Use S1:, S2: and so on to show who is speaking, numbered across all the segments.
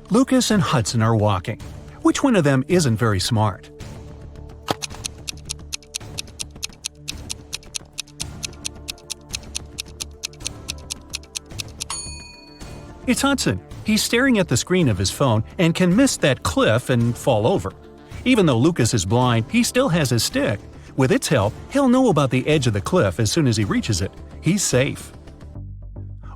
S1: Lucas and Hudson are walking. Which one of them isn't very smart? It's Hudson. He's staring at the screen of his phone and can miss that cliff and fall over. Even though Lucas is blind, he still has his stick. With its help, he'll know about the edge of the cliff as soon as he reaches it. He's safe.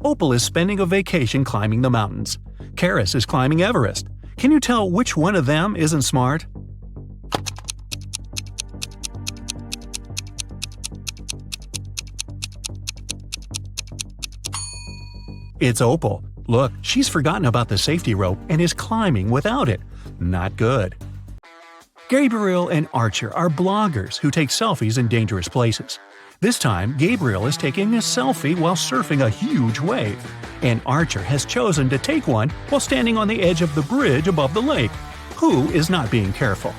S1: Opal is spending a vacation climbing the mountains. Karis is climbing Everest. Can you tell which one of them isn't smart? It's Opal. Look, she's forgotten about the safety rope and is climbing without it. Not good. Gabriel and Archer are bloggers who take selfies in dangerous places. This time, Gabriel is taking a selfie while surfing a huge wave, and Archer has chosen to take one while standing on the edge of the bridge above the lake. Who is not being careful?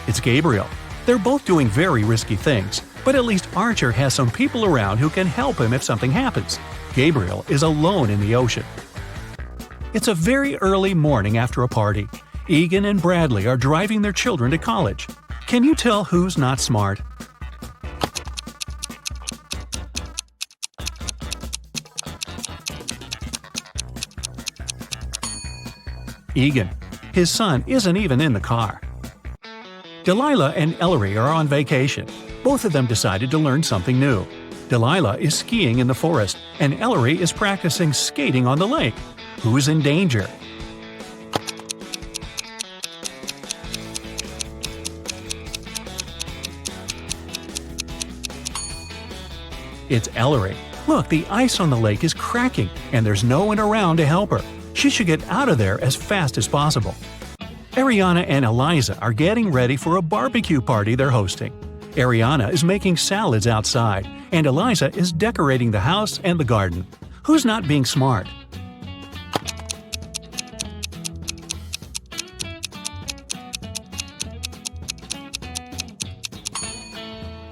S1: It's Gabriel. They're both doing very risky things, but at least Archer has some people around who can help him if something happens. Gabriel is alone in the ocean. It's a very early morning after a party. Egan and Bradley are driving their children to college. Can you tell who's not smart? Egan. His son isn't even in the car. Delilah and Ellery are on vacation. Both of them decided to learn something new. Delilah is skiing in the forest, and Ellery is practicing skating on the lake. Who's in danger? It's Ellery. Look, the ice on the lake is cracking, and there's no one around to help her. She should get out of there as fast as possible. Ariana and Eliza are getting ready for a barbecue party they're hosting. Ariana is making salads outside, and Eliza is decorating the house and the garden. Who's not being smart?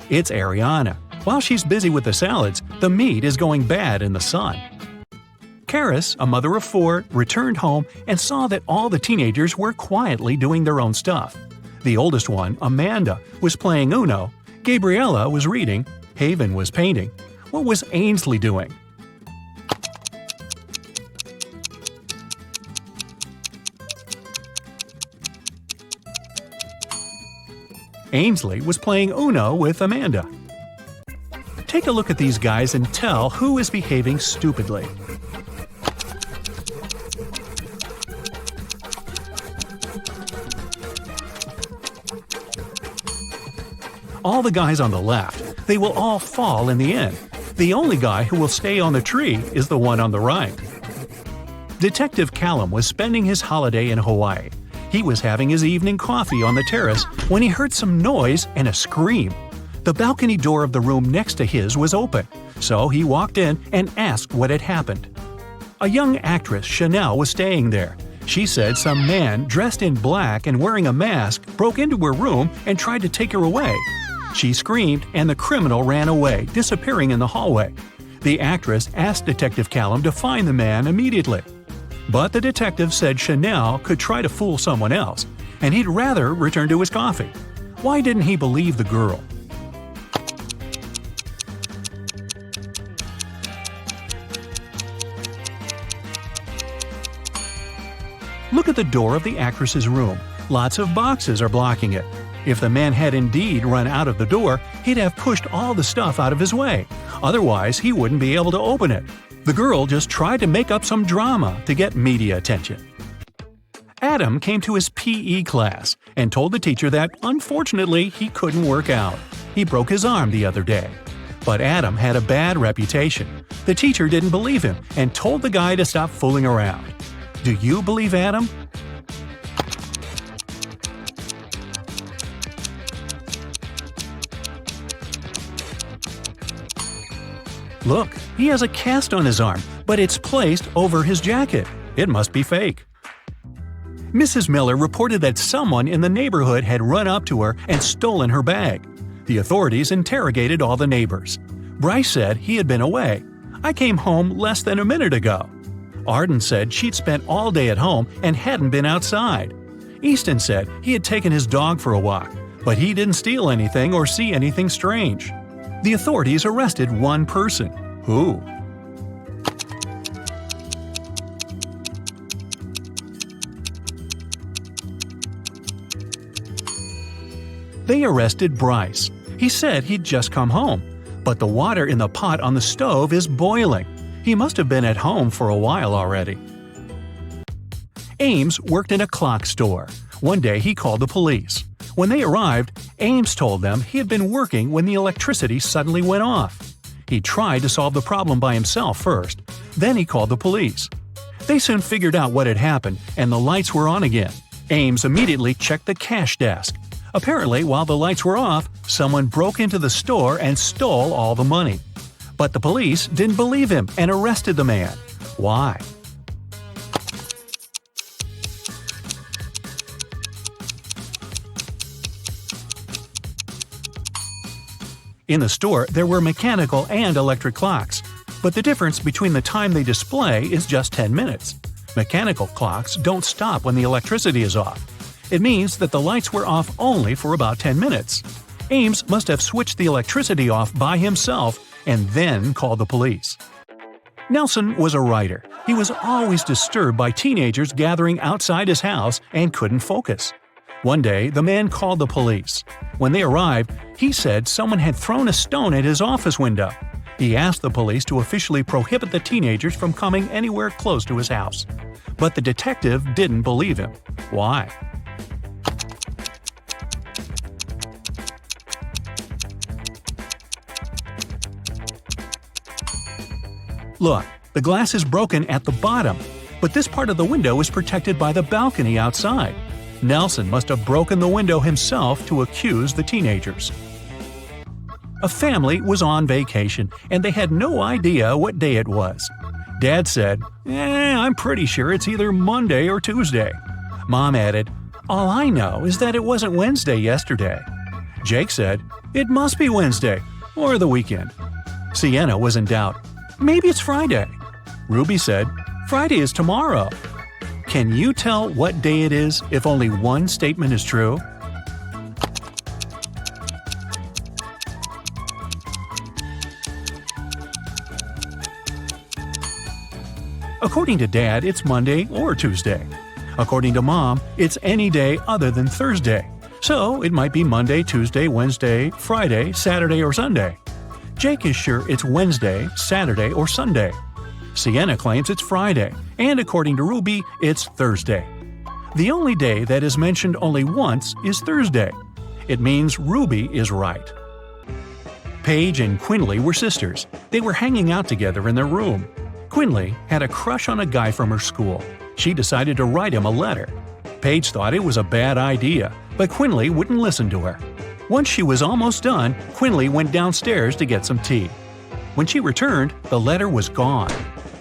S1: It's Ariana. While she's busy with the salads, the meat is going bad in the sun. Karis, a mother of 4, returned home and saw that all the teenagers were quietly doing their own stuff. The oldest one, Amanda, was playing Uno, Gabriella was reading, Haven was painting. What was Ainsley doing? Ainsley was playing Uno with Amanda. Take a look at these guys and tell who is behaving stupidly. All the guys on the left, they will all fall in the end. The only guy who will stay on the tree is the one on the right. Detective Callum was spending his holiday in Hawaii. He was having his evening coffee on the terrace when he heard some noise and a scream. The balcony door of the room next to his was open, so he walked in and asked what had happened. A young actress, Chanel, was staying there. She said some man dressed in black and wearing a mask broke into her room and tried to take her away. She screamed, and the criminal ran away, disappearing in the hallway. The actress asked Detective Callum to find the man immediately. But the detective said Chanel could try to fool someone else, and he'd rather return to his coffee. Why didn't he believe the girl? Look at the door of the actress's room. Lots of boxes are blocking it. If the man had indeed run out of the door, he'd have pushed all the stuff out of his way. Otherwise, he wouldn't be able to open it. The girl just tried to make up some drama to get media attention. Adam came to his PE class and told the teacher that, unfortunately, he couldn't work out. He broke his arm the other day. But Adam had a bad reputation. The teacher didn't believe him and told the guy to stop fooling around. Do you believe Adam? Look, he has a cast on his arm, but it's placed over his jacket. It must be fake. Mrs. Miller reported that someone in the neighborhood had run up to her and stolen her bag. The authorities interrogated all the neighbors. Bryce said he had been away. "I came home less than a minute ago." Arden said she'd spent all day at home and hadn't been outside. Easton said he had taken his dog for a walk, but he didn't steal anything or see anything strange. The authorities arrested one person. Who? They arrested Bryce. He said he'd just come home, but the water in the pot on the stove is boiling. He must have been at home for a while already. Ames worked in a clock store. One day he called the police. When they arrived, Ames told them he had been working when the electricity suddenly went off. He tried to solve the problem by himself first. Then he called the police. They soon figured out what had happened, and the lights were on again. Ames immediately checked the cash desk. Apparently, while the lights were off, someone broke into the store and stole all the money. But the police didn't believe him and arrested the man. Why? In the store, there were mechanical and electric clocks, but the difference between the time they display is just 10 minutes. Mechanical clocks don't stop when the electricity is off. It means that the lights were off only for about 10 minutes. Ames must have switched the electricity off by himself and then called the police. Nelson was a writer. He was always disturbed by teenagers gathering outside his house and couldn't focus. One day, the man called the police. When they arrived, he said someone had thrown a stone at his office window. He asked the police to officially prohibit the teenagers from coming anywhere close to his house. But the detective didn't believe him. Why? Look, the glass is broken at the bottom, but this part of the window is protected by the balcony outside. Nelson must have broken the window himself to accuse the teenagers. A family was on vacation, and they had no idea what day it was. Dad said, I'm pretty sure it's either Monday or Tuesday. Mom added, all I know is that it wasn't Wednesday yesterday. Jake said, it must be Wednesday, or the weekend. Sienna was in doubt. Maybe it's Friday. Ruby said, Friday is tomorrow. Can you tell what day it is if only one statement is true? According to Dad, it's Monday or Tuesday. According to Mom, it's any day other than Thursday. So it might be Monday, Tuesday, Wednesday, Friday, Saturday, or Sunday. Jake is sure it's Wednesday, Saturday, or Sunday. Sienna claims it's Friday, and according to Ruby, it's Thursday. The only day that is mentioned only once is Thursday. It means Ruby is right. Paige and Quinley were sisters. They were hanging out together in their room. Quinley had a crush on a guy from her school. She decided to write him a letter. Paige thought it was a bad idea, but Quinley wouldn't listen to her. Once she was almost done, Quinley went downstairs to get some tea. When she returned, the letter was gone.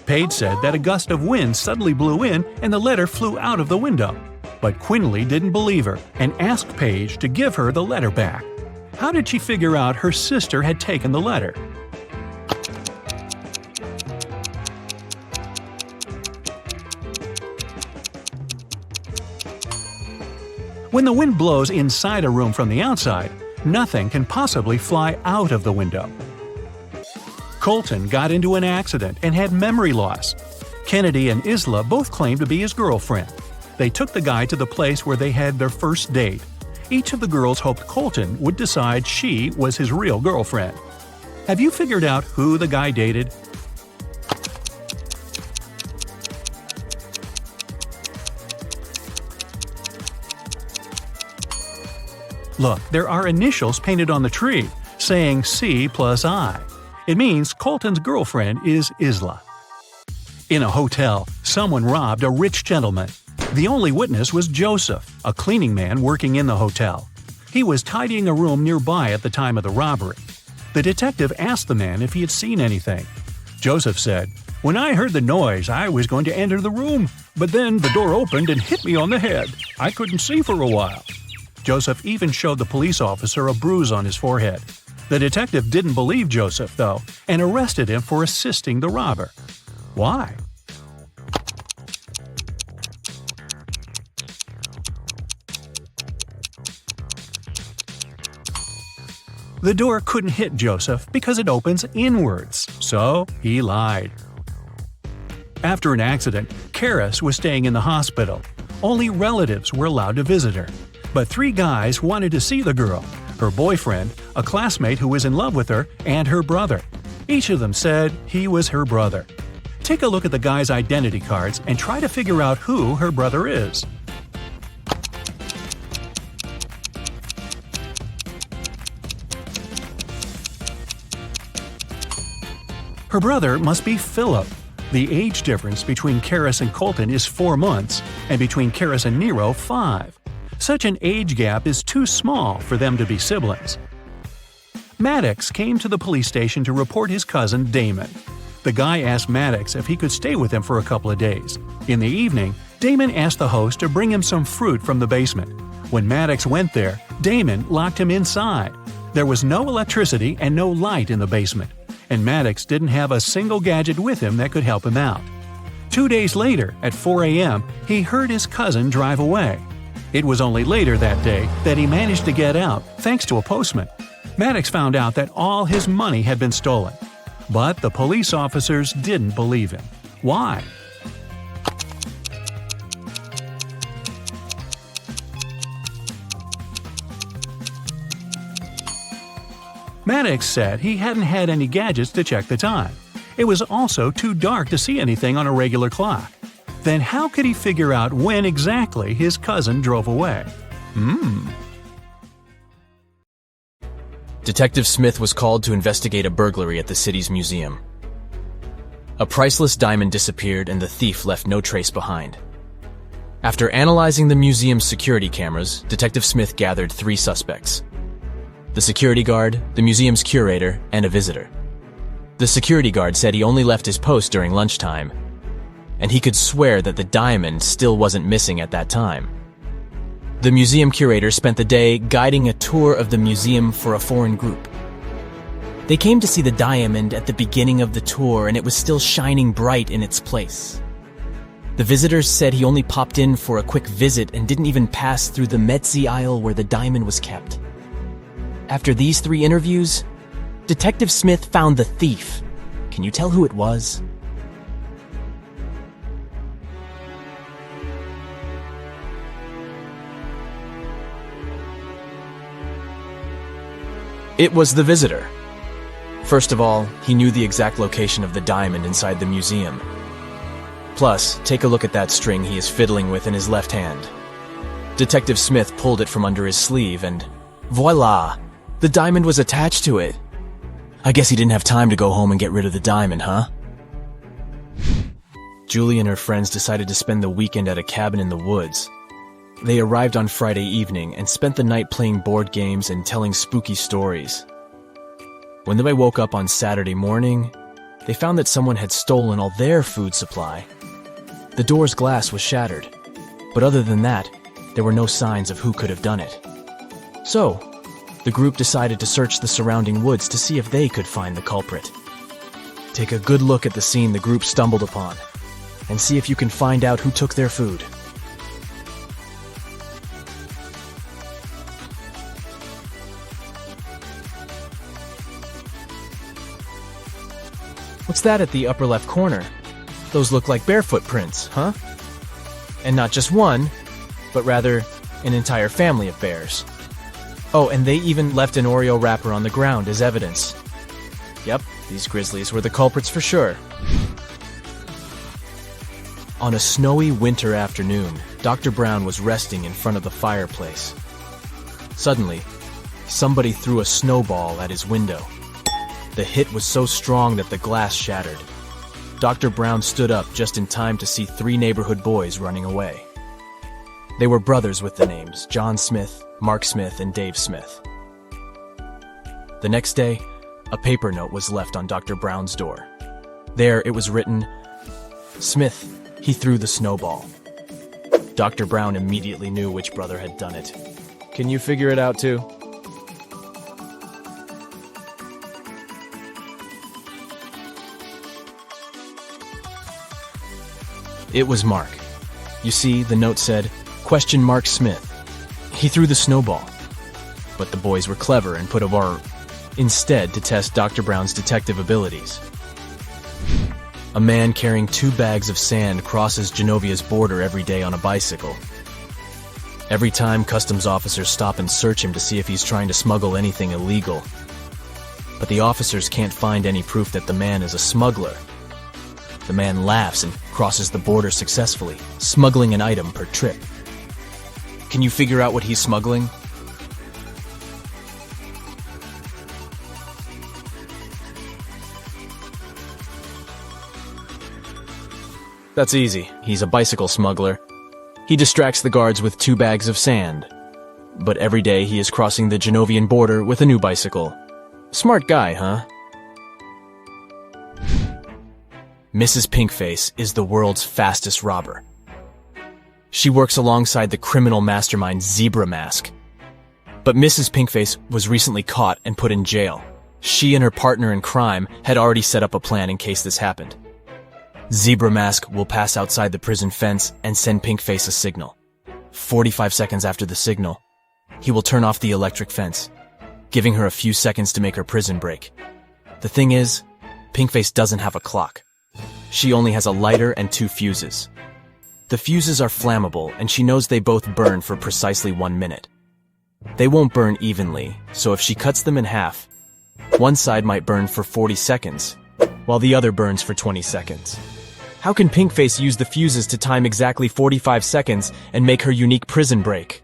S1: Paige said that a gust of wind suddenly blew in and the letter flew out of the window. But Quinley didn't believe her and asked Paige to give her the letter back. How did she figure out her sister had taken the letter? When the wind blows inside a room from the outside, nothing can possibly fly out of the window. Colton got into an accident and had memory loss. Kennedy and Isla both claimed to be his girlfriend. They took the guy to the place where they had their first date. Each of the girls hoped Colton would decide she was his real girlfriend. Have you figured out who the guy dated? Look, there are initials painted on the tree, saying C plus I. It means Colton's girlfriend is Isla. In a hotel, someone robbed a rich gentleman. The only witness was Joseph, a cleaning man working in the hotel. He was tidying a room nearby at the time of the robbery. The detective asked the man if he had seen anything. Joseph said, "When I heard the noise, I was going to enter the room, but then the door opened and hit me on the head. I couldn't see for a while." Joseph even showed the police officer a bruise on his forehead. The detective didn't believe Joseph, though, and arrested him for assisting the robber. Why? The door couldn't hit Joseph because it opens inwards, so he lied. After an accident, Karis was staying in the hospital. Only relatives were allowed to visit her. But 3 guys wanted to see the girl: her boyfriend, a classmate who was in love with her, and her brother. Each of them said he was her brother. Take a look at the guys' identity cards and try to figure out who her brother is. Her brother must be Philip. The age difference between Karis and Colton is 4 months, and between Karis and Nero, 5. Such an age gap is too small for them to be siblings. Maddox came to the police station to report his cousin Damon. The guy asked Maddox if he could stay with him for a couple of days. In the evening, Damon asked the host to bring him some fruit from the basement. When Maddox went there, Damon locked him inside. There was no electricity and no light in the basement, and Maddox didn't have a single gadget with him that could help him out. 2 days later, at 4 a.m., he heard his cousin drive away. It was only later that day that he managed to get out, thanks to a postman. Maddox found out that all his money had been stolen. But the police officers didn't believe him. Why? Maddox said he hadn't had any gadgets to check the time. It was also too dark to see anything on a regular clock. Then how could he figure out when exactly his cousin drove away?
S2: Detective Smith was called to investigate a burglary at the city's museum. A priceless diamond disappeared and the thief left no trace behind. After analyzing the museum's security cameras, Detective Smith gathered 3 suspects: the security guard, the museum's curator, and a visitor. The security guard said he only left his post during lunchtime, and he could swear that the diamond still wasn't missing at that time. The museum curator spent the day guiding a tour of the museum for a foreign group. They came to see the diamond at the beginning of the tour, and it was still shining bright in its place. The visitors said he only popped in for a quick visit and didn't even pass through the Metzi aisle where the diamond was kept. After these 3 interviews, Detective Smith found the thief. Can you tell who it was? It was the visitor. First of all, he knew the exact location of the diamond inside the museum. Plus, take a look at that string he is fiddling with in his left hand. Detective Smith pulled it from under his sleeve and voila! The diamond was attached to it. I guess he didn't have time to go home and get rid of the diamond, huh? Julie and her friends decided to spend the weekend at a cabin in the woods. They arrived on Friday evening and spent the night playing board games and telling spooky stories. When they woke up on Saturday morning, they found that someone had stolen all their food supply. The door's glass was shattered, but other than that, there were no signs of who could have done it. So, the group decided to search the surrounding woods to see if they could find the culprit. Take a good look at the scene the group stumbled upon, and see if you can find out who took their food. What's that at the upper left corner? Those look like barefoot prints, huh? And not just one, but rather an entire family of bears. Oh, and they even left an Oreo wrapper on the ground as evidence. Yep, these grizzlies were the culprits for sure. On a snowy winter afternoon, Dr. Brown was resting in front of the fireplace. Suddenly, somebody threw a snowball at his window. The hit was so strong that the glass shattered. Dr. Brown stood up just in time to see 3 neighborhood boys running away. They were brothers with the names John Smith, Mark Smith, and Dave Smith. The next day, a paper note was left on Dr. Brown's door. There it was written, "Smith, he threw the snowball." Dr. Brown immediately knew which brother had done it. Can you figure it out too? It was Mark. You see, the note said, "Smith." He threw the snowball. But the boys were clever and put a bar instead to test Dr. Brown's detective abilities. A man carrying 2 bags of sand crosses Genovia's border every day on a bicycle. Every time, customs officers stop and search him to see if he's trying to smuggle anything illegal. But the officers can't find any proof that the man is a smuggler. The man laughs and crosses the border successfully, smuggling an item per trip. Can you figure out what he's smuggling? That's easy. He's a bicycle smuggler. He distracts the guards with 2 bags of sand. But every day he is crossing the Genovian border with a new bicycle. Smart guy, huh? Mrs. Pinkface is the world's fastest robber. She works alongside the criminal mastermind Zebra Mask. But Mrs. Pinkface was recently caught and put in jail. She and her partner in crime had already set up a plan in case this happened. Zebra Mask will pass outside the prison fence and send Pinkface a signal. 45 seconds after the signal, he will turn off the electric fence, giving her a few seconds to make her prison break. The thing is, Pinkface doesn't have a clock. She only has a lighter and 2 fuses. The fuses are flammable, and she knows they both burn for precisely 1 minute. They won't burn evenly, so if she cuts them in half, one side might burn for 40 seconds, while the other burns for 20 seconds. How can Pinkface use the fuses to time exactly 45 seconds and make her unique prison break?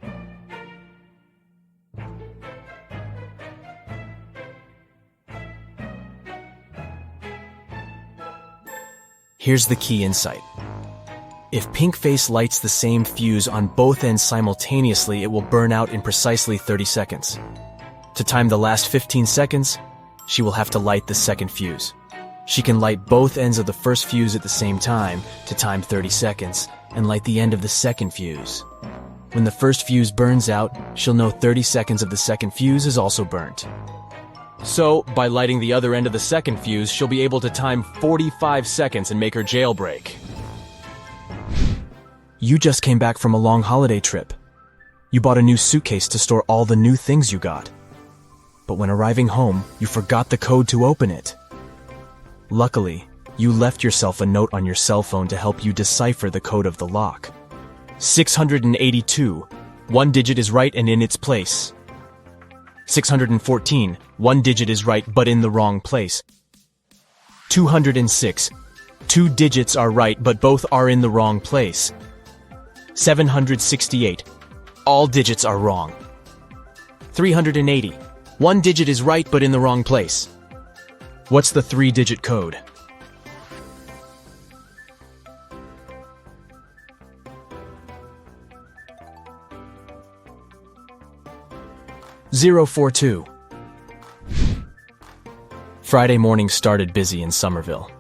S2: Here's the key insight. If Pinkface lights the same fuse on both ends simultaneously, it will burn out in precisely 30 seconds. To time the last 15 seconds, she will have to light the second fuse. She can light both ends of the first fuse at the same time to time 30 seconds and light the end of the second fuse. When the first fuse burns out, she'll know 30 seconds of the second fuse is also burnt. So, by lighting the other end of the second fuse, she'll be able to time 45 seconds and make her jailbreak. You just came back from a long holiday trip. You bought a new suitcase to store all the new things you got. But when arriving home, you forgot the code to open it. Luckily, you left yourself a note on your cell phone to help you decipher the code of the lock. 682. 1 digit is right and in its place. 614. 1 digit is right but in the wrong place. 206. 2 digits are right but both are in the wrong place. 768. All digits are wrong. 380. 1 digit is right but in the wrong place. What's the 3-digit code? (042). Friday morning started busy in Somerville.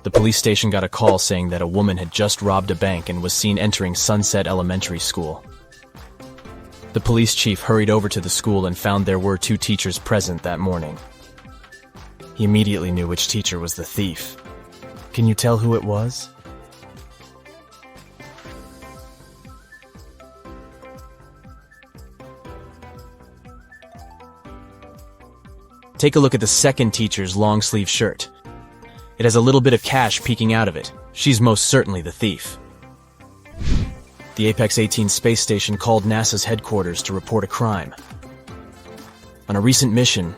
S2: The police station got a call saying that a woman had just robbed a bank and was seen entering Sunset Elementary School. The police chief hurried over to the school and found there were 2 teachers present that morning. He immediately knew which teacher was the thief. Can you tell who it was? Take a look at the second teacher's long-sleeve shirt. It has a little bit of cash peeking out of it. She's most certainly the thief. The Apex 18 space station called NASA's headquarters to report a crime. On a recent mission,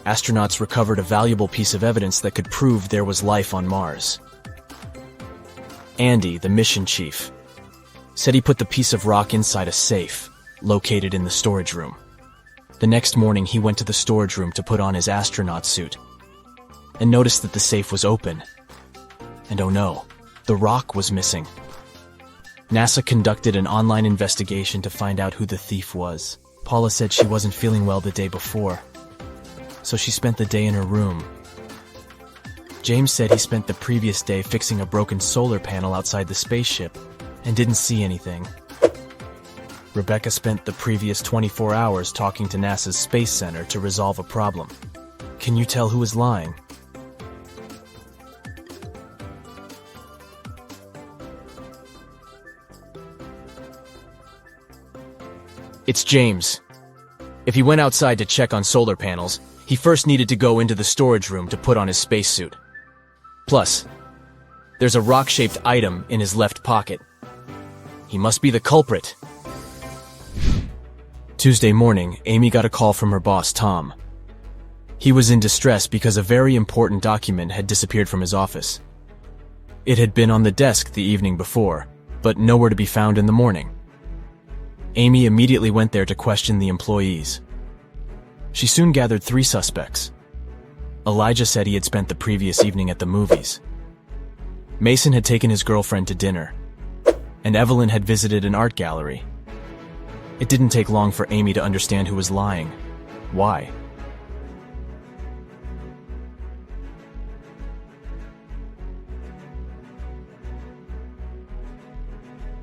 S2: astronauts recovered a valuable piece of evidence that could prove there was life on Mars. Andy, the mission chief, said he put the piece of rock inside a safe located in the storage room. The next morning, he went to the storage room to put on his astronaut suit and noticed that the safe was open. And oh no, the rock was missing. NASA conducted an online investigation to find out who the thief was. Paula said she wasn't feeling well the day before, so she spent the day in her room. James said he spent the previous day fixing a broken solar panel outside the spaceship and didn't see anything. Rebecca spent the previous 24 hours talking to NASA's Space Center to resolve a problem. Can you tell who is lying? It's James. If he went outside to check on solar panels, he first needed to go into the storage room to put on his spacesuit. Plus, there's a rock-shaped item in his left pocket. He must be the culprit. Tuesday morning, Amy got a call from her boss, Tom. He was in distress because a very important document had disappeared from his office. It had been on the desk the evening before, but nowhere to be found in the morning. Amy immediately went there to question the employees. She soon gathered 3 suspects. Elijah said he had spent the previous evening at the movies. Mason had taken his girlfriend to dinner, and Evelyn had visited an art gallery. It didn't take long for Amy to understand who was lying. Why?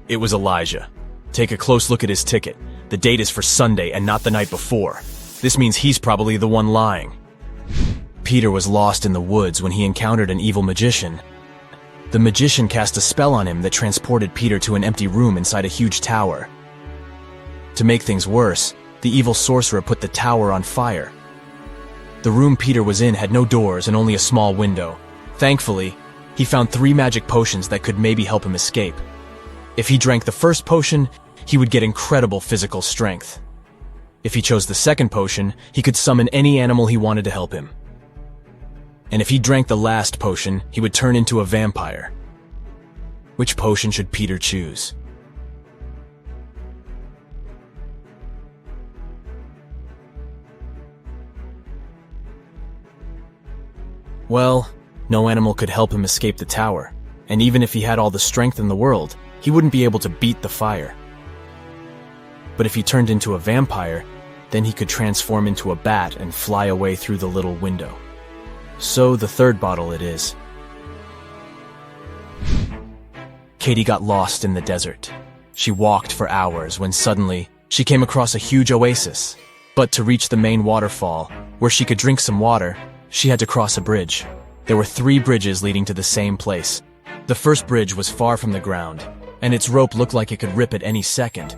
S2: It was Elijah. Take a close look at his ticket. The date is for Sunday and not the night before. This means he's probably the one lying. Peter was lost in the woods when he encountered an evil magician. The magician cast a spell on him that transported Peter to an empty room inside a huge tower. To make things worse, the evil sorcerer put the tower on fire. The room Peter was in had no doors and only a small window. Thankfully, he found 3 magic potions that could maybe help him escape. If he drank the first potion, he would get incredible physical strength. If he chose the second potion, he could summon any animal he wanted to help him. And if he drank the last potion, he would turn into a vampire. Which potion should Peter choose? Well, no animal could help him escape the tower, and even if he had all the strength in the world, he wouldn't be able to beat the fire. But if he turned into a vampire, then he could transform into a bat and fly away through the little window. So the third bottle it is. Katie got lost in the desert. She walked for hours when suddenly she came across a huge oasis. But to reach the main waterfall, where she could drink some water, she had to cross a bridge. There were 3 bridges leading to the same place. The first bridge was far from the ground, and its rope looked like it could rip at any second.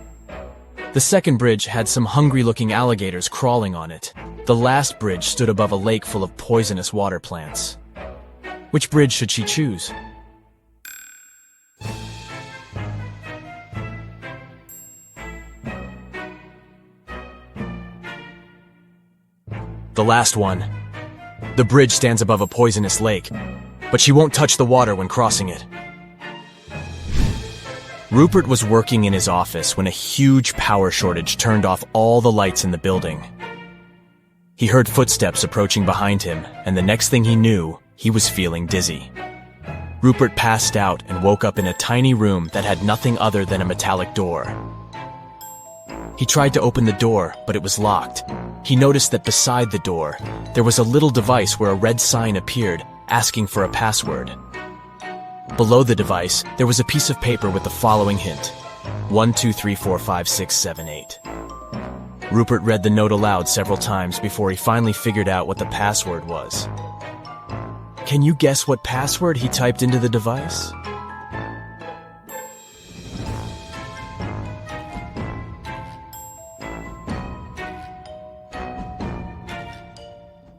S2: The second bridge had some hungry-looking alligators crawling on it. The last bridge stood above a lake full of poisonous water plants. Which bridge should she choose? The last one. The bridge stands above a poisonous lake, but she won't touch the water when crossing it. Rupert was working in his office when a huge power shortage turned off all the lights in the building. He heard footsteps approaching behind him, and the next thing he knew, he was feeling dizzy. Rupert passed out and woke up in a tiny room that had nothing other than a metallic door. He tried to open the door, but it was locked. He noticed that beside the door, there was a little device where a red sign appeared, asking for a password. Below the device, there was a piece of paper with the following hint: 1, 2, 3, 4, 5, 6, 7, 8. Rupert read the note aloud several times before he finally figured out what the password was. Can you guess what password he typed into the device?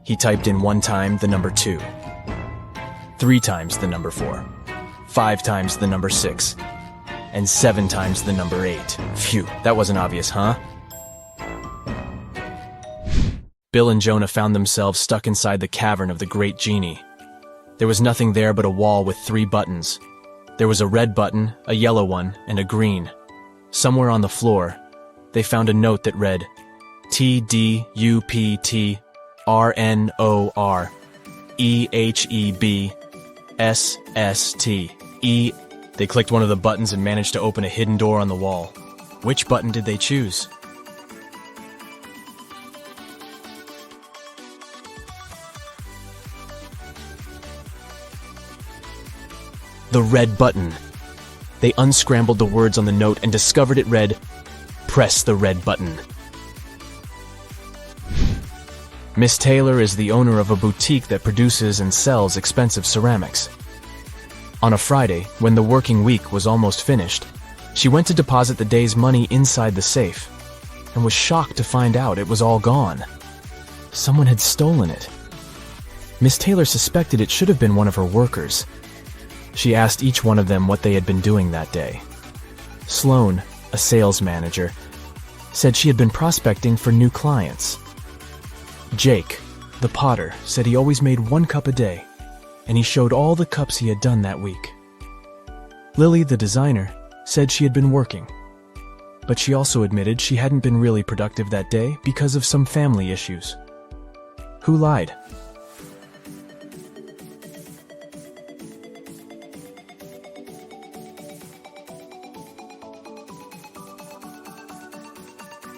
S2: He typed in 1 time the number 2, 3 times the number 4, 5 times the number 6, and 7 times the number 8. Phew, that wasn't obvious, huh? Bill and Jonah found themselves stuck inside the cavern of the Great Genie. There was nothing there but a wall with 3 buttons. There was a red button, a yellow one, and a green. Somewhere on the floor, they found a note that read, TDUPT RNOREHEBSSTE. They clicked one of the buttons and managed to open a hidden door on the wall. Which button did they choose? The red button. They unscrambled the words on the note and discovered it read, press the red button. Miss Taylor is the owner of a boutique that produces and sells expensive ceramics. On a Friday, when the working week was almost finished, she went to deposit the day's money inside the safe and was shocked to find out it was all gone. Someone had stolen it. Miss Taylor suspected it should have been one of her workers. She asked each one of them what they had been doing that day. Sloan, a sales manager, said she had been prospecting for new clients. Jake, the potter, said he always made 1 cup a day, and he showed all the cups he had done that week. Lily, the designer, said she had been working, but she also admitted she hadn't been really productive that day because of some family issues. Who lied?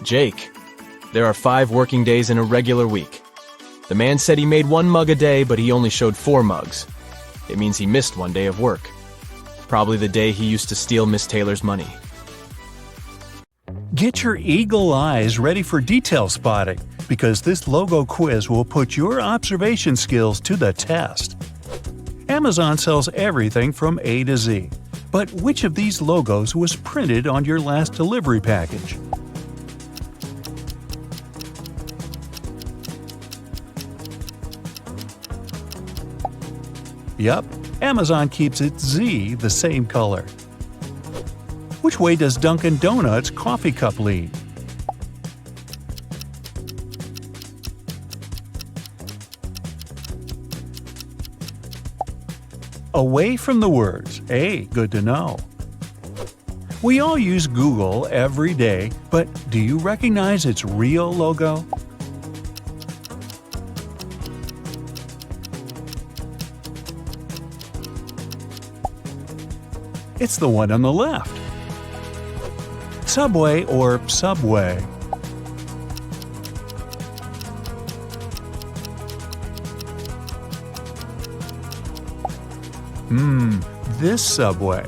S2: Jake. There are 5 working days in a regular week. The man said he made 1 mug a day, but he only showed 4 mugs. It means he missed 1 day of work. Probably the day he used to steal Miss Taylor's money.
S1: Get your eagle eyes ready for detail spotting, because this logo quiz will put your observation skills to the test. Amazon sells everything from A to Z, but which of these logos was printed on your last delivery package? Yup, Amazon keeps its Z the same color. Which way does Dunkin' Donuts coffee cup lean? Away from the words. Hey, good to know. We all use Google every day, but do you recognize its real logo? It's the one on the left. Subway or Subway? This Subway.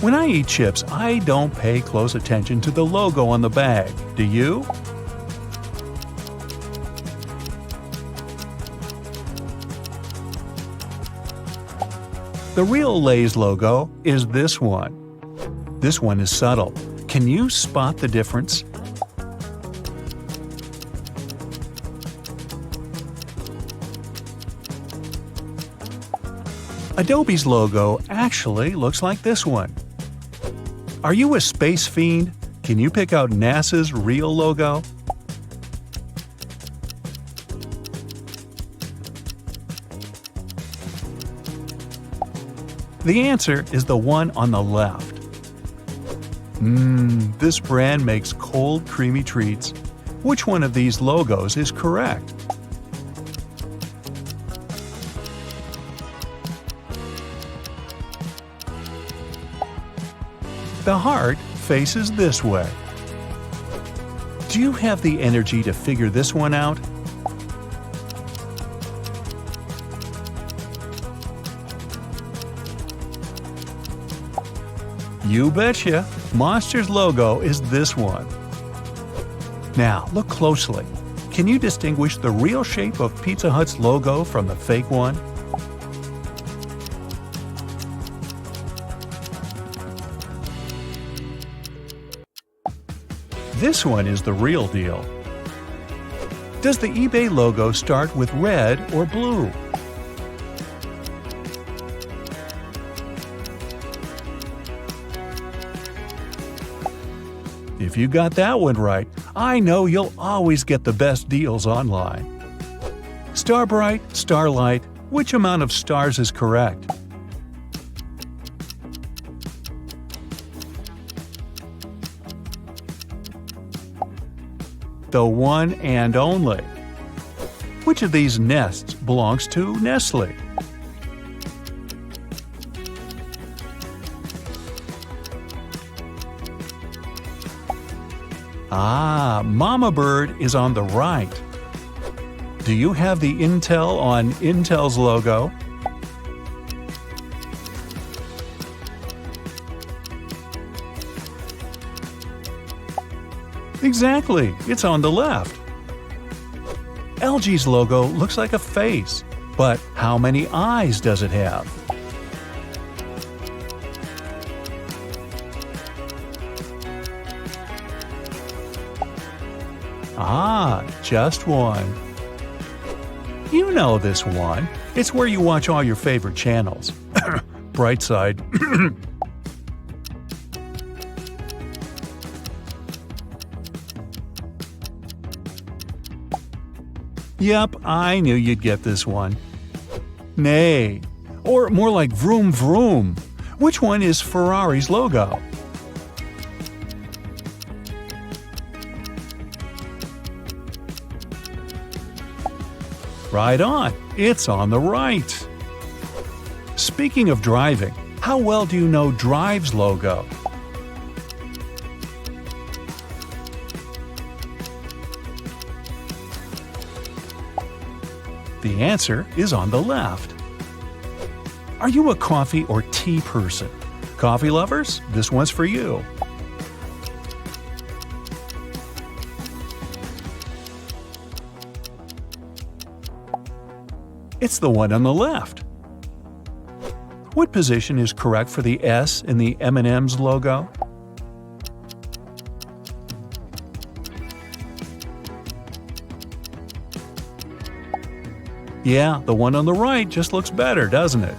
S1: When I eat chips, I don't pay close attention to the logo on the bag. Do you? The real Lay's logo is this one. This one is subtle. Can you spot the difference? Adobe's logo actually looks like this one. Are you a space fiend? Can you pick out NASA's real logo? The answer is the one on the left. This brand makes cold, creamy treats. Which one of these logos is correct? The heart faces this way. Do you have the energy to figure this one out? You betcha! Monster's logo is this one. Now, look closely. Can you distinguish the real shape of Pizza Hut's logo from the fake one? This one is the real deal. Does the eBay logo start with red or blue? If you got that one right, I know you'll always get the best deals online. Starbright, Starlight, which amount of stars is correct? The one and only. Which of these nests belongs to Nestle? Mama Bird is on the right. Do you have the Intel on Intel's logo? Exactly, it's on the left. LG's logo looks like a face, but how many eyes does it have? Ah, just one. You know this one. It's where you watch all your favorite channels. Bright side. Yep, I knew you'd get this one. Nay, or more like vroom vroom. Which one is Ferrari's logo? Right on, it's on the right. Speaking of driving, how well do you know Drive's logo? The answer is on the left. Are you a coffee or tea person? Coffee lovers, this one's for you. It's the one on the left. What position is correct for the S in the M&M's logo? Yeah, the one on the right just looks better, doesn't it?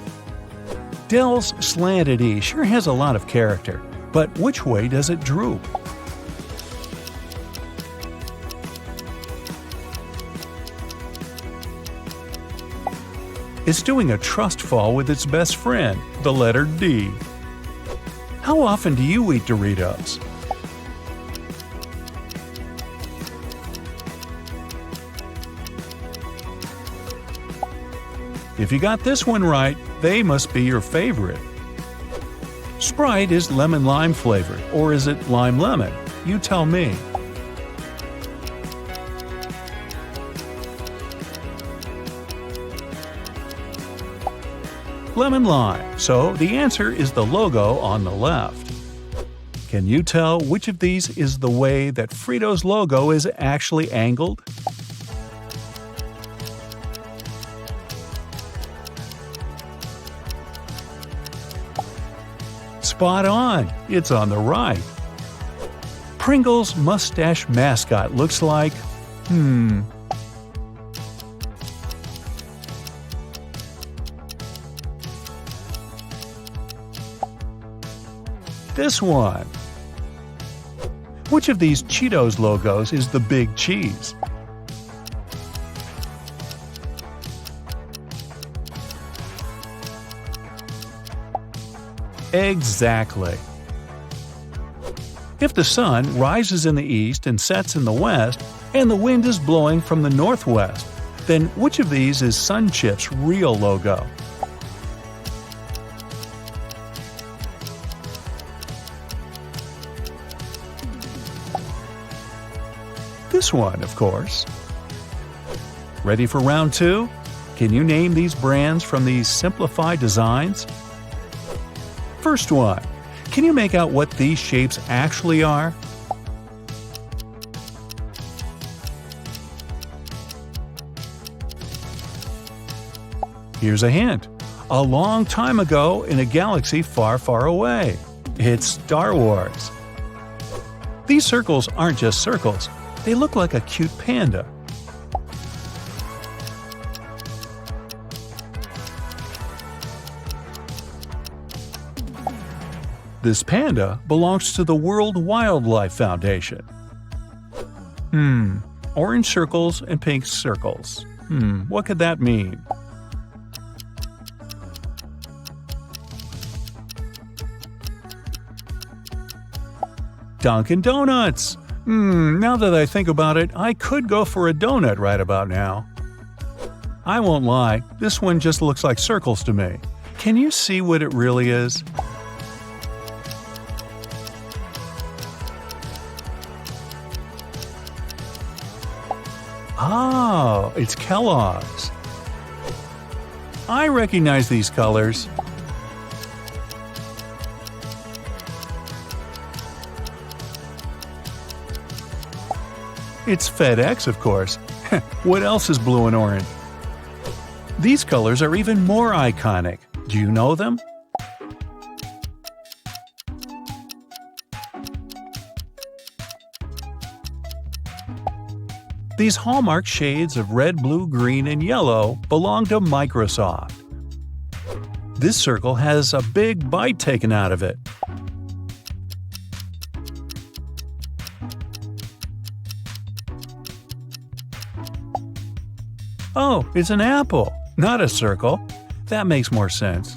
S1: Dell's slanted E sure has a lot of character, but which way does it droop? It's doing a trust fall with its best friend, the letter D. How often do you eat Doritos? If you got this one right, they must be your favorite. Sprite is lemon-lime flavored, or is it lime-lemon? You tell me. Lemon-lime, so the answer is the logo on the left. Can you tell which of these is the way that Frito's logo is actually angled? Spot on! It's on the right. Pringles' mustache mascot looks like… This one. Which of these Cheetos logos is the big cheese? Exactly. If the sun rises in the east and sets in the west, and the wind is blowing from the northwest, then which of these is Sun Chip's real logo? This one, of course. Ready for round two? Can you name these brands from these simplified designs? First one. Can you make out what these shapes actually are? Here's a hint. A long time ago in a galaxy far, far away. It's Star Wars. These circles aren't just circles. They look like a cute panda. This panda belongs to the World Wildlife Foundation. Orange circles and pink circles. What could that mean? Dunkin' Donuts! Now that I think about it, I could go for a donut right about now. I won't lie, this one just looks like circles to me. Can you see what it really is? Oh, it's Kellogg's. I recognize these colors. It's FedEx, of course. What else is blue and orange? These colors are even more iconic. Do you know them? These hallmark shades of red, blue, green, and yellow belong to Microsoft. This circle has a big bite taken out of it. Oh, it's an apple, not a circle. That makes more sense.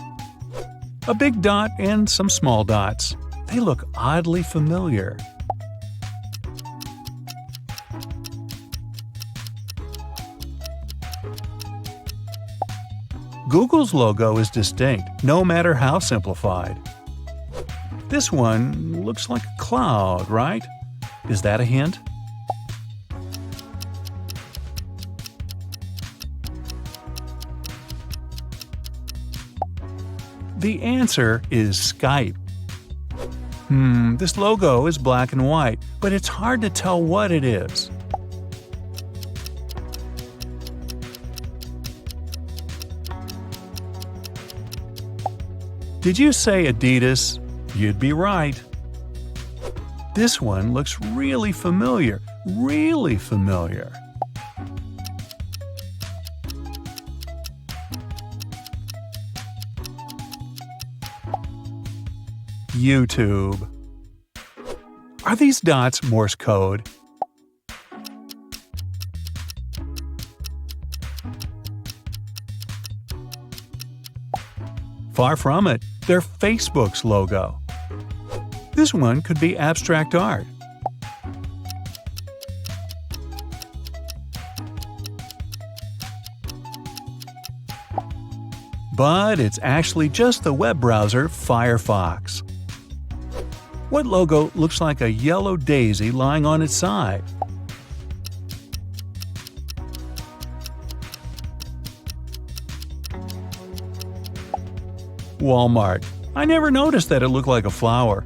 S1: A big dot and some small dots. They look oddly familiar. Google's logo is distinct, no matter how simplified. This one looks like a cloud, right? Is that a hint? The answer is Skype. This logo is black and white, but it's hard to tell what it is. Did you say Adidas? You'd be right. This one looks really familiar, really familiar. YouTube. Are these dots Morse code? Far from it. They're Facebook's logo. This one could be abstract art. But it's actually just the web browser Firefox. What logo looks like a yellow daisy lying on its side? Walmart. I never noticed that it looked like a flower.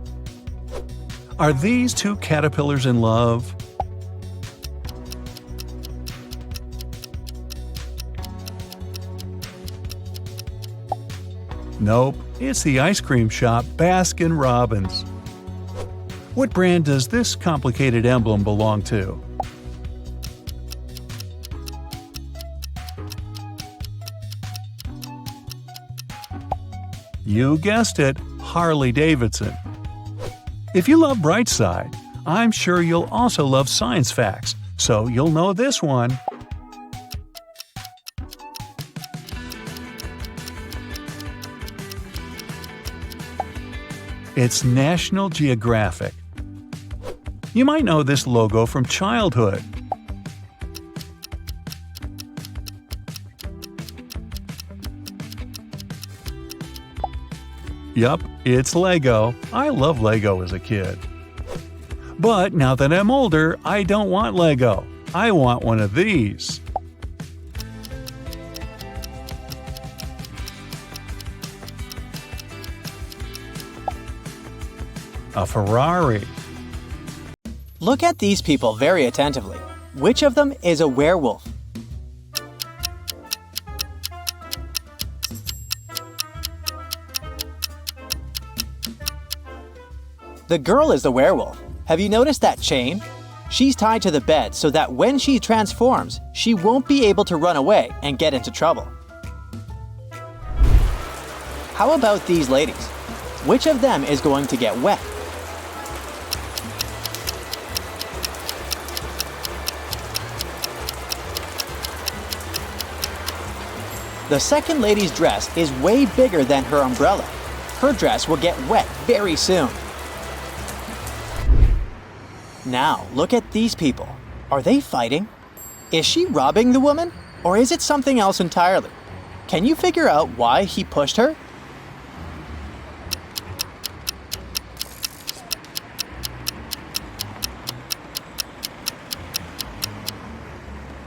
S1: Are these two caterpillars in love? Nope, it's the ice cream shop Baskin Robbins. What brand does this complicated emblem belong to? You guessed it, Harley-Davidson. If you love Brightside, I'm sure you'll also love science facts, so you'll know this one. It's National Geographic. You might know this logo from childhood. Yup, it's Lego. I loved Lego as a kid. But now that I'm older, I don't want Lego. I want one of these. A Ferrari.
S3: Look at these people very attentively. Which of them is a werewolf? The girl is the werewolf. Have you noticed that chain? She's tied to the bed so that when she transforms, she won't be able to run away and get into trouble. How about these ladies? Which of them is going to get wet? The second lady's dress is way bigger than her umbrella. Her dress will get wet very soon. Now, look at these people. Are they fighting? Is she robbing the woman? Or is it something else entirely? Can you figure out why he pushed her?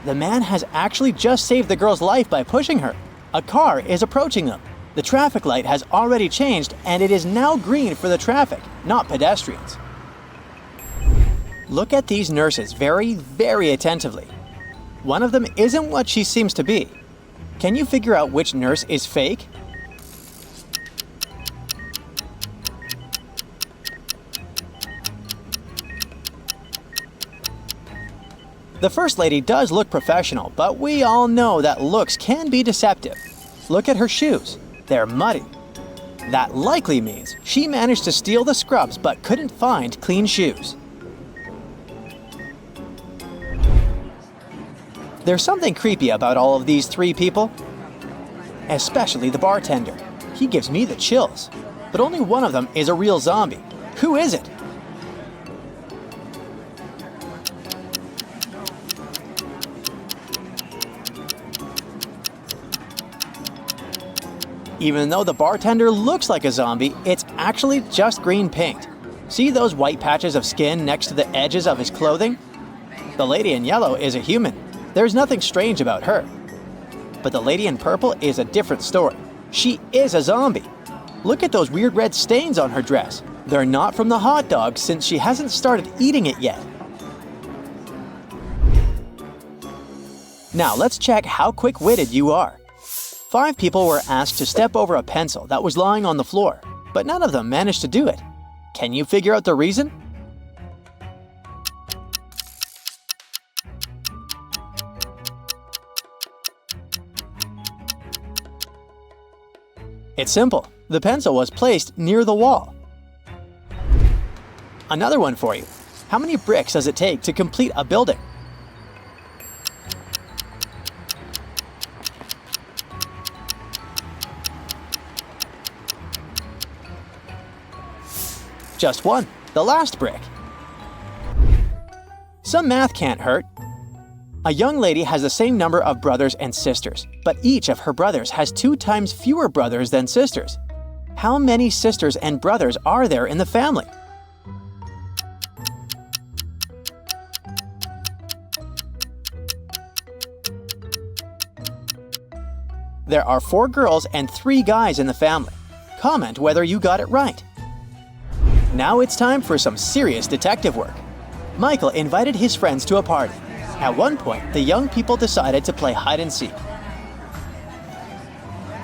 S3: The man has actually just saved the girl's life by pushing her. A car is approaching them. The traffic light has already changed and it is now green for the traffic, not pedestrians. Look at these nurses very, very attentively. One of them isn't what she seems to be. Can you figure out which nurse is fake? The First Lady does look professional, but we all know that looks can be deceptive. Look at her shoes. They're muddy. That likely means she managed to steal the scrubs but couldn't find clean shoes. There's something creepy about all of these three people. Especially the bartender. He gives me the chills. But only one of them is a real zombie. Who is it? Even though the bartender looks like a zombie, it's actually just green paint. See those white patches of skin next to the edges of his clothing? The lady in yellow is a human. There's nothing strange about her. But the lady in purple is a different story. She is a zombie. Look at those weird red stains on her dress. They're not from the hot dog since she hasn't started eating it yet. Now let's check how quick-witted you are. 5 people were asked to step over a pencil that was lying on the floor, but none of them managed to do it. Can you figure out the reason? It's simple. The pencil was placed near the wall. Another one for you. How many bricks does it take to complete a building? Just one, the last brick. Some math can't hurt. A young lady has the same number of brothers and sisters, but each of her brothers has 2 times fewer brothers than sisters. How many sisters and brothers are there in the family? There are 4 girls and 3 guys in the family. Comment whether you got it right. Now it's time for some serious detective work. Michael invited his friends to a party. At one point, the young people decided to play hide and seek.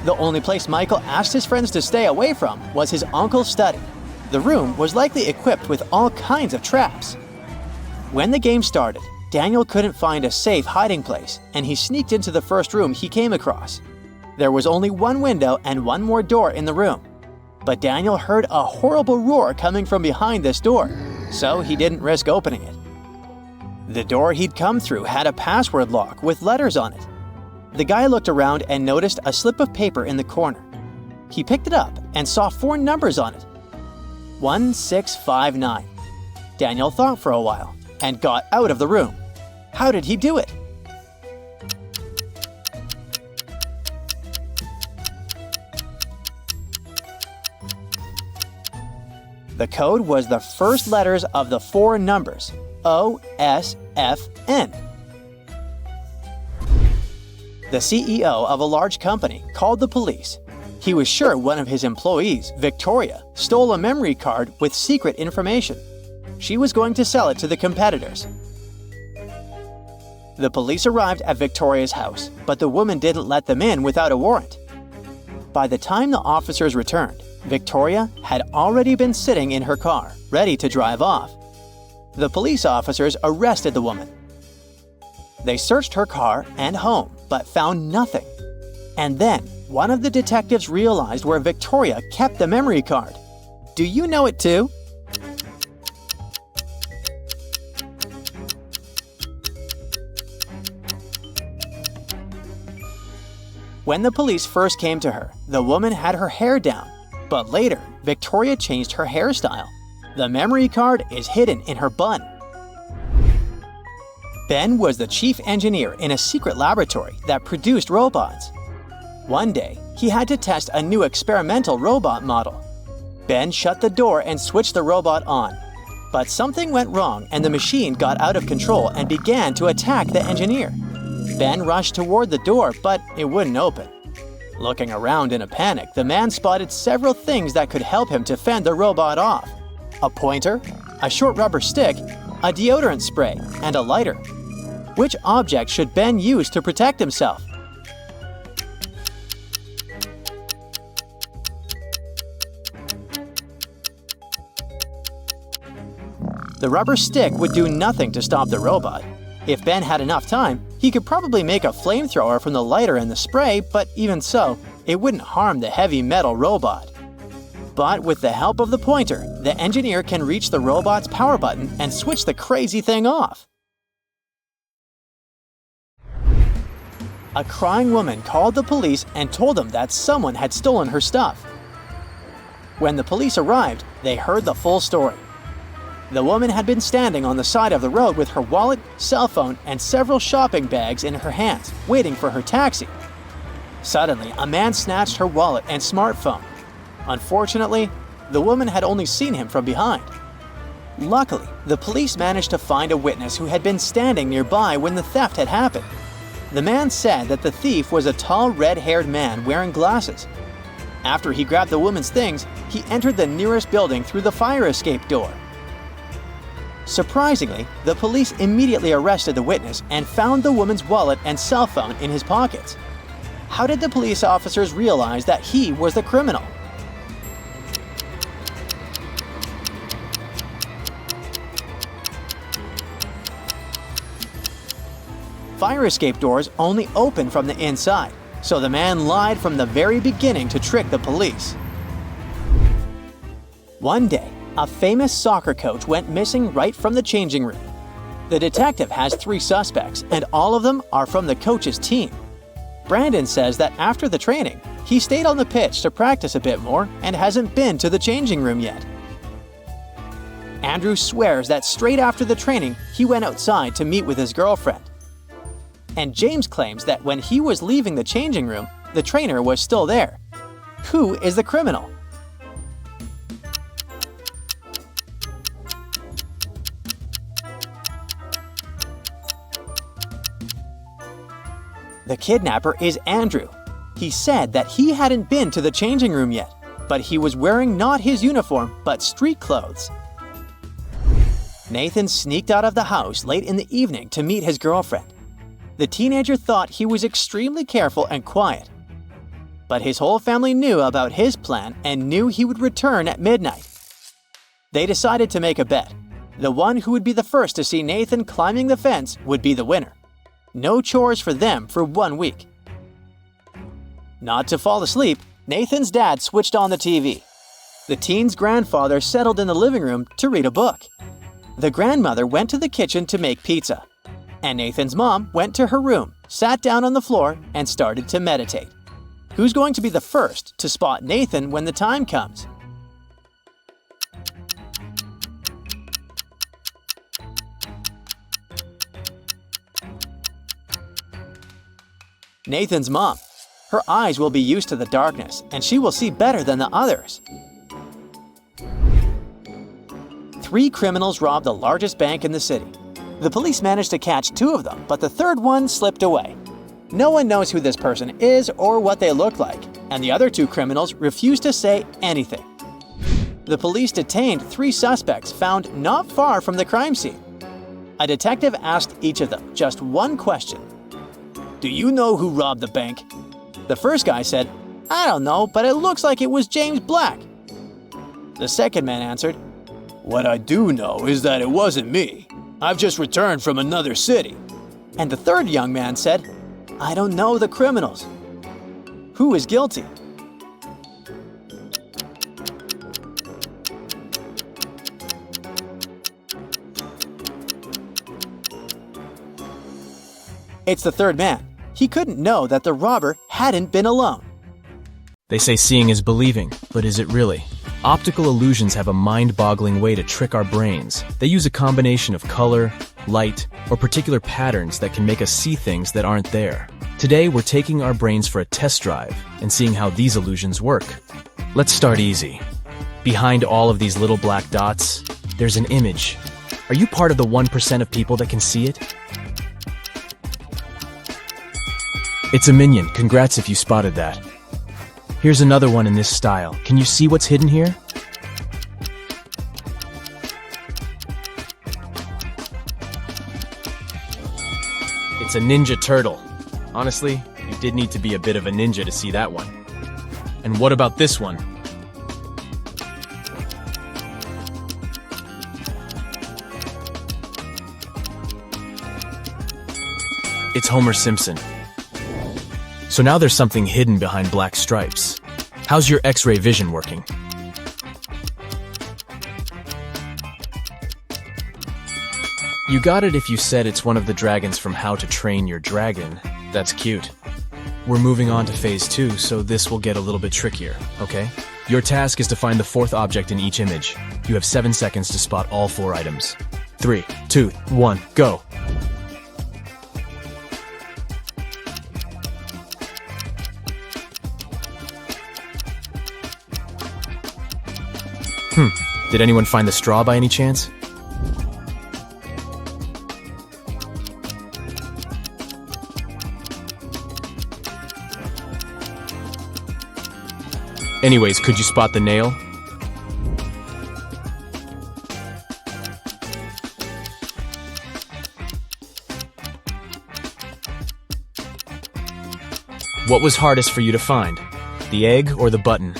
S3: The only place Michael asked his friends to stay away from was his uncle's study. The room was likely equipped with all kinds of traps. When the game started, Daniel couldn't find a safe hiding place, and he sneaked into the first room he came across. There was only one window and one more door in the room. But Daniel heard a horrible roar coming from behind this door, so he didn't risk opening it. The door he'd come through had a password lock with letters on it. The guy looked around and noticed a slip of paper in the corner. He picked it up and saw 4 numbers on it. 1659. Daniel thought for a while and got out of the room. How did he do it? The code was the first letters of the 4 numbers, OSFN. The CEO of a large company called the police. He was sure one of his employees, Victoria, stole a memory card with secret information. She was going to sell it to the competitors. The police arrived at Victoria's house, but the woman didn't let them in without a warrant. By the time the officers returned, Victoria had already been sitting in her car, ready to drive off. The police officers arrested the woman. They searched her car and home, but found nothing. And then, one of the detectives realized where Victoria kept the memory card. Do you know it too? When the police first came to her, the woman had her hair down. But later, Victoria changed her hairstyle. The memory card is hidden in her bun. Ben was the chief engineer in a secret laboratory that produced robots. One day, he had to test a new experimental robot model. Ben shut the door and switched the robot on. But something went wrong and the machine got out of control and began to attack the engineer. Ben rushed toward the door, but it wouldn't open. Looking around in a panic, the man spotted several things that could help him to fend the robot off. A pointer, a short rubber stick, a deodorant spray, and a lighter. Which object should Ben use to protect himself? The rubber stick would do nothing to stop the robot. If Ben had enough time, he could probably make a flamethrower from the lighter and the spray, but even so, it wouldn't harm the heavy metal robot. But with the help of the pointer, the engineer can reach the robot's power button and switch the crazy thing off. A crying woman called the police and told them that someone had stolen her stuff. When the police arrived, they heard the full story. The woman had been standing on the side of the road with her wallet, cell phone, and several shopping bags in her hands, waiting for her taxi. Suddenly, a man snatched her wallet and smartphone. Unfortunately, the woman had only seen him from behind. Luckily, the police managed to find a witness who had been standing nearby when the theft had happened. The man said that the thief was a tall, red-haired man wearing glasses. After he grabbed the woman's things, he entered the nearest building through the fire escape door. Surprisingly, the police immediately arrested the witness and found the woman's wallet and cell phone in his pockets. How did the police officers realize that he was the criminal? Fire escape doors only open from the inside, so the man lied from the very beginning to trick the police. One day, a famous soccer coach went missing right from the changing room. The detective has 3 suspects, and all of them are from the coach's team. Brandon says that after the training, he stayed on the pitch to practice a bit more and hasn't been to the changing room yet. Andrew swears that straight after the training, he went outside to meet with his girlfriend. And James claims that when he was leaving the changing room, the trainer was still there. Who is the criminal? The kidnapper is Andrew. He said that he hadn't been to the changing room yet, but he was wearing not his uniform, but street clothes. Nathan sneaked out of the house late in the evening to meet his girlfriend. The teenager thought he was extremely careful and quiet. But his whole family knew about his plan and knew he would return at midnight. They decided to make a bet. The one who would be the first to see Nathan climbing the fence would be the winner. No chores for them for 1 week. Not to fall asleep, Nathan's dad switched on the TV. The teen's grandfather settled in the living room to read a book. The grandmother went to the kitchen to make pizza. And Nathan's mom went to her room, sat down on the floor, and started to meditate. Who's going to be the first to spot Nathan when the time comes? Nathan's mom. Her eyes will be used to the darkness, and she will see better than the others. 3 criminals robbed the largest bank in the city. The police managed to catch 2 of them, but the third one slipped away. No one knows who this person is or what they look like, and the other 2 criminals refused to say anything. The police detained 3 suspects found not far from the crime scene. A detective asked each of them just one question. "Do you know who robbed the bank?" The first guy said, "I don't know, but it looks like it was James Black." The second man answered, "What I do know is that it wasn't me. I've just returned from another city." And the third young man said, "I don't know the criminals." Who is guilty? It's the third man. He couldn't know that the robber hadn't been alone.
S2: They say seeing is believing, but is it really? Optical illusions have a mind-boggling way to trick our brains. They use a combination of color, light, or particular patterns that can make us see things that aren't there. Today, we're taking our brains for a test drive and seeing how these illusions work. Let's start easy. Behind all of these little black dots, there's an image. Are you part of the 1% of people that can see it? It's a minion. Congrats if you spotted that. Here's another one in this style. Can you see what's hidden here? it's a ninja turtle. Honestly, you did need to be a bit of a ninja to see that one. And what about this one? It's Homer Simpson. So now there's something hidden behind black stripes. How's your X-ray vision working? You got it if you said it's one of the dragons from How to Train Your Dragon. That's cute. We're moving on to phase 2, so this will get a little bit trickier, okay? Your task is to find the fourth object in each image. You have 7 seconds to spot all 4 items. 3, 2, 1, go! Did anyone find the straw by any chance? Anyways, could you spot the nail? What was hardest for you to find? The egg or the button?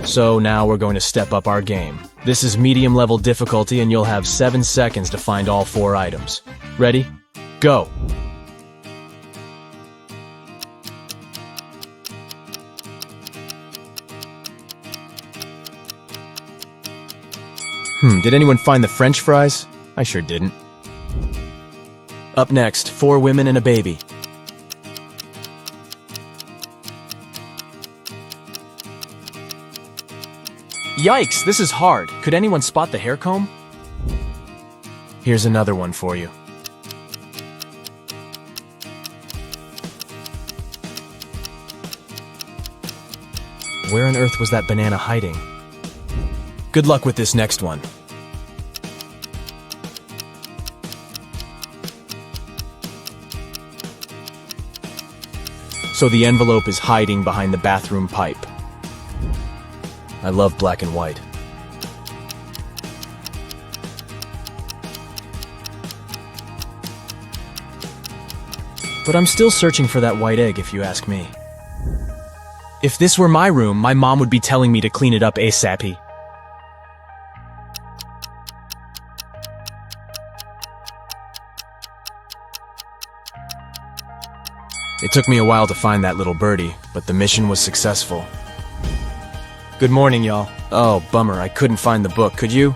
S2: So now we're going to step up our game. This is medium level difficulty and you'll have 7 seconds to find all 4 items. Ready? Go! Did anyone find the French fries? I sure didn't. Up next, 4 women and a baby. Yikes, this is hard. Could anyone spot the hair comb? Here's another one for you. Where on earth was that banana hiding? Good luck with this next one. So the envelope is hiding behind the bathroom pipe. I love black and white. But I'm still searching for that white egg, if you ask me. If this were my room, my mom would be telling me to clean it up ASAP. It took me a while to find that little birdie, but the mission was successful. Good morning, y'all. Oh, bummer, I couldn't find the book, could you?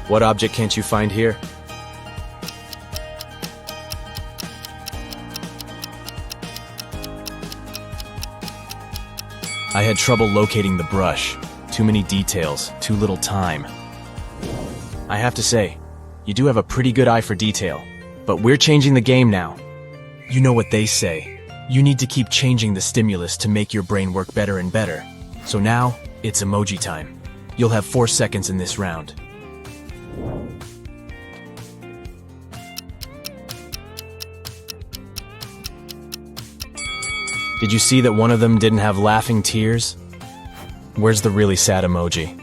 S2: What object can't you find here? I had trouble locating the brush. Too many details, too little time. I have to say, you do have a pretty good eye for detail, but we're changing the game now. You know what they say. You need to keep changing the stimulus to make your brain work better and better. So now, it's emoji time. You'll have 4 seconds in this round. Did you see that one of them didn't have laughing tears? Where's the really sad emoji?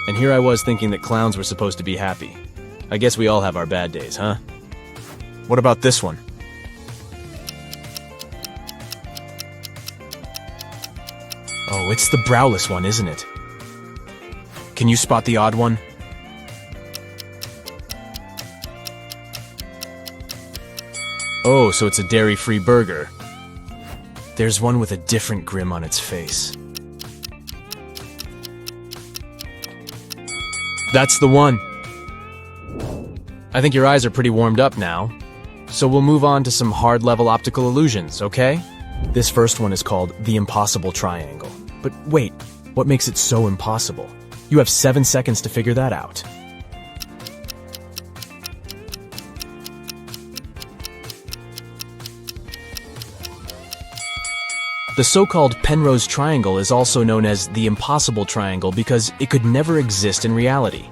S2: And here I was thinking that clowns were supposed to be happy. I guess we all have our bad days, huh? What about this one? Oh, it's the browless one, isn't it? Can you spot the odd one? Oh, so it's a dairy-free burger. There's one with a different grin on its face. That's the one. I think your eyes are pretty warmed up now. So we'll move on to some hard-level optical illusions, okay? This first one is called the impossible triangle. But wait, what makes it so impossible? You have 7 seconds to figure that out. The so-called Penrose triangle is also known as the impossible triangle because it could never exist in reality.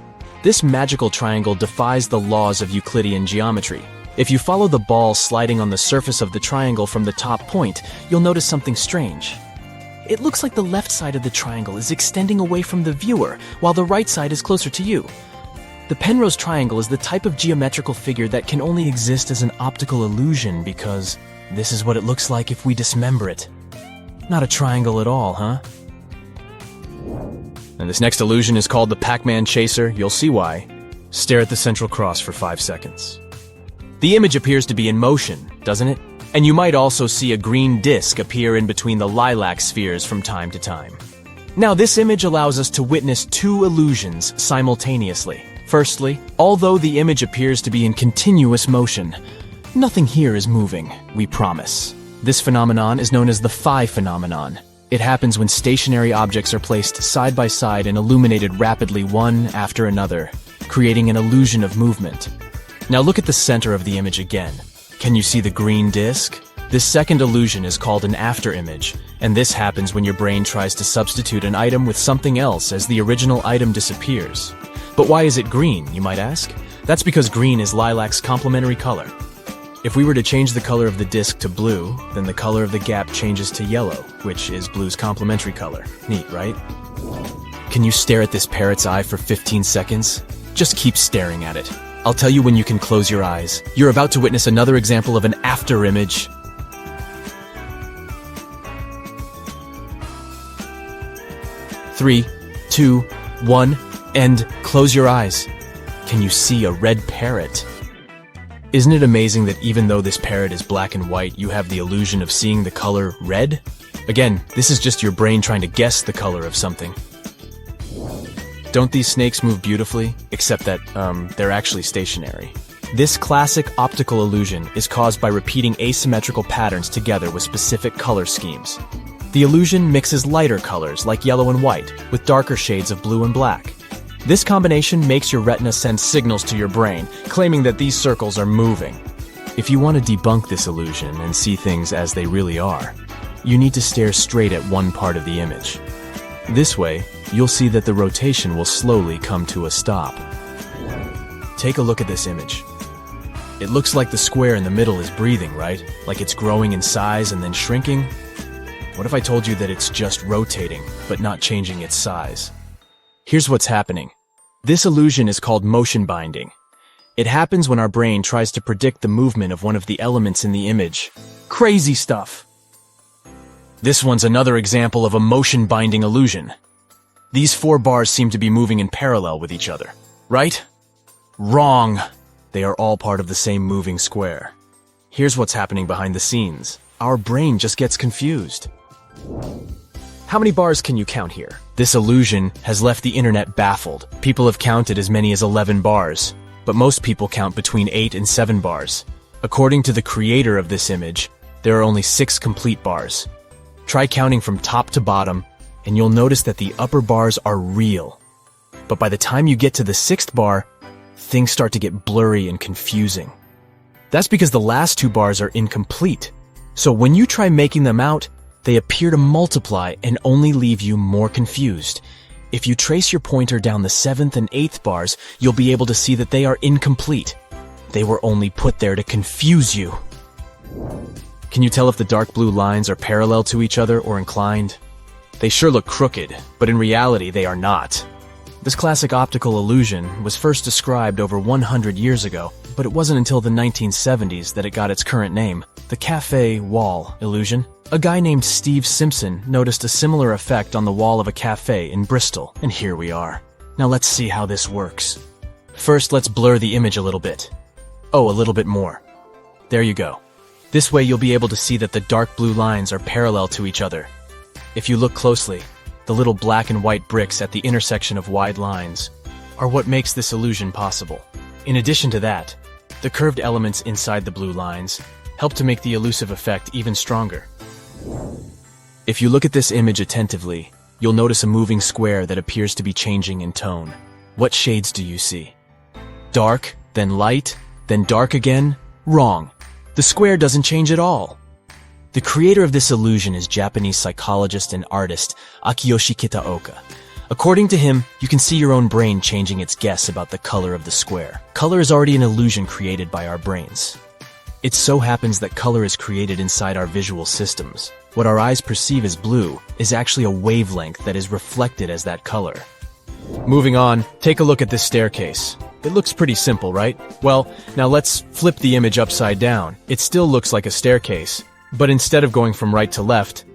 S2: This magical triangle defies the laws of Euclidean geometry. If you follow the ball sliding on the surface of the triangle from the top point, you'll notice something strange. It looks like the left side of the triangle is extending away from the viewer, while the right side is closer to you. The Penrose triangle is the type of geometrical figure that can only exist as an optical illusion because this is what it looks like if we dismember it. Not a triangle at all, huh? And this next illusion is called the Pac-Man Chaser. You'll see why. Stare at the central cross for 5 seconds. The image appears to be in motion, doesn't it? And you might also see a green disc appear in between the lilac spheres from time to time. Now, this image allows us to witness 2 illusions simultaneously. Firstly, although the image appears to be in continuous motion, nothing here is moving, we promise. This phenomenon is known as the phi phenomenon. It happens when stationary objects are placed side by side and illuminated rapidly one after another, creating an illusion of movement. Now look at the center of the image again. Can you see the green disc? This second illusion is called an afterimage, and this happens when your brain tries to substitute an item with something else as the original item disappears. But why is it green, you might ask? That's because green is lilac's complementary color. If we were to change the color of the disc to blue, then the color of the gap changes to yellow, which is blue's complementary color. Neat, right? Can you stare at this parrot's eye for 15 seconds? Just keep staring at it. I'll tell you when you can close your eyes. You're about to witness another example of an afterimage. 3, 2, 1, and close your eyes. Can you see a red parrot? Isn't it amazing that even though this parrot is black and white, you have the illusion of seeing the color red? Again, this is just your brain trying to guess the color of something. Don't these snakes move beautifully? Except that, they're actually stationary. This classic optical illusion is caused by repeating asymmetrical patterns together with specific color schemes. The illusion mixes lighter colors like yellow and white with darker shades of blue and black. This combination makes your retina send signals to your brain, claiming that these circles are moving. If you want to debunk this illusion and see things as they really are, you need to stare straight at one part of the image. This way, you'll see that the rotation will slowly come to a stop. Take a look at this image. It looks like the square in the middle is breathing, right? Like it's growing in size and then shrinking? What if I told you that it's just rotating, but not changing its size? Here's what's happening. This illusion is called motion binding. It happens when our brain tries to predict the movement of one of the elements in the image. Crazy stuff! This one's another example of a motion binding illusion. These 4 bars seem to be moving in parallel with each other, right? Wrong! They are all part of the same moving square. Here's what's happening behind the scenes. Our brain just gets confused. How many bars can you count here? This illusion has left the internet baffled. People have counted as many as 11 bars, but most people count between 8 and 7 bars. According to the creator of this image, there are only 6 complete bars. Try counting from top to bottom, and you'll notice that the upper bars are real. But by the time you get to the 6th bar, things start to get blurry and confusing. That's because the last 2 bars are incomplete. So when you try making them out, they appear to multiply and only leave you more confused. If you trace your pointer down the 7th and 8th bars, you'll be able to see that they are incomplete. They were only put there to confuse you. Can you tell if the dark blue lines are parallel to each other or inclined? They sure look crooked, but in reality they are not. This classic optical illusion was first described over 100 years ago, but it wasn't until the 1970s that it got its current name, the cafe wall illusion. A guy named Steve Simpson noticed a similar effect on the wall of a cafe in Bristol, and here we are. Now let's see how this works. First, let's blur the image a little bit. Oh, a little bit more. There you go. This way you'll be able to see that the dark blue lines are parallel to each other. If you look closely, the little black and white bricks at the intersection of wide lines are what makes this illusion possible. In addition to that, the curved elements inside the blue lines help to make the elusive effect even stronger. If you look at this image attentively, you'll notice a moving square that appears to be changing in tone. What shades do you see? Dark, then light, then dark again? Wrong. The square doesn't change at all. The creator of this illusion is Japanese psychologist and artist Akiyoshi Kitaoka. According to him, you can see your own brain changing its guess about the color of the square. Color is already an illusion created by our brains. It so happens that color is created inside our visual systems. What our eyes perceive as blue is actually a wavelength that is reflected as that color. Moving on, take a look at this staircase. It looks pretty simple, right? Well, now let's flip the image upside down. It still looks like a staircase, but instead of going from right to left,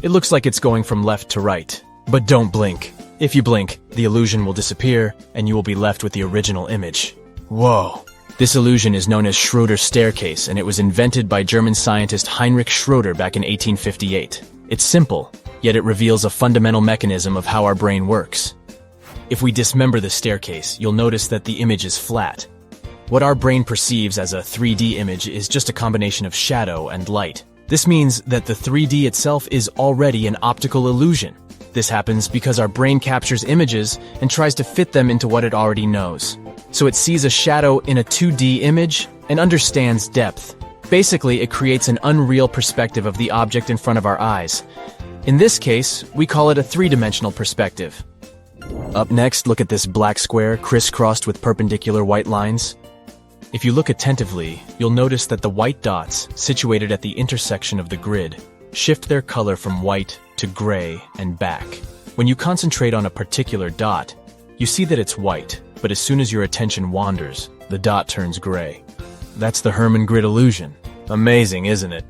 S2: it looks like it's going from left to right. But don't blink. If you blink, the illusion will disappear, and you will be left with the original image. Whoa. This illusion is known as Schroeder's staircase, and it was invented by German scientist Heinrich Schroeder back in 1858. It's simple, yet it reveals a fundamental mechanism of how our brain works. If we dismember the staircase, you'll notice that the image is flat. What our brain perceives as a 3D image is just a combination of shadow and light. This means that the 3D itself is already an optical illusion. This happens because our brain captures images and tries to fit them into what it already knows. So it sees a shadow in a 2D image and understands depth. Basically, it creates an unreal perspective of the object in front of our eyes. In this case, we call it a three-dimensional perspective. Up next, look at this black square crisscrossed with perpendicular white lines. If you look attentively, you'll notice that the white dots, situated at the intersection of the grid, shift their color from white to gray and back. When you concentrate on a particular dot, you see that it's white, but as soon as your attention wanders, the dot turns gray. That's the Hermann grid illusion. Amazing, isn't it?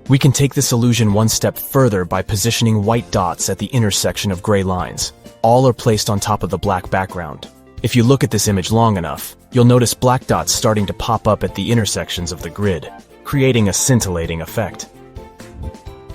S2: We can take this illusion one step further by positioning white dots at the intersection of gray lines. All are placed on top of the black background. If you look at this image long enough, you'll notice black dots starting to pop up at the intersections of the grid, creating a scintillating effect.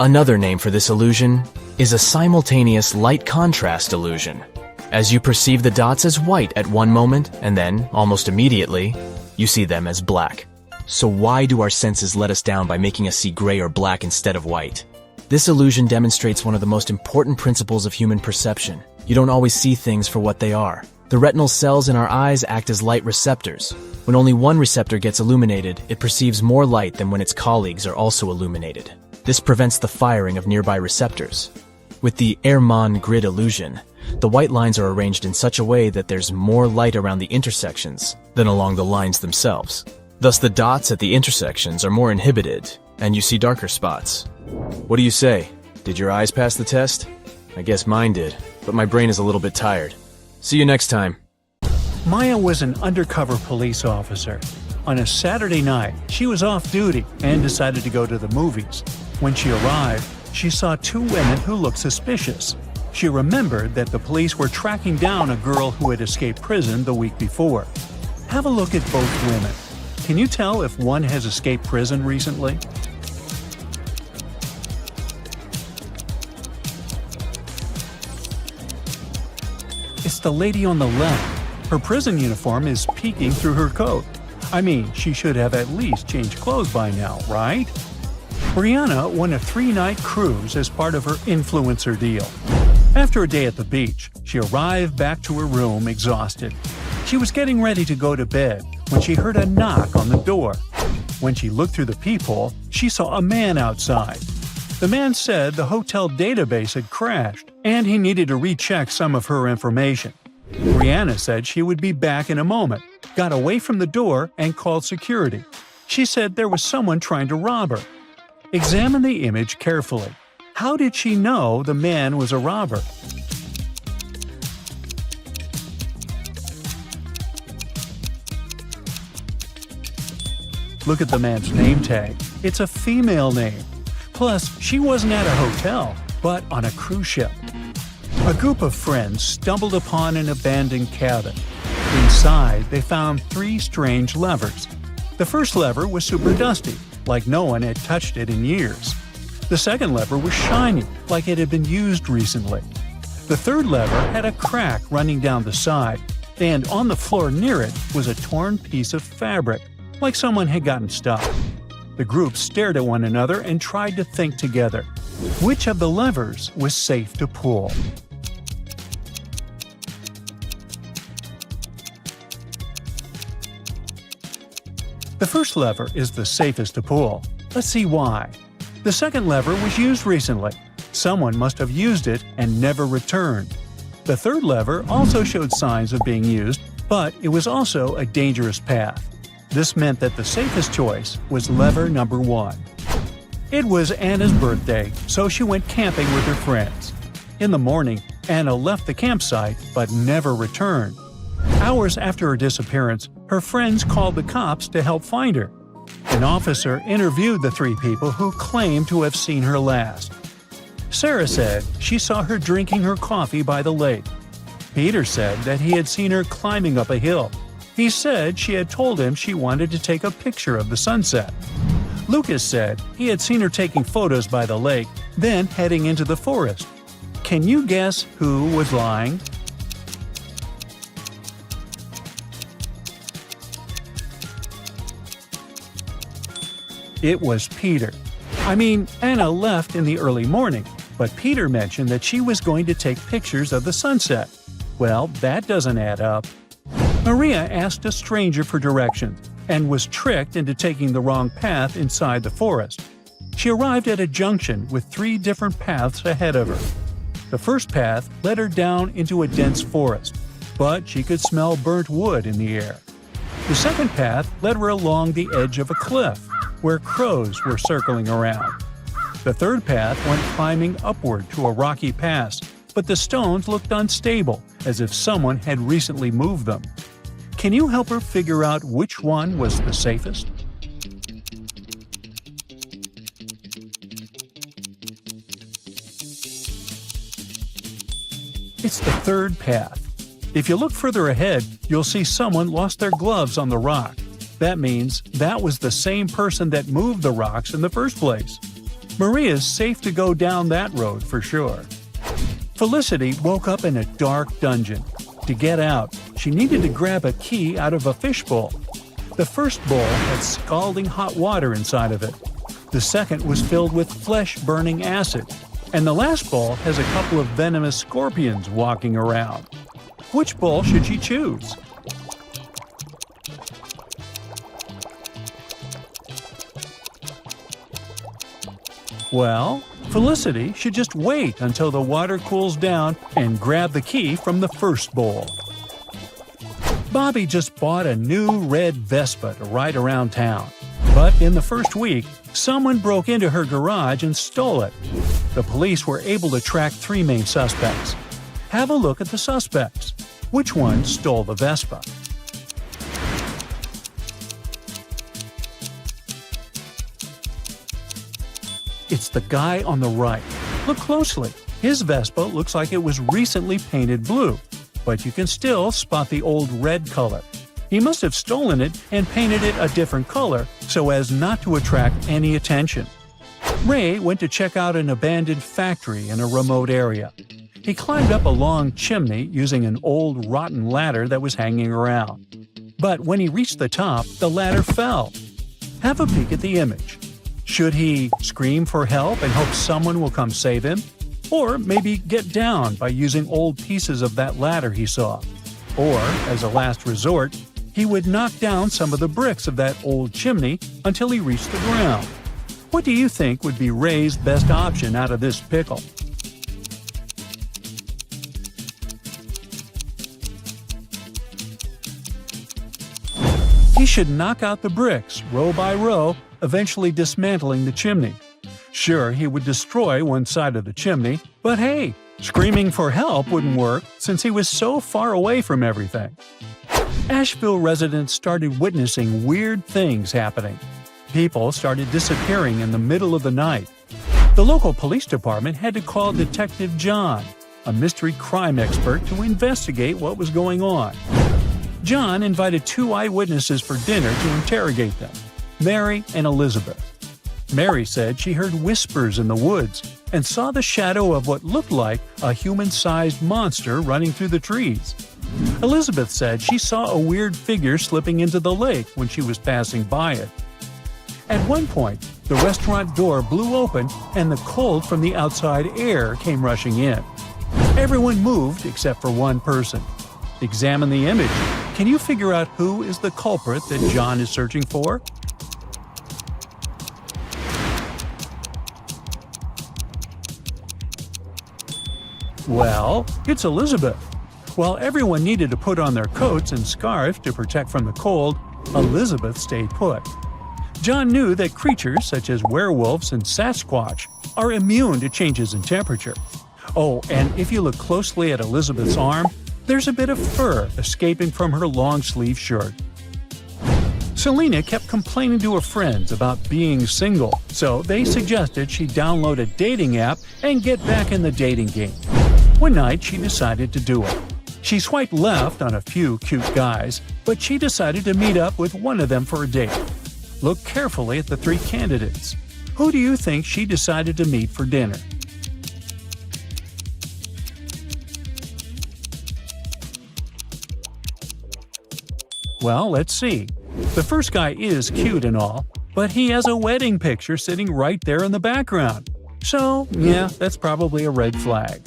S2: Another name for this illusion is a simultaneous light contrast illusion. As you perceive the dots as white at one moment, and then, almost immediately, you see them as black. So why do our senses let us down by making us see gray or black instead of white? This illusion demonstrates one of the most important principles of human perception. You don't always see things for what they are. The retinal cells in our eyes act as light receptors. When only one receptor gets illuminated, it perceives more light than when its colleagues are also illuminated. This prevents the firing of nearby receptors. With the Hermann grid illusion, the white lines are arranged in such a way that there's more light around the intersections than along the lines themselves. Thus, the dots at the intersections are more inhibited, and you see darker spots. What do you say? Did your eyes pass the test? I guess mine did, but my brain is a little bit tired. See you next time.
S1: Maya was an undercover police officer. On a Saturday night, she was off duty and decided to go to the movies. When she arrived, she saw two women who looked suspicious. She remembered that the police were tracking down a girl who had escaped prison the week before. Have a look at both women. Can you tell if one has escaped prison recently? It's the lady on the left. Her prison uniform is peeking through her coat. I mean, she should have at least changed clothes by now, right? Brianna won a 3-night cruise as part of her influencer deal. After a day at the beach, she arrived back to her room exhausted. She was getting ready to go to bed when she heard a knock on the door. When she looked through the peephole, she saw a man outside. The man said the hotel database had crashed, and he needed to recheck some of her information. Brianna said she would be back in a moment, got away from the door, and called security. She said there was someone trying to rob her. Examine the image carefully. How did she know the man was a robber? Look at the man's name tag. It's a female name. Plus, she wasn't at a hotel, but on a cruise ship. A group of friends stumbled upon an abandoned cabin. Inside, they found 3 strange levers. The first lever was super dusty, like no one had touched it in years. The second lever was shiny, like it had been used recently. The third lever had a crack running down the side, and on the floor near it was a torn piece of fabric, like someone had gotten stuck. The group stared at one another and tried to think together. Which of the levers was safe to pull? The first lever is the safest to pull. Let's see why. The second lever was used recently. Someone must have used it and never returned. The third lever also showed signs of being used, but it was also a dangerous path. This meant that the safest choice was lever number 1. It was Anna's birthday, so she went camping with her friends. In the morning, Anna left the campsite but never returned. Hours after her disappearance, her friends called the cops to help find her. An officer interviewed the 3 people who claimed to have seen her last. Sarah said she saw her drinking her coffee by the lake. Peter said that he had seen her climbing up a hill. He said she had told him she wanted to take a picture of the sunset. Lucas said he had seen her taking photos by the lake, then heading into the forest. Can you guess who was lying? It was Peter. Anna left in the early morning, but Peter mentioned that she was going to take pictures of the sunset. Well, that doesn't add up. Maria asked a stranger for directions and was tricked into taking the wrong path inside the forest. She arrived at a junction with 3 different paths ahead of her. The first path led her down into a dense forest, but she could smell burnt wood in the air. The second path led her along the edge of a cliff, where crows were circling around. The third path went climbing upward to a rocky pass, but the stones looked unstable, as if someone had recently moved them. Can you help her figure out which one was the safest? It's the third path. If you look further ahead, you'll see someone lost their gloves on the rock. That means that was the same person that moved the rocks in the first place. Maria's safe to go down that road for sure. Felicity woke up in a dark dungeon. To get out, she needed to grab a key out of a fishbowl. The first bowl had scalding hot water inside of it. The second was filled with flesh-burning acid. And the last bowl has a couple of venomous scorpions walking around. Which bowl should she choose? Well, Felicity should just wait until the water cools down and grab the key from the first bowl. Bobby just bought a new red Vespa to ride around town. But in the first week, someone broke into her garage and stole it. The police were able to track 3 main suspects. Have a look at the suspects. Which one stole the Vespa? It's the guy on the right. Look closely. His Vespa looks like it was recently painted blue, but you can still spot the old red color. He must have stolen it and painted it a different color so as not to attract any attention. Ray went to check out an abandoned factory in a remote area. He climbed up a long chimney using an old rotten ladder that was hanging around. But when he reached the top, the ladder fell. Have a peek at the image. Should he scream for help and hope someone will come save him? Or maybe get down by using old pieces of that ladder he saw? Or, as a last resort, he would knock down some of the bricks of that old chimney until he reached the ground. What do you think would be Ray's best option out of this pickle? He should knock out the bricks, row by row, eventually dismantling the chimney. Sure, he would destroy one side of the chimney, but hey, screaming for help wouldn't work since he was so far away from everything. Asheville residents started witnessing weird things happening. People started disappearing in the middle of the night. The local police department had to call Detective John, a mystery crime expert, to investigate what was going on. John invited 2 eyewitnesses for dinner to interrogate them, Mary and Elizabeth. Mary said she heard whispers in the woods and saw the shadow of what looked like a human-sized monster running through the trees. Elizabeth said she saw a weird figure slipping into the lake when she was passing by it. At one point, the restaurant door blew open and the cold from the outside air came rushing in. Everyone moved except for one person. Examine the image. Can you figure out who is the culprit that John is searching for? Well, it's Elizabeth. While everyone needed to put on their coats and scarves to protect from the cold, Elizabeth stayed put. John knew that creatures such as werewolves and Sasquatch are immune to changes in temperature. Oh, and if you look closely at Elizabeth's arm, there's a bit of fur escaping from her long-sleeve shirt. Selena kept complaining to her friends about being single, so they suggested she download a dating app and get back in the dating game. One night, she decided to do it. She swiped left on a few cute guys, but she decided to meet up with one of them for a date. Look carefully at the three candidates. Who do you think she decided to meet for dinner? Well, let's see. The first guy is cute and all, but he has a wedding picture sitting right there in the background. So, yeah, that's probably a red flag.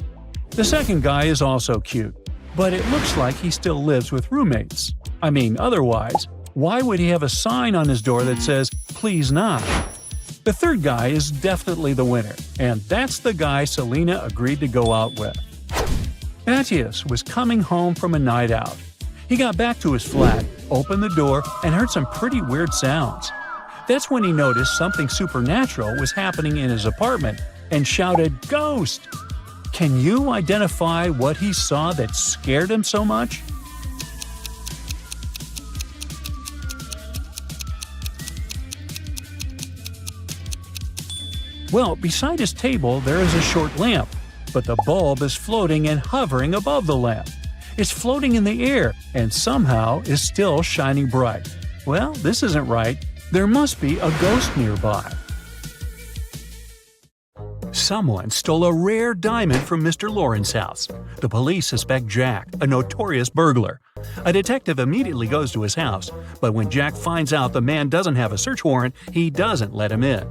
S1: The second guy is also cute, but it looks like he still lives with roommates. I mean, otherwise, why would he have a sign on his door that says, "Please not"? The third guy is definitely the winner, and that's the guy Selena agreed to go out with. Matthias was coming home from a night out. He got back to his flat, opened the door, and heard some pretty weird sounds. That's when he noticed something supernatural was happening in his apartment and shouted, "Ghost!" Can you identify what he saw that scared him so much? Well, beside his table there is a short lamp, but the bulb is floating and hovering above the lamp. It's floating in the air and somehow is still shining bright. Well, this isn't right. There must be a ghost nearby. Someone stole a rare diamond from Mr. Lauren's house. The police suspect Jack, a notorious burglar. A detective immediately goes to his house, but when Jack finds out the man doesn't have a search warrant, he doesn't let him in.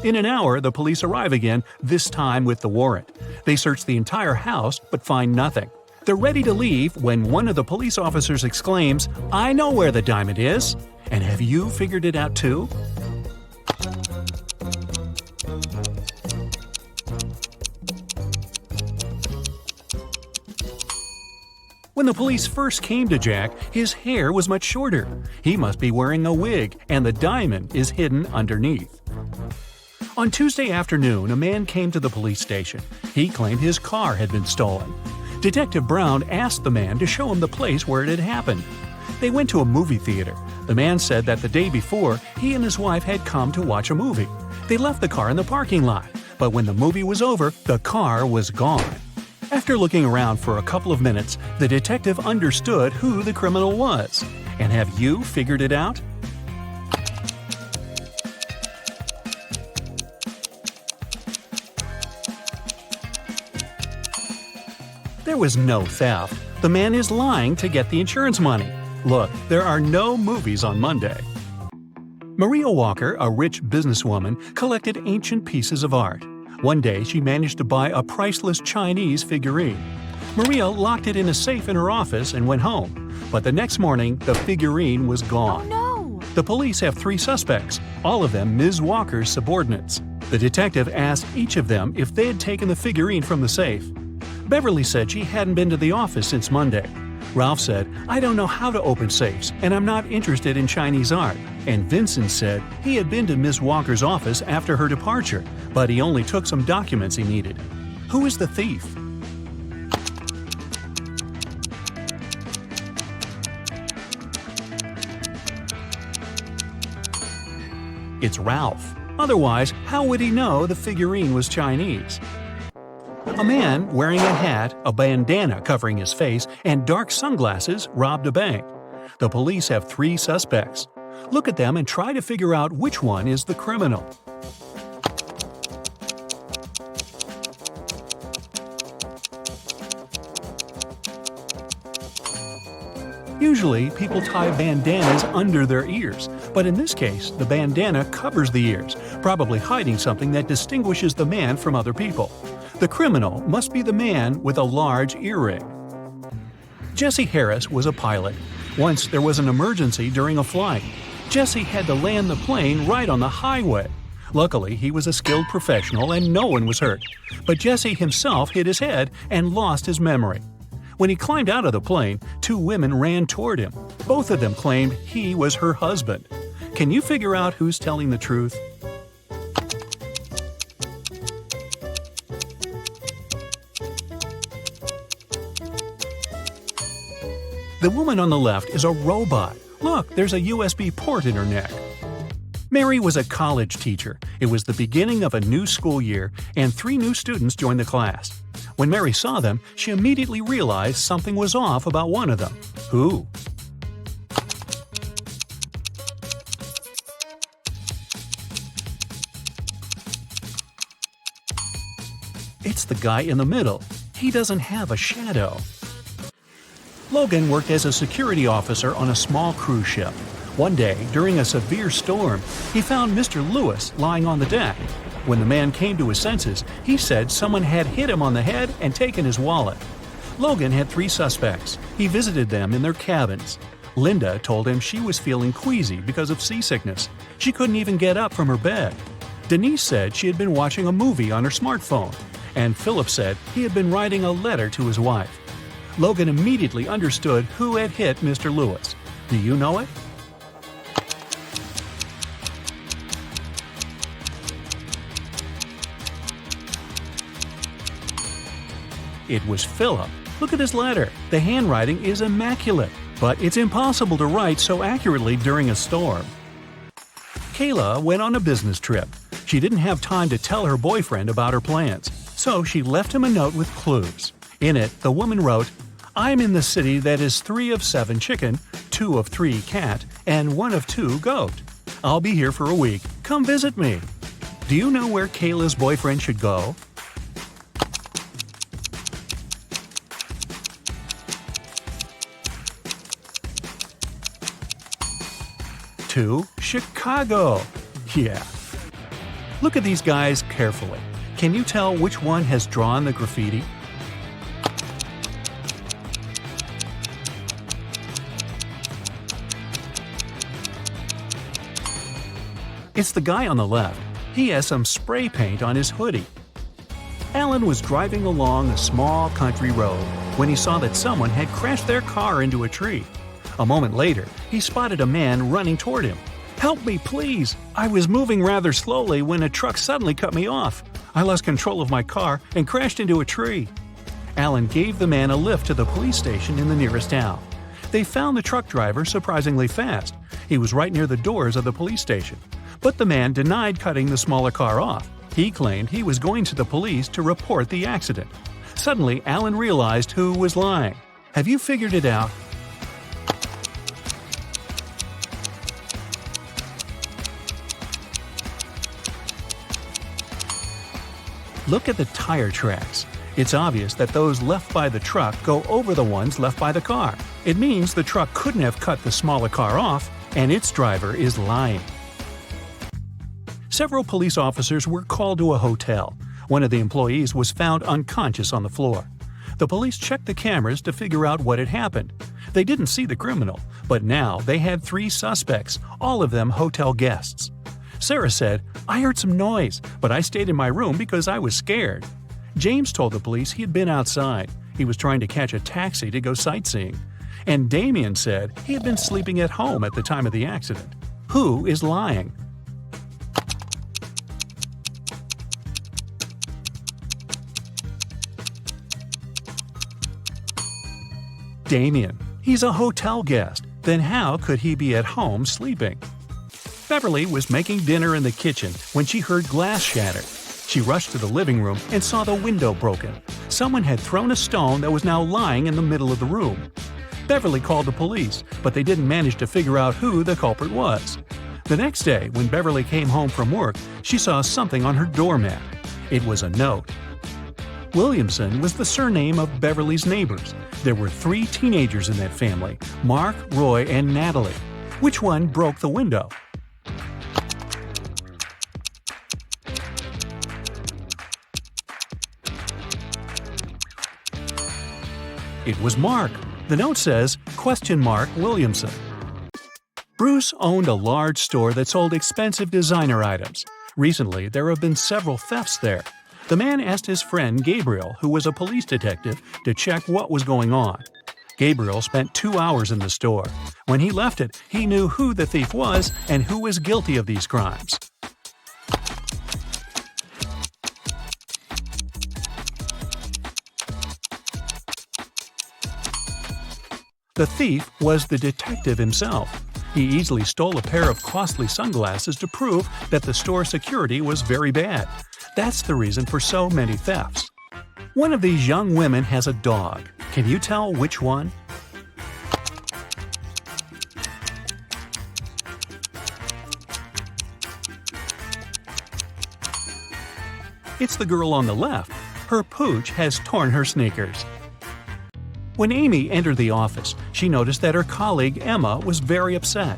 S1: In an hour, the police arrive again, this time with the warrant. They search the entire house but find nothing. They're ready to leave when one of the police officers exclaims, "I know where the diamond is! And have you figured it out too?" When the police first came to Jack, his hair was much shorter. He must be wearing a wig, and the diamond is hidden underneath. On Tuesday afternoon, a man came to the police station. He claimed his car had been stolen. Detective Brown asked the man to show him the place where it had happened. They went to a movie theater. The man said that the day before, he and his wife had come to watch a movie. They left the car in the parking lot, but when the movie was over, the car was gone. After looking around for a couple of minutes, the detective understood who the criminal was. And have you figured it out? There was no theft. The man is lying to get the insurance money. Look, there are no movies on Monday. Maria Walker, a rich businesswoman, collected ancient pieces of art. One day, she managed to buy a priceless Chinese figurine. Maria locked it in a safe in her office and went home. But the next morning, the figurine was gone.
S4: Oh no!
S1: The police have 3 suspects, all of them Ms. Walker's subordinates. The detective asked each of them if they had taken the figurine from the safe. Beverly said she hadn't been to the office since Monday. Ralph said, "I don't know how to open safes, and I'm not interested in Chinese art." And Vincent said he had been to Ms. Walker's office after her departure, but he only took some documents he needed. Who is the thief? It's Ralph. Otherwise, how would he know the figurine was Chinese? A man wearing a hat, a bandana covering his face, and dark sunglasses robbed a bank. The police have 3 suspects. Look at them and try to figure out which one is the criminal. Usually, people tie bandanas under their ears, but in this case, the bandana covers the ears, probably hiding something that distinguishes the man from other people. The criminal must be the man with a large earring. Jesse Harris was a pilot. Once there was an emergency during a flight. Jesse had to land the plane right on the highway. Luckily, he was a skilled professional and no one was hurt. But Jesse himself hit his head and lost his memory. When he climbed out of the plane, two women ran toward him. Both of them claimed he was her husband. Can you figure out who's telling the truth? The woman on the left is a robot. Look, there's a USB port in her neck. Mary was a college teacher. It was the beginning of a new school year, and 3 new students joined the class. When Mary saw them, she immediately realized something was off about one of them. Who? It's the guy in the middle. He doesn't have a shadow. Logan worked as a security officer on a small cruise ship. One day, during a severe storm, he found Mr. Lewis lying on the deck. When the man came to his senses, he said someone had hit him on the head and taken his wallet. Logan had 3 suspects. He visited them in their cabins. Linda told him she was feeling queasy because of seasickness. She couldn't even get up from her bed. Denise said she had been watching a movie on her smartphone. And Philip said he had been writing a letter to his wife. Logan immediately understood who had hit Mr. Lewis. Do you know it? It was Philip. Look at his letter. The handwriting is immaculate, but it's impossible to write so accurately during a storm. Kayla went on a business trip. She didn't have time to tell her boyfriend about her plans, so she left him a note with clues. In it, the woman wrote, "I'm in the city that is 3 of 7 chicken, 2 of 3 cat, and 1 of 2 goat. I'll be here for a week. Come visit me." Do you know where Kayla's boyfriend should go? To Chicago. Yeah. Look at these guys carefully. Can you tell which one has drawn the graffiti? It's the guy on the left. He has some spray paint on his hoodie. Alan was driving along a small country road when he saw that someone had crashed their car into a tree. A moment later, he spotted a man running toward him. "Help me, please! I was moving rather slowly when a truck suddenly cut me off. I lost control of my car and crashed into a tree." Alan gave the man a lift to the police station in the nearest town. They found the truck driver surprisingly fast. He was right near the doors of the police station. But the man denied cutting the smaller car off. He claimed he was going to the police to report the accident. Suddenly, Alan realized who was lying. Have you figured it out? Look at the tire tracks. It's obvious that those left by the truck go over the ones left by the car. It means the truck couldn't have cut the smaller car off, and its driver is lying. Several police officers were called to a hotel. One of the employees was found unconscious on the floor. The police checked the cameras to figure out what had happened. They didn't see the criminal, but now they had 3 suspects, all of them hotel guests. Sarah said, "I heard some noise, but I stayed in my room because I was scared." James told the police he had been outside. He was trying to catch a taxi to go sightseeing. And Damien said he had been sleeping at home at the time of the accident. Who is lying? Damien. He's a hotel guest. Then how could he be at home sleeping? Beverly was making dinner in the kitchen when she heard glass shatter. She rushed to the living room and saw the window broken. Someone had thrown a stone that was now lying in the middle of the room. Beverly called the police, but they didn't manage to figure out who the culprit was. The next day, when Beverly came home from work, she saw something on her doormat. It was a note. Williamson was the surname of Beverly's neighbors. There were 3 teenagers in that family, Mark, Roy, and Natalie. Which one broke the window? It was Mark. The note says, "Williamson." Bruce owned a large store that sold expensive designer items. Recently, there have been several thefts there. The man asked his friend Gabriel, who was a police detective, to check what was going on. Gabriel spent 2 hours in the store. When he left it, he knew who the thief was and who was guilty of these crimes. The thief was the detective himself. He easily stole a pair of costly sunglasses to prove that the store security was very bad. That's the reason for so many thefts. One of these young women has a dog. Can you tell which one? It's the girl on the left. Her pooch has torn her sneakers. When Amy entered the office, she noticed that her colleague Emma was very upset.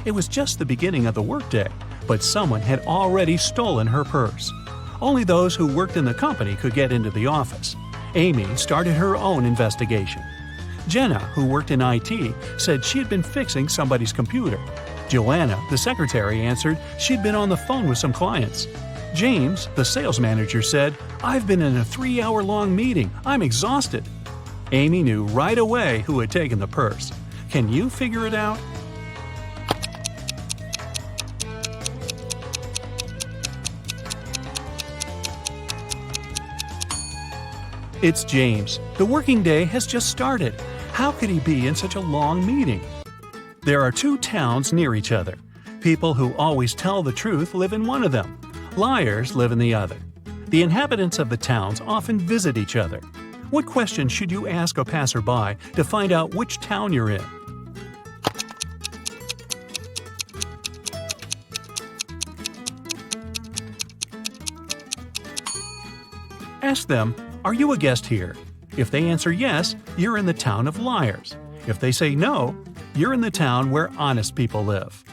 S1: It was just the beginning of the workday, but someone had already stolen her purse. Only those who worked in the company could get into the office. Amy started her own investigation. Jenna, who worked in IT, said she had been fixing somebody's computer. Joanna, the secretary, answered she'd been on the phone with some clients. James, the sales manager, said, "I've been in a 3-hour-long meeting. I'm exhausted." Amy knew right away who had taken the purse. Can you figure it out? It's James. The working day has just started. How could he be in such a long meeting? There are 2 towns near each other. People who always tell the truth live in one of them. Liars live in the other. The inhabitants of the towns often visit each other. What question should you ask a passerby to find out which town you're in? Ask them, "Are you a guest here?" If they answer yes, you're in the town of liars. If they say no, you're in the town where honest people live.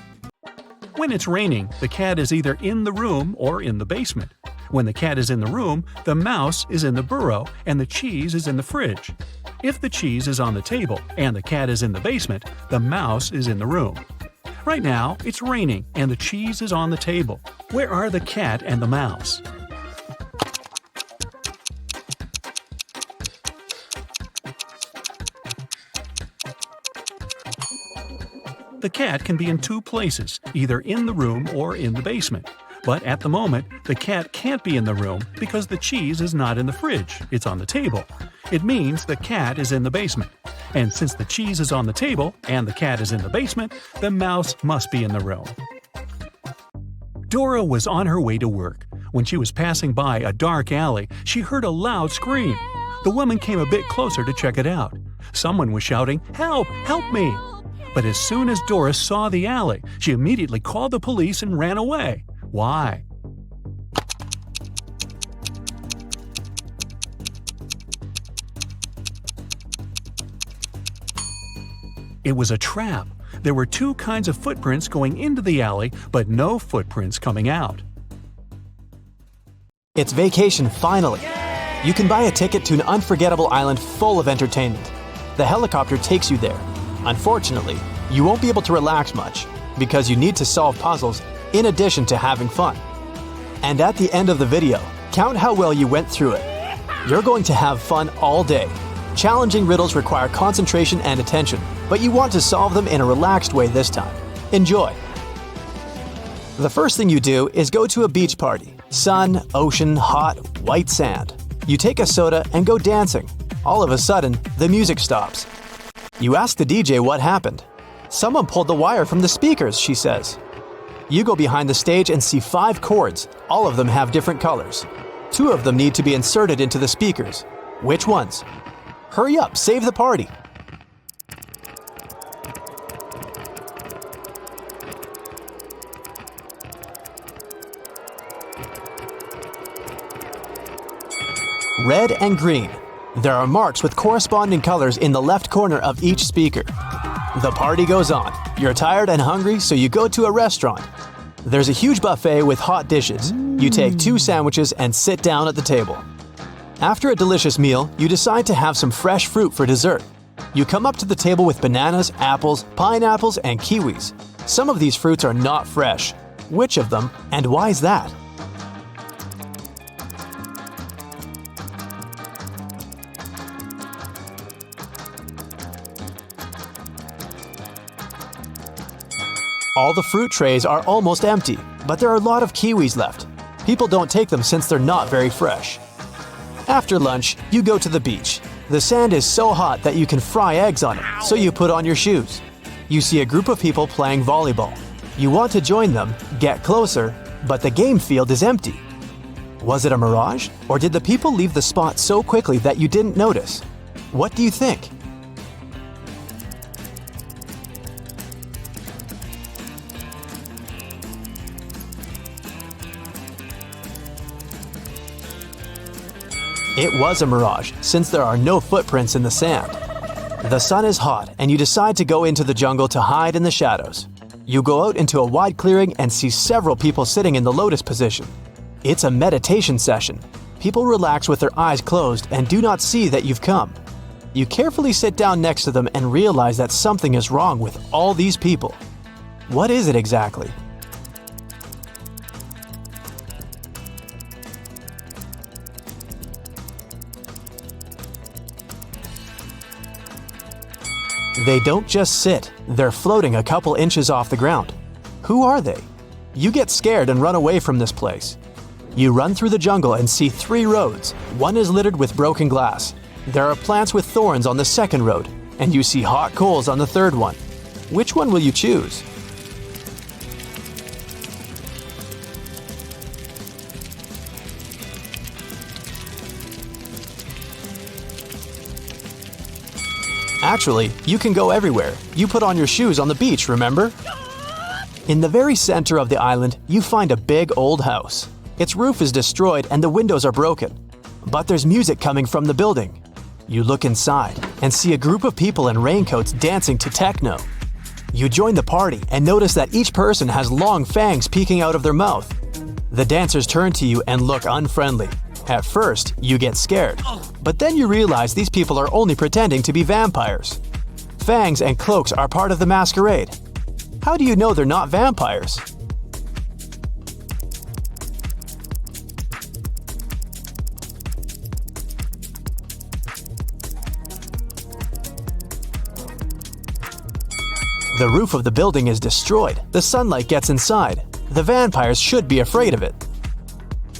S1: When it's raining, the cat is either in the room or in the basement. When the cat is in the room, the mouse is in the burrow and the cheese is in the fridge. If the cheese is on the table and the cat is in the basement, the mouse is in the room. Right now, it's raining and the cheese is on the table. Where are the cat and the mouse? The cat can be in 2 places, either in the room or in the basement. But at the moment, the cat can't be in the room because the cheese is not in the fridge, it's on the table. It means the cat is in the basement. And since the cheese is on the table and the cat is in the basement, the mouse must be in the room. Dora was on her way to work. When she was passing by a dark alley, she heard a loud scream. The woman came a bit closer to check it out. Someone was shouting, "Help! Help me!" But as soon as Dora saw the alley, she immediately called the police and ran away. Why? It was a trap. There were 2 kinds of footprints going into the alley, but no footprints coming out.
S3: It's vacation finally. You can buy a ticket to an unforgettable island full of entertainment. The helicopter takes you there. Unfortunately, you won't be able to relax much because you need to solve puzzles in addition to having fun. And at the end of the video, count how well you went through it. You're going to have fun all day. Challenging riddles require concentration and attention, but you want to solve them in a relaxed way this time. Enjoy! The first thing you do is go to a beach party. Sun, ocean, hot, white sand. You take a soda and go dancing. All of a sudden, the music stops. You ask the DJ what happened. "Someone pulled the wire from the speakers," she says. You go behind the stage and see 5 cords. All of them have different colors. 2 of them need to be inserted into the speakers. Which ones? Hurry up, save the party! Red and green. There are marks with corresponding colors in the left corner of each speaker. The party goes on. You're tired and hungry, so you go to a restaurant. There's a huge buffet with hot dishes. You take 2 sandwiches and sit down at the table. After a delicious meal, you decide to have some fresh fruit for dessert. You come up to the table with bananas, apples, pineapples, and kiwis. Some of these fruits are not fresh. Which of them, and why is that? All the fruit trays are almost empty, but there are a lot of kiwis left. People don't take them since they're not very fresh. After lunch, you go to the beach. The sand is so hot that you can fry eggs on it, so you put on your shoes. You see a group of people playing volleyball. You want to join them, get closer, but the game field is empty. Was it a mirage, or did the people leave the spot so quickly that you didn't notice? What do you think? It was a mirage, since there are no footprints in the sand. The sun is hot, and you decide to go into the jungle to hide in the shadows. You go out into a wide clearing and see several people sitting in the lotus position. It's a meditation session. People relax with their eyes closed and do not see that you've come. You carefully sit down next to them and realize that something is wrong with all these people. What is it exactly? They don't just sit, they're floating a couple inches off the ground. Who are they? You get scared and run away from this place. You run through the jungle and see 3 roads. One is littered with broken glass. There are plants with thorns on the second road, and you see hot coals on the third one. Which one will you choose? Actually, you can go everywhere. You put on your shoes on the beach, remember? In the very center of the island, you find a big old house. Its roof is destroyed and the windows are broken. But there's music coming from the building. You look inside and see a group of people in raincoats dancing to techno. You join the party and notice that each person has long fangs peeking out of their mouth. The dancers turn to you and look unfriendly. At first, you get scared, but then you realize these people are only pretending to be vampires. Fangs and cloaks are part of the masquerade. How do you know they're not vampires? The roof of the building is destroyed. The sunlight gets inside. The vampires should be afraid of it.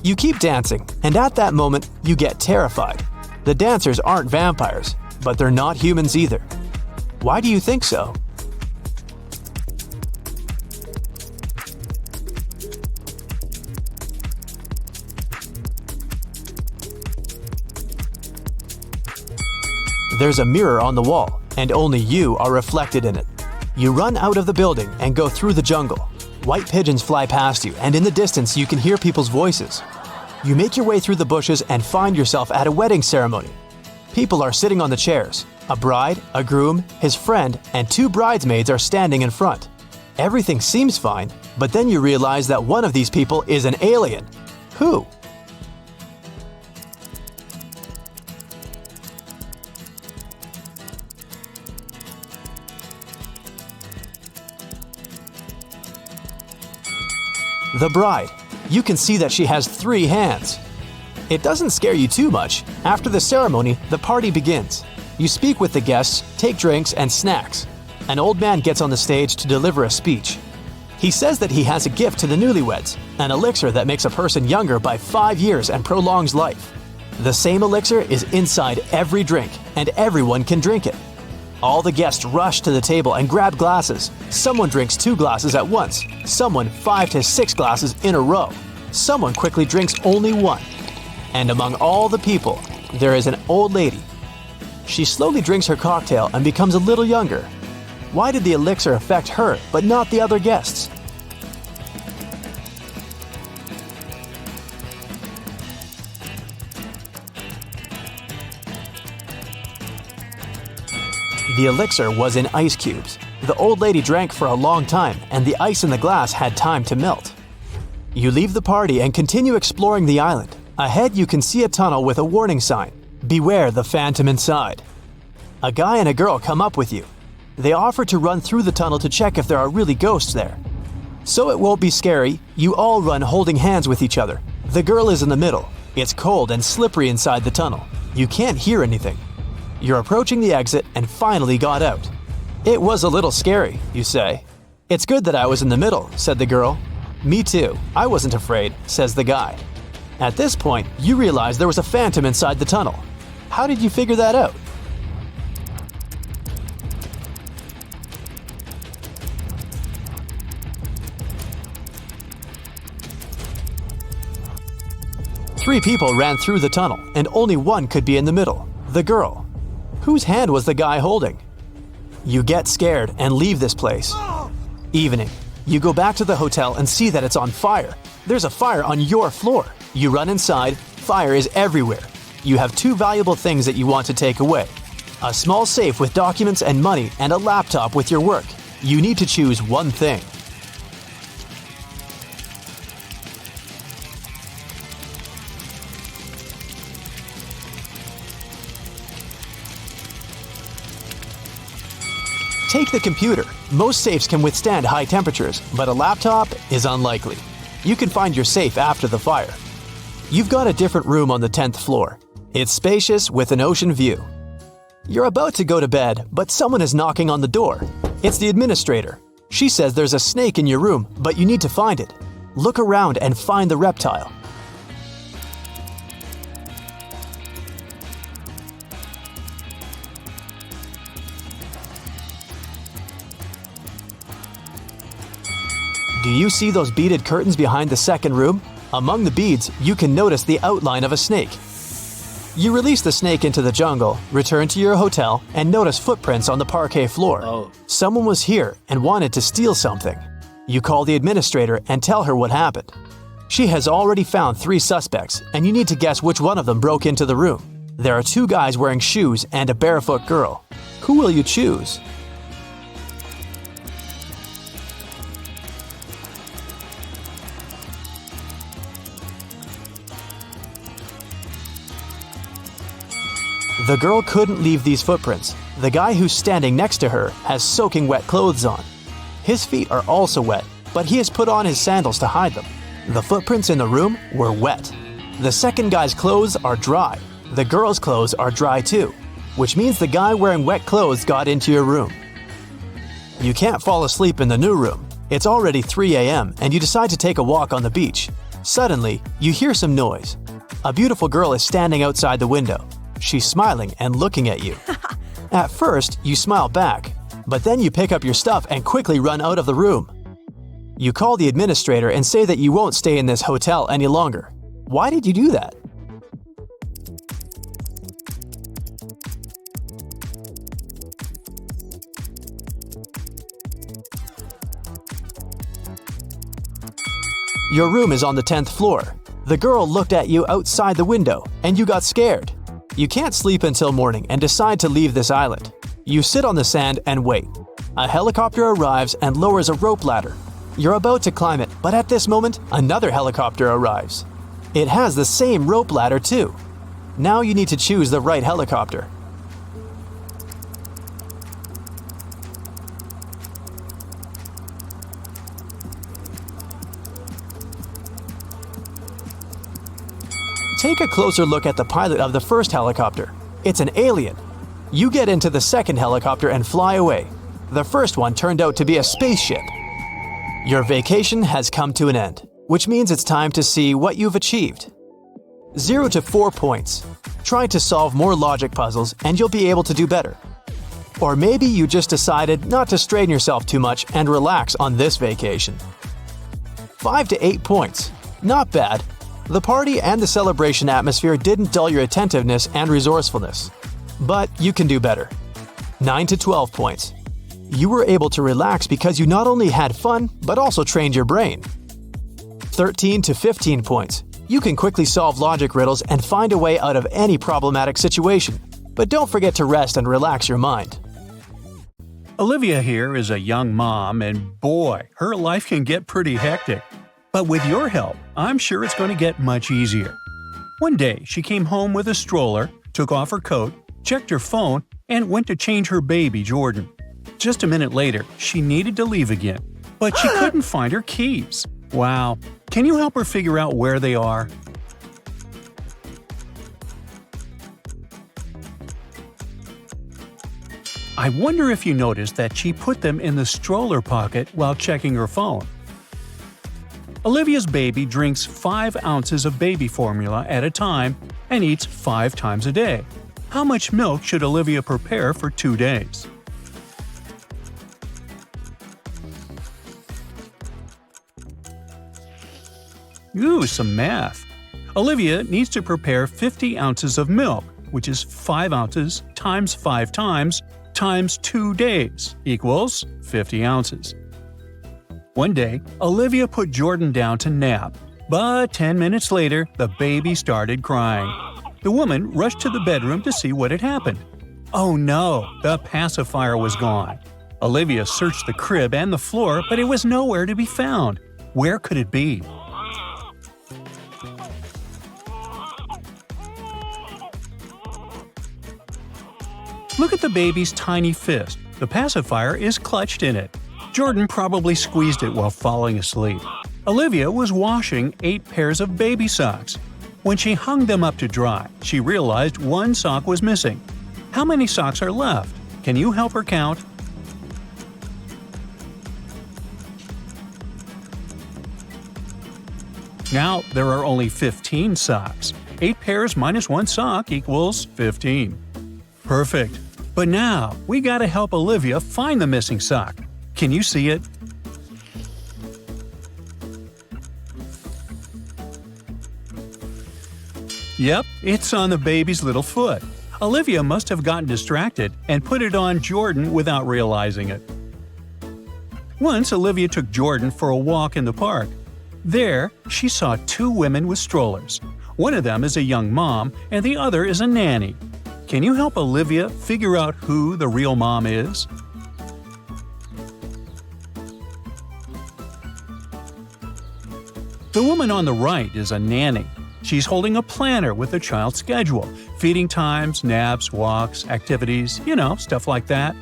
S3: You keep dancing, and at that moment, you get terrified. The dancers aren't vampires, but they're not humans either. Why do you think so? There's a mirror on the wall, and only you are reflected in it. You run out of the building and go through the jungle. White pigeons fly past you, and in the distance you can hear people's voices. You make your way through the bushes and find yourself at a wedding ceremony. People are sitting on the chairs. A bride, a groom, his friend, and 2 bridesmaids are standing in front. Everything seems fine, but then you realize that one of these people is an alien. Who? The bride. You can see that she has 3 hands. It doesn't scare you too much. After the ceremony, the party begins. You speak with the guests, take drinks and snacks. An old man gets on the stage to deliver a speech. He says that he has a gift to the newlyweds, an elixir that makes a person younger by 5 years and prolongs life. The same elixir is inside every drink, and everyone can drink it. All the guests rush to the table and grab glasses. Someone drinks 2 glasses at once, someone 5 to 6 glasses in a row. Someone quickly drinks only 1. And among all the people, there is an old lady. She slowly drinks her cocktail and becomes a little younger. Why did the elixir affect her but not the other guests? The elixir was in ice cubes. The old lady drank for a long time, and the ice in the glass had time to melt. You leave the party and continue exploring the island. Ahead you can see a tunnel with a warning sign. Beware the phantom inside. A guy and a girl come up with you. They offer to run through the tunnel to check if there are really ghosts there. So it won't be scary, you all run holding hands with each other. The girl is in the middle. It's cold and slippery inside the tunnel. You can't hear anything. You're approaching the exit and finally got out. It was a little scary, you say. "It's good that I was in the middle," said the girl. "Me too. I wasn't afraid," says the guy. At this point, you realize there was a phantom inside the tunnel. How did you figure that out? Three people ran through the tunnel, and only one could be in the middle, the girl. Whose hand was the guy holding? You get scared and leave this place. Evening. You go back to the hotel and see that it's on fire. There's a fire on your floor. You run inside. Fire is everywhere. You have two valuable things that you want to take away. A small safe with documents and money and a laptop with your work. You need to choose one thing. Take the computer. Most safes can withstand high temperatures, but a laptop is unlikely. You can find your safe after the fire. You've got a different room on the 10th floor. It's spacious with an ocean view. You're about to go to bed, but someone is knocking on the door. It's the administrator. She says there's a snake in your room, but you need to find it. Look around and find the reptile. Do you see those beaded curtains behind the second room? Among the beads, you can notice the outline of a snake. You release the snake into the jungle, return to your hotel, and notice footprints on the parquet floor. Someone was here and wanted to steal something. You call the administrator and tell her what happened. She has already found 3 suspects, and you need to guess which one of them broke into the room. There are 2 guys wearing shoes and a barefoot girl. Who will you choose? The girl couldn't leave these footprints. The guy who's standing next to her has soaking wet clothes on. His feet are also wet, but he has put on his sandals to hide them. The footprints in the room were wet. The second guy's clothes are dry. The girl's clothes are dry too, which means the guy wearing wet clothes got into your room. You can't fall asleep in the new room. It's already 3 a.m. and you decide to take a walk on the beach. Suddenly, you hear some noise. A beautiful girl is standing outside the window. She's smiling and looking at you. At first, you smile back, but then you pick up your stuff and quickly run out of the room. You call the administrator and say that you won't stay in this hotel any longer. Why did you do that? Your room is on the 10th floor. The girl looked at you outside the window, and you got scared. You can't sleep until morning and decide to leave this island. You sit on the sand and wait. A helicopter arrives and lowers a rope ladder. You're about to climb it, but at this moment, another helicopter arrives. It has the same rope ladder too. Now you need to choose the right helicopter. Take a closer look at the pilot of the first helicopter. It's an alien. You get into the second helicopter and fly away. The first one turned out to be a spaceship. Your vacation has come to an end, which means it's time to see what you've achieved. 0 to 4 points. Try to solve more logic puzzles and you'll be able to do better. Or maybe you just decided not to strain yourself too much and relax on this vacation. 5 to 8 points. Not bad. The party and the celebration atmosphere didn't dull your attentiveness and resourcefulness. But you can do better. 9 to 12 points. You were able to relax because you not only had fun, but also trained your brain. 13 to 15 points. You can quickly solve logic riddles and find a way out of any problematic situation. But don't forget to rest and relax your mind.
S1: Olivia here is a young mom, and boy, her life can get pretty hectic. But with your help, I'm sure it's going to get much easier. One day, she came home with a stroller, took off her coat, checked her phone, and went to change her baby, Jordan. Just a minute later, she needed to leave again, but she couldn't find her keys. Wow. Can you help her figure out where they are? I wonder if you noticed that she put them in the stroller pocket while checking her phone. Olivia's baby drinks 5 ounces of baby formula at a time and eats 5 times a day. How much milk should Olivia prepare for 2 days? Ooh, some math. Olivia needs to prepare 50 ounces of milk, which is 5 ounces times 5 times 2 days equals 50 ounces. One day, Olivia put Jordan down to nap, but 10 minutes later, the baby started crying. The woman rushed to the bedroom to see what had happened. Oh no, the pacifier was gone. Olivia searched the crib and the floor, but it was nowhere to be found. Where could it be? Look at the baby's tiny fist. The pacifier is clutched in it. Jordan probably squeezed it while falling asleep. Olivia was washing 8 pairs of baby socks. When she hung them up to dry, she realized 1 sock was missing. How many socks are left? Can you help her count? Now there are only 15 socks. 8 pairs minus 1 sock equals 15. Perfect. But now, we gotta help Olivia find the missing sock. Can you see it? Yep, it's on the baby's little foot. Olivia must have gotten distracted and put it on Jordan without realizing it. Once Olivia took Jordan for a walk in the park. There, she saw 2 women with strollers. One of them is a young mom and the other is a nanny. Can you help Olivia figure out who the real mom is? The woman on the right is a nanny. She's holding a planner with the child's schedule, feeding times, naps, walks, activities, stuff like that.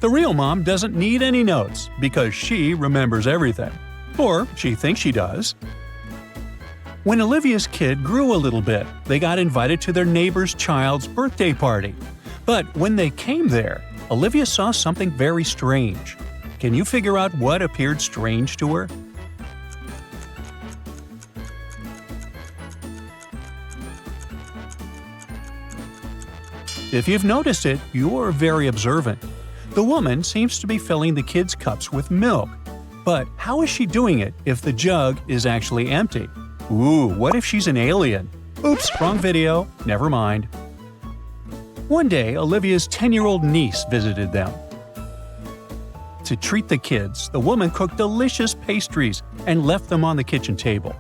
S1: The real mom doesn't need any notes because she remembers everything. Or she thinks she does. When Olivia's kid grew a little bit, they got invited to their neighbor's child's birthday party. But when they came there, Olivia saw something very strange. Can you figure out what appeared strange to her? If you've noticed it, you're very observant. The woman seems to be filling the kids' cups with milk. But how is she doing it if the jug is actually empty? Ooh, what if she's an alien? Oops, wrong video. Never mind. One day, Olivia's 10-year-old niece visited them. To treat the kids, the woman cooked delicious pastries and left them on the kitchen table.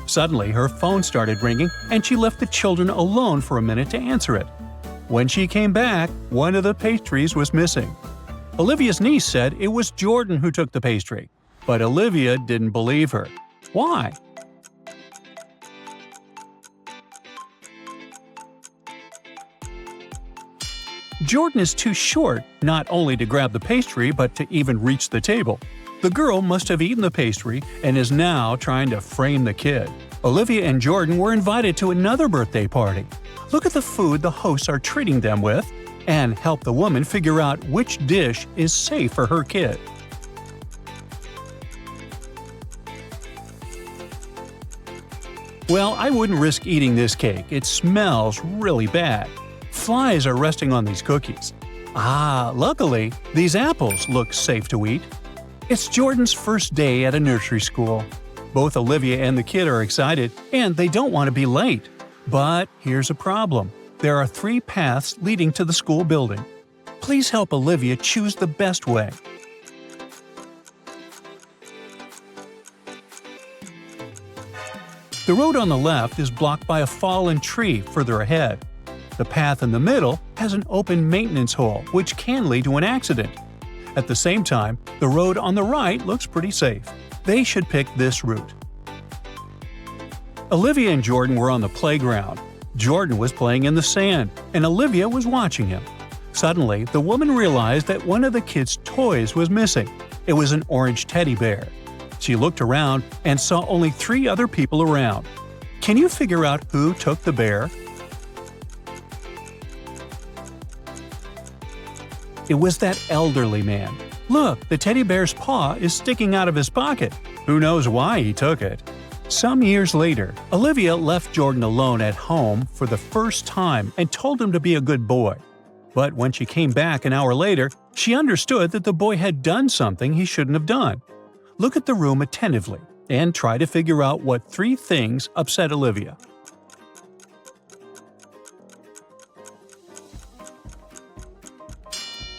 S1: Suddenly, her phone started ringing and she left the children alone for a minute to answer it. When she came back, one of the pastries was missing. Olivia's niece said it was Jordan who took the pastry, but Olivia didn't believe her. Why? Jordan is too short not only to grab the pastry but to even reach the table. The girl must have eaten the pastry and is now trying to frame the kid. Olivia and Jordan were invited to another birthday party. Look at the food the hosts are treating them with and help the woman figure out which dish is safe for her kid. Well, I wouldn't risk eating this cake. It smells really bad. Flies are resting on these cookies. Luckily, these apples look safe to eat. It's Jordan's first day at a nursery school. Both Olivia and the kid are excited, and they don't want to be late. But here's a problem. There are 3 paths leading to the school building. Please help Olivia choose the best way. The road on the left is blocked by a fallen tree further ahead. The path in the middle has an open maintenance hole, which can lead to an accident. At the same time, the road on the right looks pretty safe. They should pick this route. Olivia and Jordan were on the playground. Jordan was playing in the sand, and Olivia was watching him. Suddenly, the woman realized that one of the kids' toys was missing. It was an orange teddy bear. She looked around and saw only 3 other people around. Can you figure out who took the bear? It was that elderly man. Look, the teddy bear's paw is sticking out of his pocket. Who knows why he took it? Some years later, Olivia left Jordan alone at home for the first time and told him to be a good boy. But when she came back an hour later, she understood that the boy had done something he shouldn't have done. Look at the room attentively and try to figure out what 3 things upset Olivia.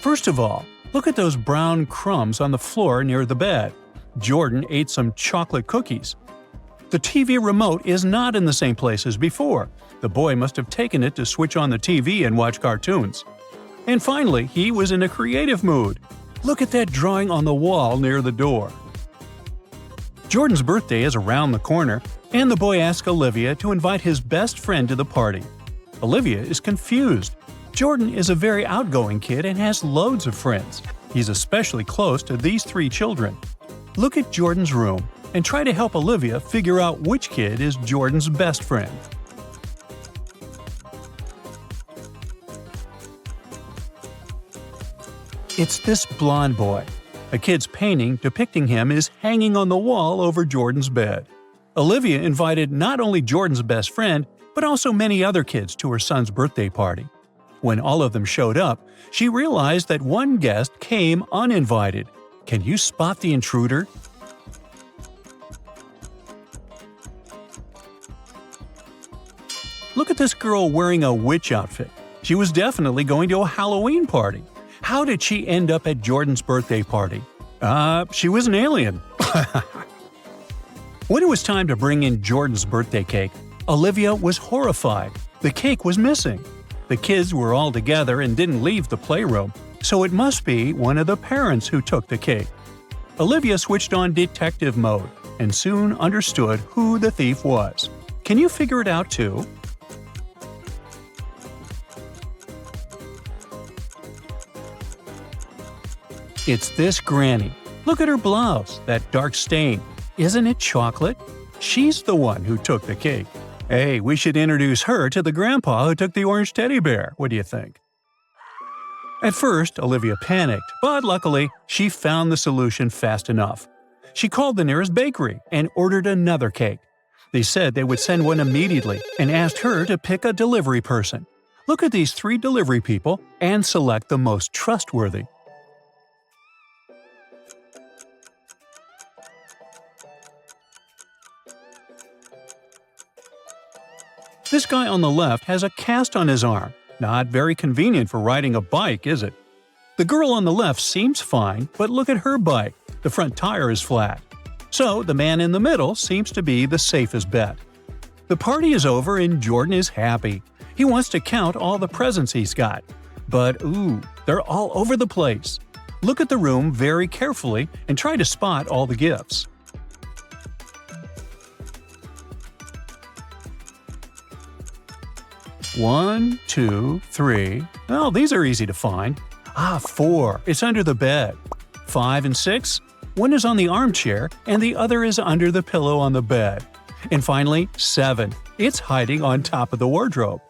S1: First of all, look at those brown crumbs on the floor near the bed. Jordan ate some chocolate cookies. The TV remote is not in the same place as before. The boy must have taken it to switch on the TV and watch cartoons. And finally, he was in a creative mood. Look at that drawing on the wall near the door. Jordan's birthday is around the corner, and the boy asks Olivia to invite his best friend to the party. Olivia is confused. Jordan is a very outgoing kid and has loads of friends. He's especially close to these 3 children. Look at Jordan's room and try to help Olivia figure out which kid is Jordan's best friend. It's this blonde boy. A kid's painting depicting him is hanging on the wall over Jordan's bed. Olivia invited not only Jordan's best friend, but also many other kids to her son's birthday party. When all of them showed up, she realized that one guest came uninvited. Can you spot the intruder? Look at this girl wearing a witch outfit. She was definitely going to a Halloween party. How did she end up at Jordan's birthday party? She was an alien. When it was time to bring in Jordan's birthday cake, Olivia was horrified. The cake was missing. The kids were all together and didn't leave the playroom, so it must be one of the parents who took the cake. Olivia switched on detective mode and soon understood who the thief was. Can you figure it out too? It's this granny. Look at her blouse, that dark stain. Isn't it chocolate? She's the one who took the cake. Hey, we should introduce her to the grandpa who took the orange teddy bear. What do you think? At first, Olivia panicked, but luckily, she found the solution fast enough. She called the nearest bakery and ordered another cake. They said they would send one immediately and asked her to pick a delivery person. Look at these 3 delivery people and select the most trustworthy. This guy on the left has a cast on his arm. Not very convenient for riding a bike, is it? The girl on the left seems fine, but look at her bike. The front tire is flat. So the man in the middle seems to be the safest bet. The party is over and Jordan is happy. He wants to count all the presents he's got. But they're all over the place. Look at the room very carefully and try to spot all the gifts. One, 2, 3. Well, these are easy to find. 4. It's under the bed. 5 and 6. One is on the armchair and the other is under the pillow on the bed. And finally, 7. It's hiding on top of the wardrobe.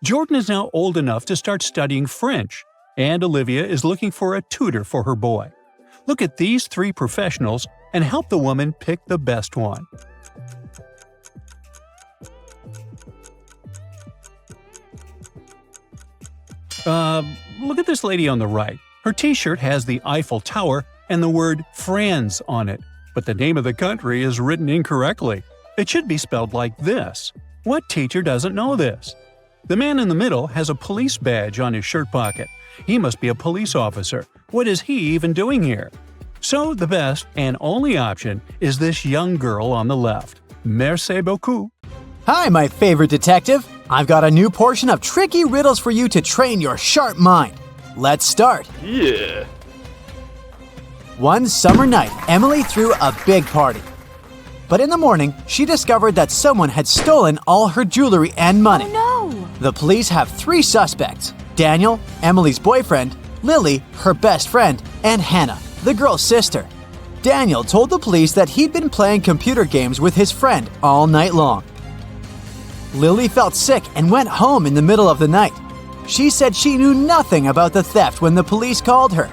S1: Jordan is now old enough to start studying French, and Olivia is looking for a tutor for her boy. Look at these 3 professionals and help the woman pick the best one. Look at this lady on the right. Her t-shirt has the Eiffel Tower and the word France on it, but the name of the country is written incorrectly. It should be spelled like this. What teacher doesn't know this? The man in the middle has a police badge on his shirt pocket. He must be a police officer. What is he even doing here? So the best and only option is this young girl on the left. Merci beaucoup.
S3: Hi, my favorite detective. I've got a new portion of tricky riddles for you to train your sharp mind. Let's start.
S4: Yeah.
S3: One summer night, Emily threw a big party. But in the morning, she discovered that someone had stolen all her jewelry and money.
S5: Oh no!
S3: The police have 3 suspects: Daniel, Emily's boyfriend, Lily, her best friend, and Hannah, the girl's sister. Daniel told the police that he'd been playing computer games with his friend all night long. Lily felt sick and went home in the middle of the night. She said she knew nothing about the theft when the police called her.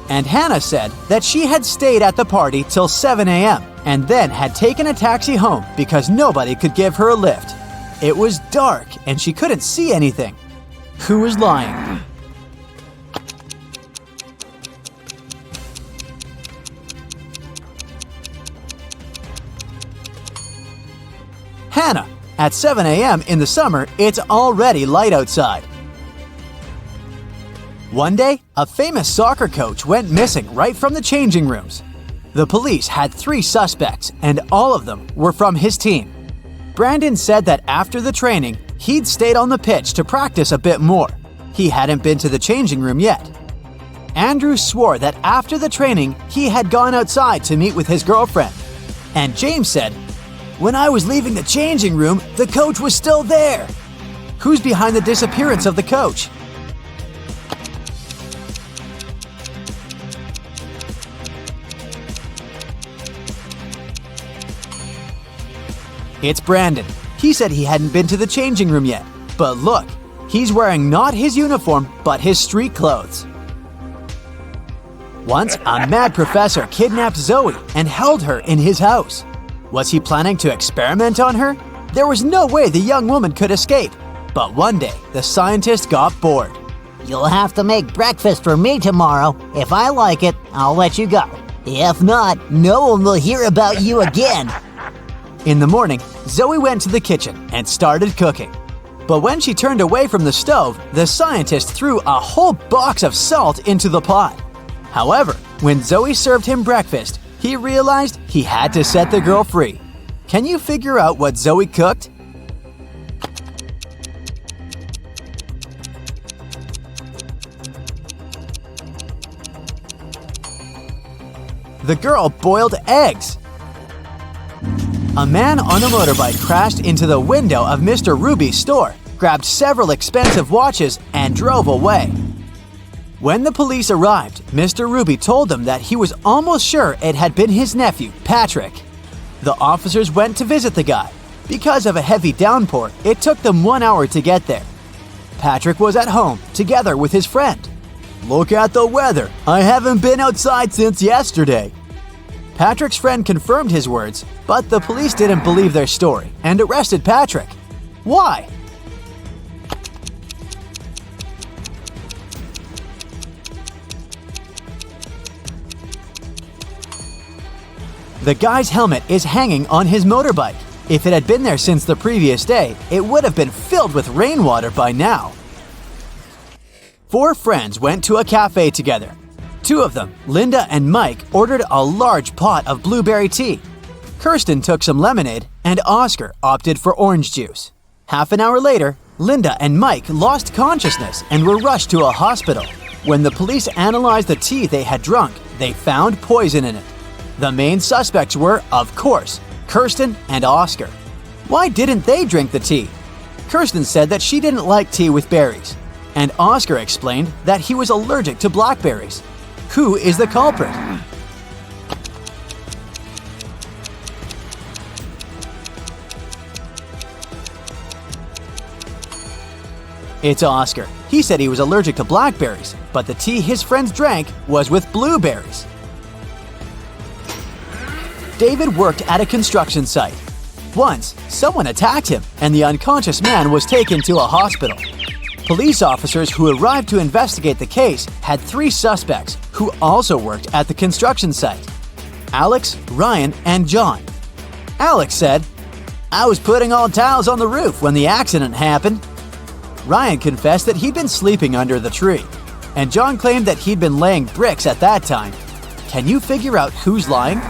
S3: And Hannah said that she had stayed at the party till 7 a.m. and then had taken a taxi home because nobody could give her a lift. It was dark and she couldn't see anything. Who was lying? Hannah. At 7 a.m. in the summer, it's already light outside. One day, a famous soccer coach went missing right from the changing rooms. The police had 3 suspects, and all of them were from his team. Brandon said that after the training, he'd stayed on the pitch to practice a bit more. He hadn't been to the changing room yet. Andrew swore that after the training, he had gone outside to meet with his girlfriend. And James said, "When I was leaving the changing room, the coach was still there." Who's behind the disappearance of the coach? It's Brandon. He said he hadn't been to the changing room yet. But look, he's wearing not his uniform, but his street clothes. Once, a mad professor kidnapped Zoe and held her in his house. Was he planning to experiment on her? There was no way the young woman could escape. But one day, the scientist got bored.
S4: "You'll have to make breakfast for me tomorrow. If I like it, I'll let you go. If not, no one will hear about you again."
S3: In the morning, Zoe went to the kitchen and started cooking. But when she turned away from the stove, the scientist threw a whole box of salt into the pot. However, when Zoe served him breakfast, he realized he had to set the girl free. Can you figure out what Zoe cooked? The girl boiled eggs. A man on a motorbike crashed into the window of Mr. Ruby's store, grabbed several expensive watches, and drove away. When the police arrived, Mr. Ruby told them that he was almost sure it had been his nephew, Patrick. The officers went to visit the guy. Because of a heavy downpour, it took them 1 hour to get there. Patrick was at home, together with his friend. "Look at the weather. I haven't been outside since yesterday." Patrick's friend confirmed his words, but the police didn't believe their story and arrested Patrick. Why? The guy's helmet is hanging on his motorbike. If it had been there since the previous day, it would have been filled with rainwater by now. 4 friends went to a cafe together. 2 of them, Linda and Mike, ordered a large pot of blueberry tea. Kirsten took some lemonade, and Oscar opted for orange juice. Half an hour later, Linda and Mike lost consciousness and were rushed to a hospital. When the police analyzed the tea they had drunk, they found poison in it. The main suspects were, of course, Kirsten and Oscar. Why didn't they drink the tea? Kirsten said that she didn't like tea with berries, and Oscar explained that he was allergic to blackberries. Who is the culprit? It's Oscar. He said he was allergic to blackberries, but the tea his friends drank was with blueberries. David worked at a construction site. Once, someone attacked him, and the unconscious man was taken to a hospital. Police officers who arrived to investigate the case had 3 suspects who also worked at the construction site: Alex, Ryan, and John. Alex said, "I was putting all tiles on the roof when the accident happened." Ryan confessed that he'd been sleeping under the tree, and John claimed that he'd been laying bricks at that time. Can you figure out who's lying?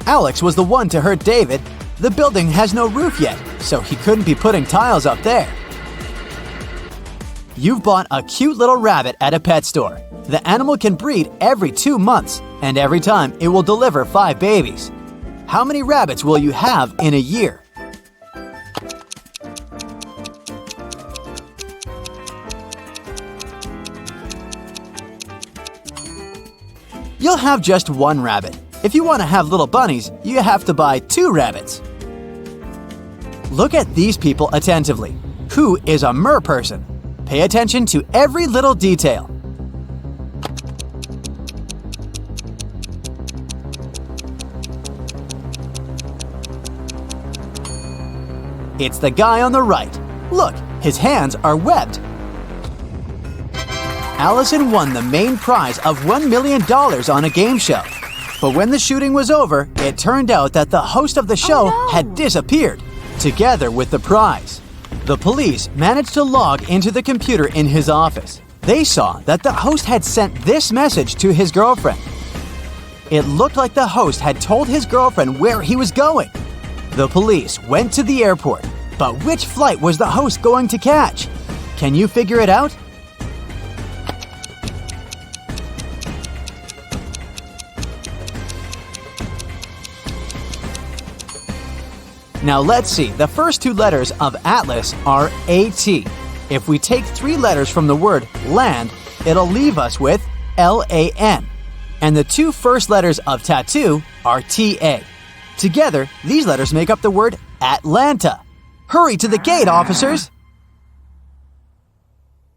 S3: Alex was the one to hurt David. The building has no roof yet, so he couldn't be putting tiles up there. You've bought a cute little rabbit at a pet store. The animal can breed every 2 months, and every time it will deliver 5 babies. How many rabbits will you have in a year? You'll have just 1 rabbit. If you want to have little bunnies, you have to buy 2 rabbits. Look at these people attentively. Who is a mer person? Pay attention to every little detail. It's the guy on the right. Look, his hands are webbed. Allison won the main prize of $1 million on a game show. But when the shooting was over, it turned out that the host of the show had disappeared, together with the prize. The police managed to log into the computer in his office. They saw that the host had sent this message to his girlfriend. It looked like the host had told his girlfriend where he was going. The police went to the airport, but which flight was the host going to catch? Can you figure it out? Now let's see, the first 2 letters of Atlas are AT. If we take 3 letters from the word land, it'll leave us with LAN. And the 2 first letters of tattoo are TA. Together, these letters make up the word Atlanta. Hurry to the gate, officers!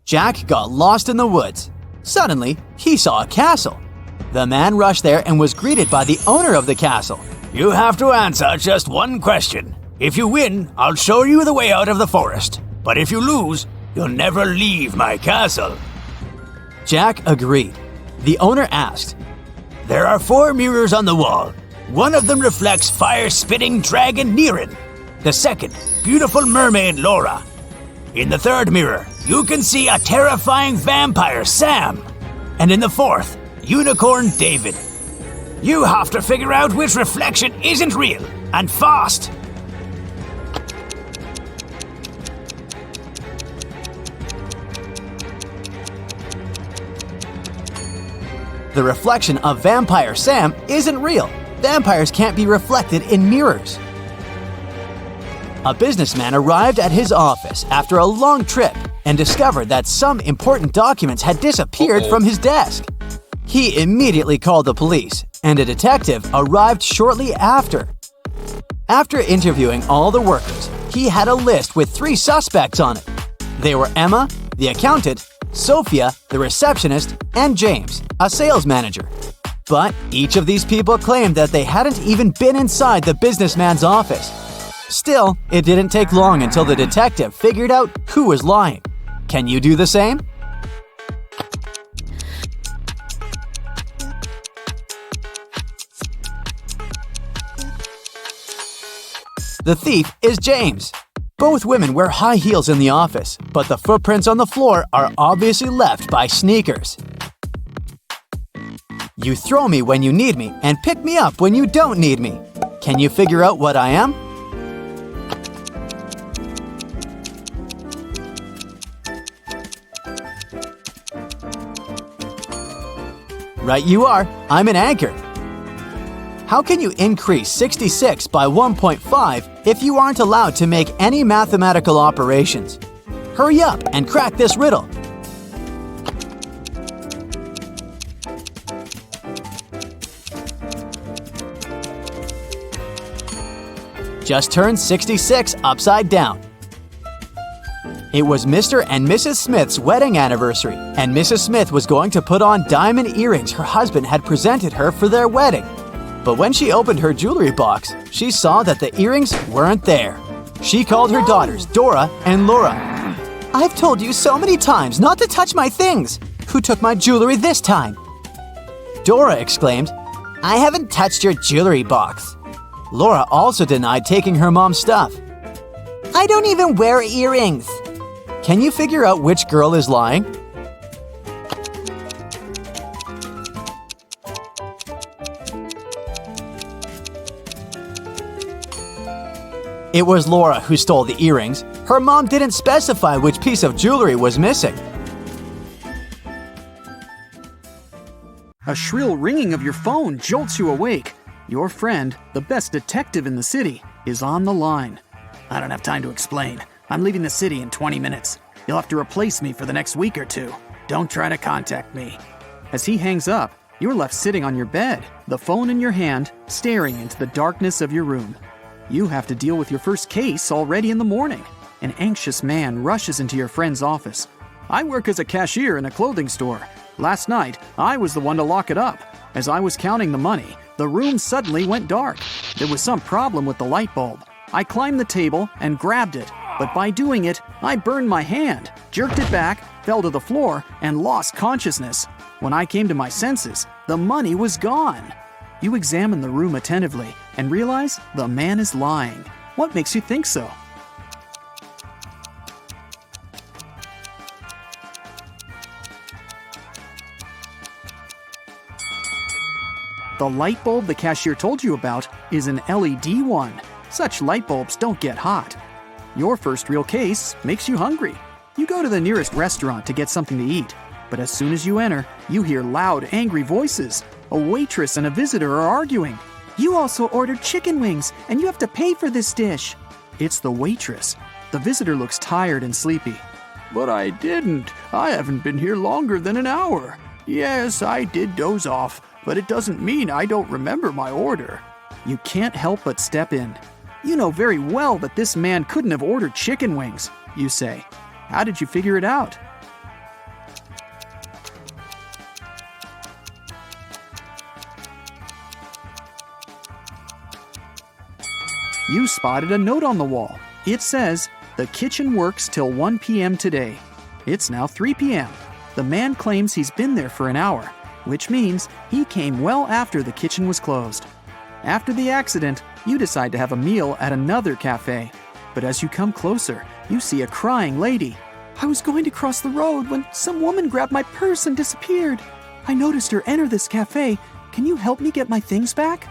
S3: Jack got lost in the woods. Suddenly, he saw a castle. The man rushed there and was greeted by the owner of the castle.
S5: You have to answer just one question. If you win, I'll show you the way out of the forest. But if you lose, you'll never leave my castle.
S3: Jack agreed. The owner asked,
S5: There are 4 mirrors on the wall. One of them reflects fire-spitting dragon Niren. The second, beautiful mermaid Laura. In the third mirror, you can see a terrifying vampire Sam. And in the fourth, unicorn David. You have to figure out which reflection isn't real, and fast.
S3: The reflection of vampire Sam isn't real. Vampires can't be reflected in mirrors. A businessman arrived at his office after a long trip and discovered that some important documents had disappeared from his desk. He immediately called the police, and a detective arrived shortly after. After interviewing all the workers, he had a list with 3 suspects on it. They were Emma, the accountant, Sophia, the receptionist, and James, a sales manager. But each of these people claimed that they hadn't even been inside the businessman's office. Still, it didn't take long until the detective figured out who was lying. Can you do the same? The thief is James. Both women wear high heels in the office, but the footprints on the floor are obviously left by sneakers. You throw me when you need me and pick me up when you don't need me. Can you figure out what I am? Right you are. I'm an anchor. How can you increase 66 by 1.5 if you aren't allowed to make any mathematical operations? Hurry up and crack this riddle. Just turn 66 upside down. It was Mr. and Mrs. Smith's wedding anniversary, and Mrs. Smith was going to put on diamond earrings her husband had presented her for their wedding. But when she opened her jewelry box, she saw that the earrings weren't there. She called her daughters, Dora and Laura. "I've told you so many times not to touch my things. Who took my jewelry this time?" Dora exclaimed, "I haven't touched your jewelry box." Laura also denied taking her mom's stuff. "I don't even wear earrings." Can you figure out which girl is lying? It was Laura who stole the earrings. Her mom didn't specify which piece of jewelry was missing.
S6: A shrill ringing of your phone jolts you awake. Your friend, the best detective in the city, is on the line. "I don't have time to explain. I'm leaving the city in 20 minutes. You'll have to replace me for the next week or two. Don't try to contact me." As he hangs up, You're left sitting on your bed, the phone in your hand, staring into the darkness of your room. You have to deal with your first case already in the morning. An anxious man rushes into your friend's office. "I work as a cashier in a clothing store. Last night, I was the one to lock it up. As I was counting the money, the room suddenly went dark. There was some problem with the light bulb. I climbed the table and grabbed it, but by doing it, I burned my hand, jerked it back, fell to the floor, and lost consciousness. When I came to my senses, the money was gone." You examine the room attentively and realize the man is lying. What makes you think so? The light bulb the cashier told you about is an LED one. Such light bulbs don't get hot. Your first real case makes you hungry. You go to the nearest restaurant to get something to eat, but as soon as you enter, you hear loud, angry voices. A waitress and a visitor are arguing. "You also ordered chicken wings, and you have to pay for this dish." It's the waitress. The visitor looks tired and sleepy. "But I didn't. I haven't been here longer than an hour. Yes, I did doze off, but it doesn't mean I don't remember my order." You can't help but step in. "You know very well that this man couldn't have ordered chicken wings," you say. "How did you figure it out?" You spotted a note on the wall. It says, "The kitchen works till 1 p.m. today." It's now 3 p.m. The man claims he's been there for an hour, which means he came well after the kitchen was closed. After the accident, you decide to have a meal at another cafe. But as you come closer, you see a crying lady. "I was going to cross the road when some woman grabbed my purse and disappeared. I noticed her enter this cafe. Can you help me get my things back?"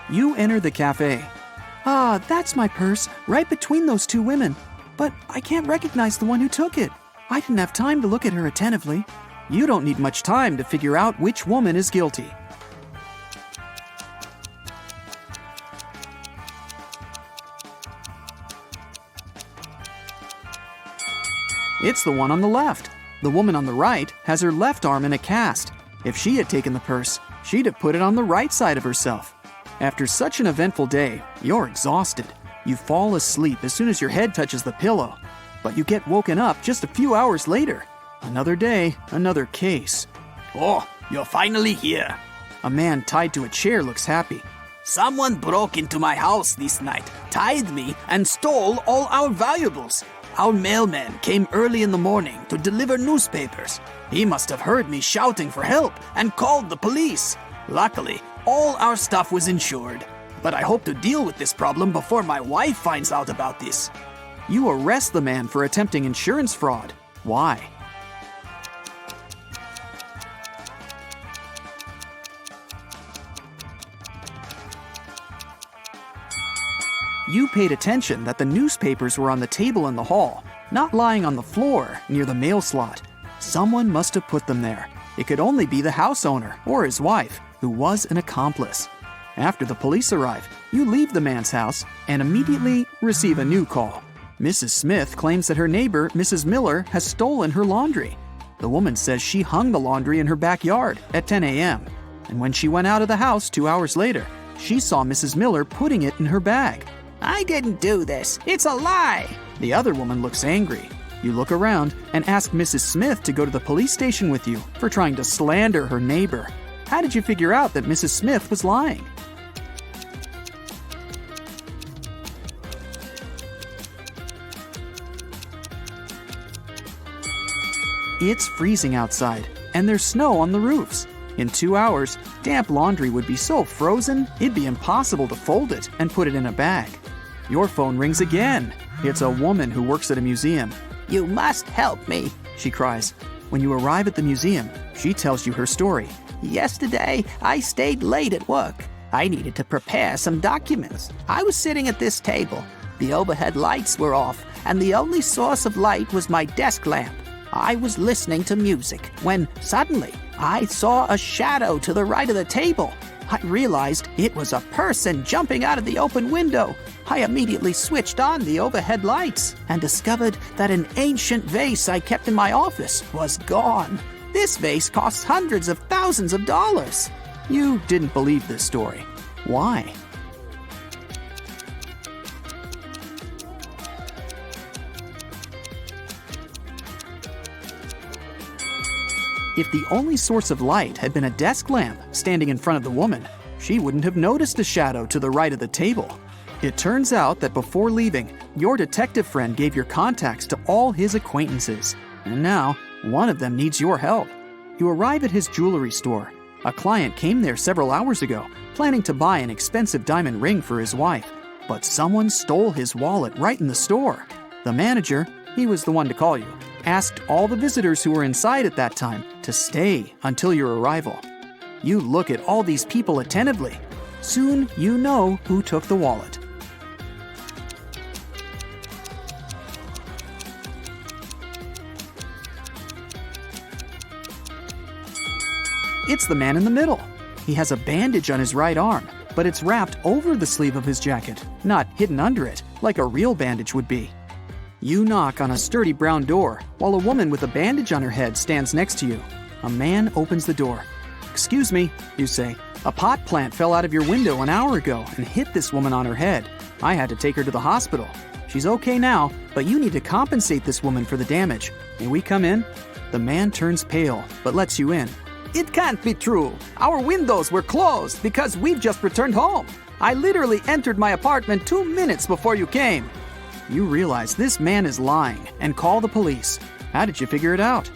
S6: You enter the cafe. "Ah, that's my purse, right between those two women. But I can't recognize the one who took it. I didn't have time to look at her attentively." You don't need much time to figure out which woman is guilty. It's the one on the left. The woman on the right has her left arm in a cast. If she had taken the purse, she'd have put it on the right side of herself. After such an eventful day, you're exhausted. You fall asleep as soon as your head touches the pillow. But you get woken up just a few hours later. Another day, another case.
S5: "Oh, you're finally here."
S6: A man tied to a chair looks happy.
S5: "Someone broke into my house this night, tied me, and stole all our valuables. Our mailman came early in the morning to deliver newspapers. He must have heard me shouting for help and called the police. Luckily, all our stuff was insured. But I hope to deal with this problem before my wife finds out about this."
S6: You arrest the man for attempting insurance fraud. Why? You paid attention that the newspapers were on the table in the hall, not lying on the floor near the mail slot. Someone must have put them there. It could only be the house owner or his wife, who was an accomplice. After the police arrive, you leave the man's house and immediately receive a new call. Mrs. Smith claims that her neighbor, Mrs. Miller, has stolen her laundry. The woman says she hung the laundry in her backyard at 10 a.m. And when she went out of the house 2 hours later, she saw Mrs. Miller putting it in her bag.
S5: "I didn't do this. It's a lie."
S6: The other woman looks angry. You look around and ask Mrs. Smith to go to the police station with you for trying to slander her neighbor. How did you figure out that Mrs. Smith was lying? It's freezing outside, and there's snow on the roofs. In 2 hours, damp laundry would be so frozen, it'd be impossible to fold it and put it in a bag. Your phone rings again. It's a woman who works at a museum.
S5: "You must help me,"
S6: she cries. When you arrive at the museum, she tells you her story.
S5: "Yesterday, I stayed late at work. I needed to prepare some documents. I was sitting at this table. The overhead lights were off, and the only source of light was my desk lamp. I was listening to music when suddenly I saw a shadow to the right of the table. I realized it was a person jumping out of the open window. I immediately switched on the overhead lights and discovered that an ancient vase I kept in my office was gone.
S6: This vase costs hundreds of thousands of dollars. You didn't believe this story. Why? If the only source of light had been a desk lamp standing in front of the woman, she wouldn't have noticed a shadow to the right of the table. It turns out that before leaving, your detective friend gave your contacts to all his acquaintances. And now, one of them needs your help. You arrive at his jewelry store. A client came there several hours ago, planning to buy an expensive diamond ring for his wife. But someone stole his wallet right in the store. The manager, he was the one to call you, asked all the visitors who were inside at that time to stay until your arrival. You look at all these people attentively. Soon you know who took the wallet. It's the man in the middle. He has a bandage on his right arm, but it's wrapped over the sleeve of his jacket, not hidden under it, like a real bandage would be. You knock on a sturdy brown door, while a woman with a bandage on her head stands next to you. A man opens the door. "Excuse me," you say. "A pot plant fell out of your window an hour ago and hit this woman on her head. I had to take her to the hospital. She's okay now, but you need to compensate this woman for the damage. May we come in?" The man turns pale, but lets you in. "It can't be true. Our windows were closed because we've just returned home. I literally entered my apartment 2 minutes before you came." You realize this man is lying and call the police. How did you figure it out?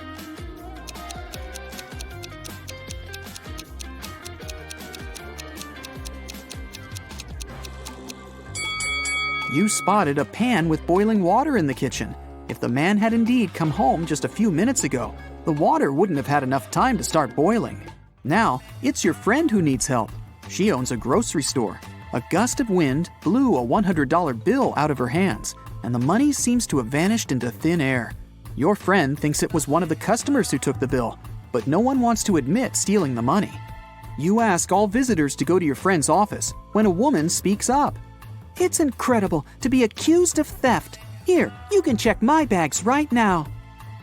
S6: You spotted a pan with boiling water in the kitchen. If the man had indeed come home just a few minutes ago, the water wouldn't have had enough time to start boiling. Now, it's your friend who needs help. She owns a grocery store. A gust of wind blew a $100 bill out of her hands, and the money seems to have vanished into thin air. Your friend thinks it was one of the customers who took the bill, but no one wants to admit stealing the money. You ask all visitors to go to your friend's office when a woman speaks up. "It's incredible to be accused of theft. Here, you can check my bags right now."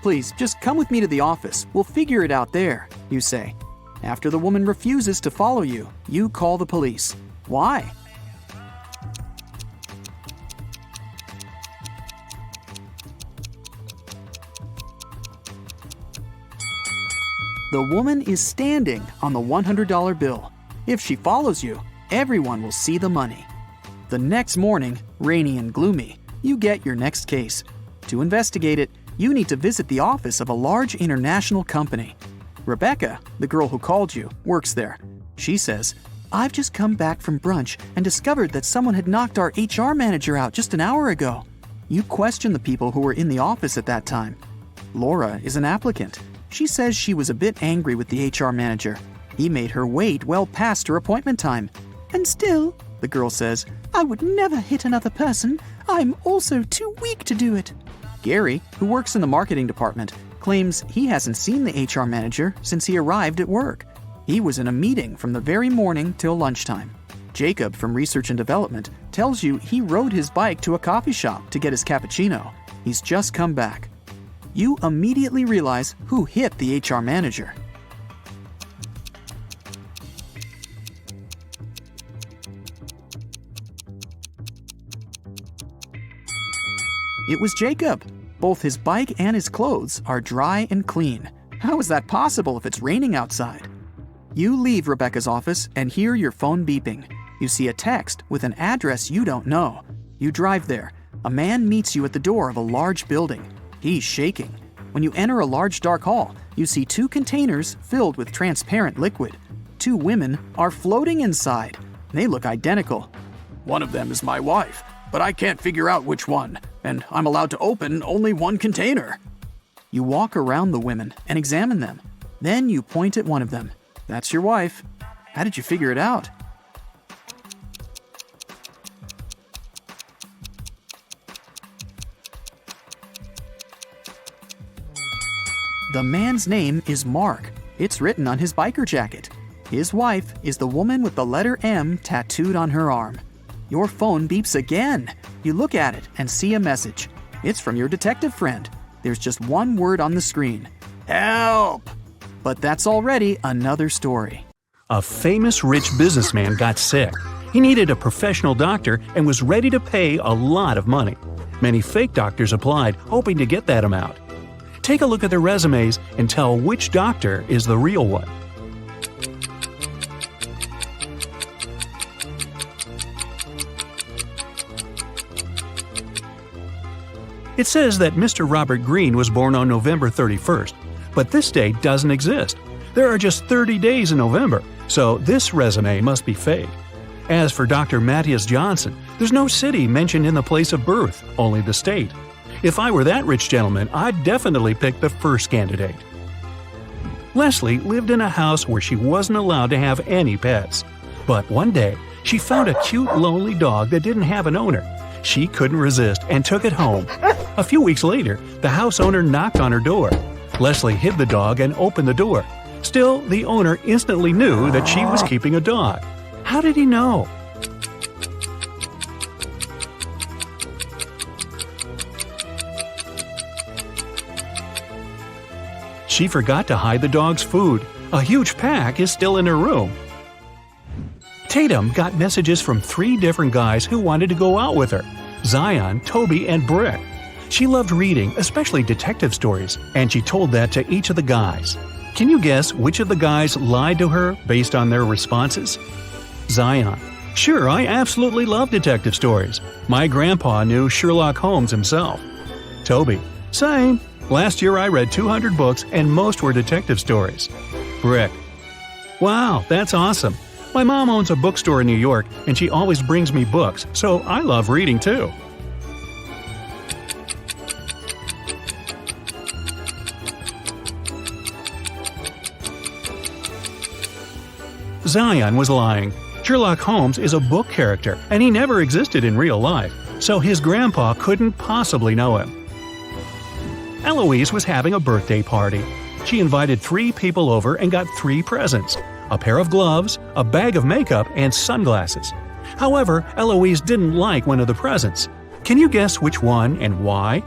S6: "Please, just come with me to the office. We'll figure it out there," you say. After the woman refuses to follow you, you call the police. Why? The woman is standing on the $100 bill. If she follows you, everyone will see the money. The next morning, rainy and gloomy, you get your next case. To investigate it, you need to visit the office of a large international company. Rebecca, the girl who called you, works there. She says, "I've just come back from brunch and discovered that someone had knocked our HR manager out just an hour ago." You question the people who were in the office at that time. Laura is an applicant. She says she was a bit angry with the HR manager. He made her wait well past her appointment time. "And still," the girl says, "I would never hit another person. I'm also too weak to do it." Gary, who works in the marketing department, claims he hasn't seen the HR manager since he arrived at work. He was in a meeting from the very morning till lunchtime. Jacob from Research and Development tells you he rode his bike to a coffee shop to get his cappuccino. He's just come back. You immediately realize who hit the HR manager. It was Jacob. Both his bike and his clothes are dry and clean. How is that possible if it's raining outside? You leave Rebecca's office and hear your phone beeping. You see a text with an address you don't know. You drive there. A man meets you at the door of a large building. He's shaking. When you enter a large dark hall, you see 2 containers filled with transparent liquid. 2 women are floating inside. They look identical. "One of them is my wife, but I can't figure out which one, and I'm allowed to open only one container." You walk around the women and examine them. Then you point at one of them. "That's your wife. How did you figure it out?" The man's name is Mark. It's written on his biker jacket. His wife is the woman with the letter M tattooed on her arm. Your phone beeps again. You look at it and see a message. It's from your detective friend. There's just one word on the screen. "Help!" But that's already another story.
S1: A famous rich businessman got sick. He needed a professional doctor and was ready to pay a lot of money. Many fake doctors applied, hoping to get that amount. Take a look at their resumes and tell which doctor is the real one. It says that Mr. Robert Greene was born on November 31st, but this date doesn't exist. There are just 30 days in November, so this resume must be fake. As for Dr. Matthias Johnson, there's no city mentioned in the place of birth, only the state. If I were that rich gentleman, I'd definitely pick the first candidate. Leslie lived in a house where she wasn't allowed to have any pets. But one day, she found a cute, lonely dog that didn't have an owner. She couldn't resist and took it home. A few weeks later, the house owner knocked on her door. Leslie hid the dog and opened the door. Still, the owner instantly knew that she was keeping a dog. How did he know? She forgot to hide the dog's food. A huge pack is still in her room. Tatum got messages from 3 different guys who wanted to go out with her: Zion, Toby, and Brick. She loved reading, especially detective stories, and she told that to each of the guys. Can you guess which of the guys lied to her based on their responses? Zion: Sure, I absolutely love detective stories. My grandpa knew Sherlock Holmes himself. Toby: Same. Last year I read 200 books and most were detective stories. Brick: Wow, that's awesome. My mom owns a bookstore in New York and she always brings me books, so I love reading too. Zion was lying. Sherlock Holmes is a book character and he never existed in real life, so his grandpa couldn't possibly know him. Eloise was having a birthday party. She invited 3 people over and got 3 presents: a pair of gloves, a bag of makeup, and sunglasses. However, Eloise didn't like one of the presents. Can you guess which one and why?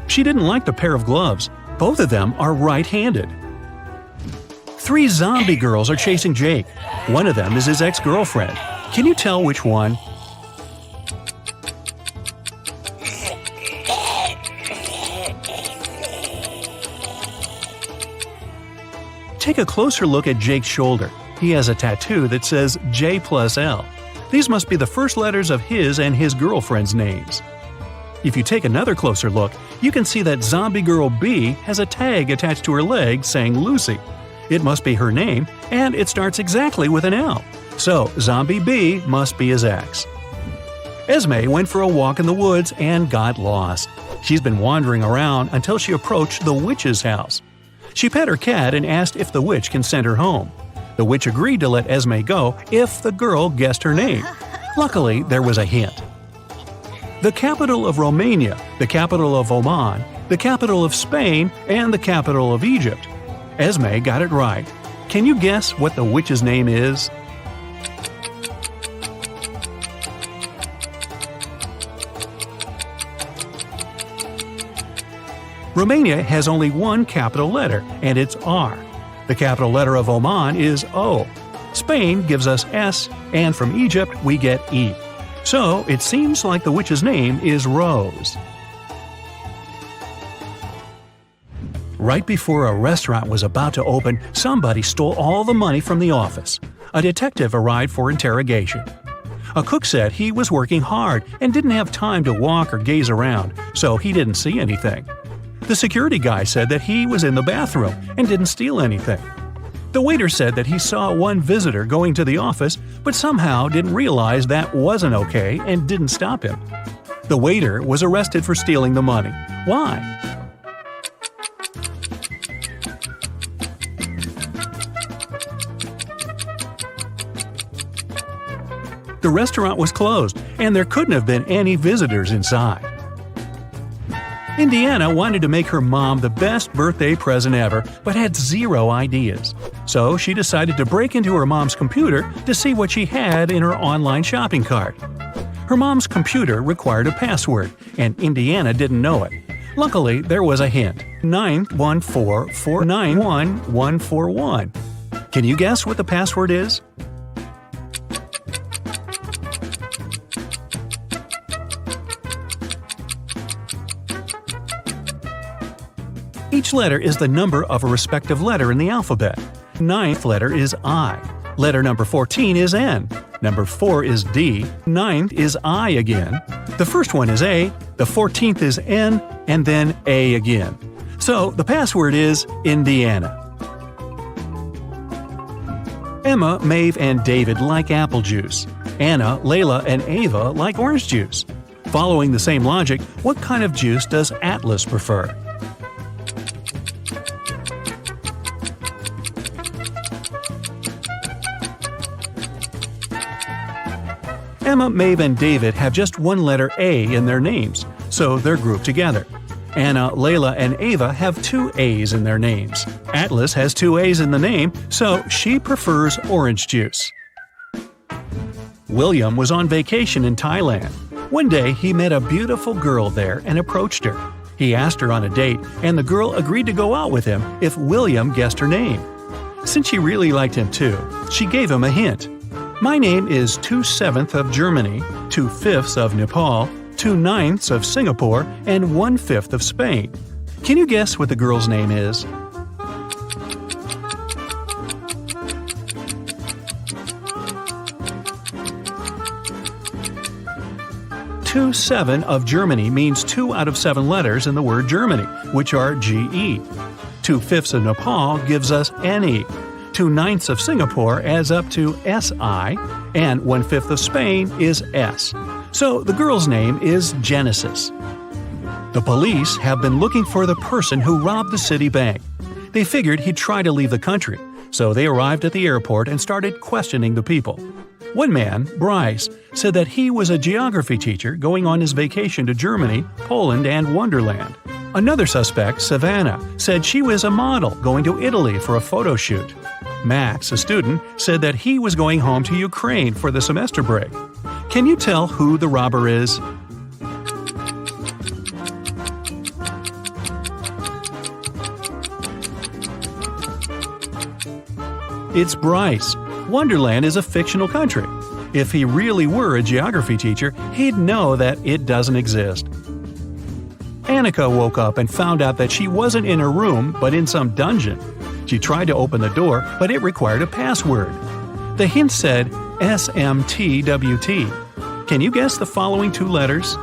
S1: She didn't like the pair of gloves. Both of them are right-handed. 3 zombie girls are chasing Jake. One of them is his ex-girlfriend. Can you tell which one? Take a closer look at Jake's shoulder. He has a tattoo that says J+L. These must be the first letters of his and his girlfriend's names. If you take another closer look, you can see that zombie girl B has a tag attached to her leg saying Lucy. It must be her name, and it starts exactly with an L. So, Zombie B must be his ex. Esme went for a walk in the woods and got lost. She's been wandering around until she approached the witch's house. She pet her cat and asked if the witch can send her home. The witch agreed to let Esme go if the girl guessed her name. Luckily, there was a hint. The capital of Romania, the capital of Oman, the capital of Spain, and the capital of Egypt. Esme got it right. Can you guess what the witch's name is? Romania has only one capital letter, and it's R. The capital letter of Oman is O. Spain gives us S, and from Egypt we get E. So it seems like the witch's name is Rose. Right before a restaurant was about to open, somebody stole all the money from the office. A detective arrived for interrogation. A cook said he was working hard and didn't have time to walk or gaze around, so he didn't see anything. The security guy said that he was in the bathroom and didn't steal anything. The waiter said that he saw one visitor going to the office, but somehow didn't realize that wasn't okay and didn't stop him. The waiter was arrested for stealing the money. Why? The restaurant was closed, and there couldn't have been any visitors inside. Indiana wanted to make her mom the best birthday present ever, but had zero ideas. So she decided to break into her mom's computer to see what she had in her online shopping cart. Her mom's computer required a password, and Indiana didn't know it. Luckily, there was a hint: 914491141. Can you guess what the password is? Each letter is the number of a respective letter in the alphabet. Ninth letter is I. Letter number 14 is N. Number 4 is D. Ninth is I again. The first one is A, the 14th is N, and then A again. So the password is Indiana. Emma, Maeve, and David like apple juice. Anna, Layla, and Ava like orange juice. Following the same logic, what kind of juice does Atlas prefer? Emma, Maeve, and David have just one letter A in their names, so they're grouped together. Anna, Layla, and Ava have 2 A's in their names. Atlas has 2 A's in the name, so she prefers orange juice. William was on vacation in Thailand. One day, he met a beautiful girl there and approached her. He asked her on a date, and the girl agreed to go out with him if William guessed her name. Since she really liked him too, she gave him a hint. My name is 2/7 of Germany, 2/5 of Nepal, 2/9 of Singapore, and 1/5 of Spain. Can you guess what the girl's name is? Two-7 of Germany means 2 out of 7 letters in the word Germany, which are GE. 2/5 of Nepal gives us NE. 2/9 of Singapore adds up to SI, and 1/5 of Spain is S. So the girl's name is Genesis. The police have been looking for the person who robbed the city bank. They figured he'd try to leave the country, so they arrived at the airport and started questioning the people. One man, Bryce, said that he was a geography teacher going on his vacation to Germany, Poland, and Wonderland. Another suspect, Savannah, said she was a model going to Italy for a photo shoot. Max, a student, said that he was going home to Ukraine for the semester break. Can you tell who the robber is? It's Bryce. Wonderland is a fictional country. If he really were a geography teacher, he'd know that it doesn't exist. Annika woke up and found out that she wasn't in her room, but in some dungeon. She tried to open the door, but it required a password. The hint said SMTWT. Can you guess the following 2 letters?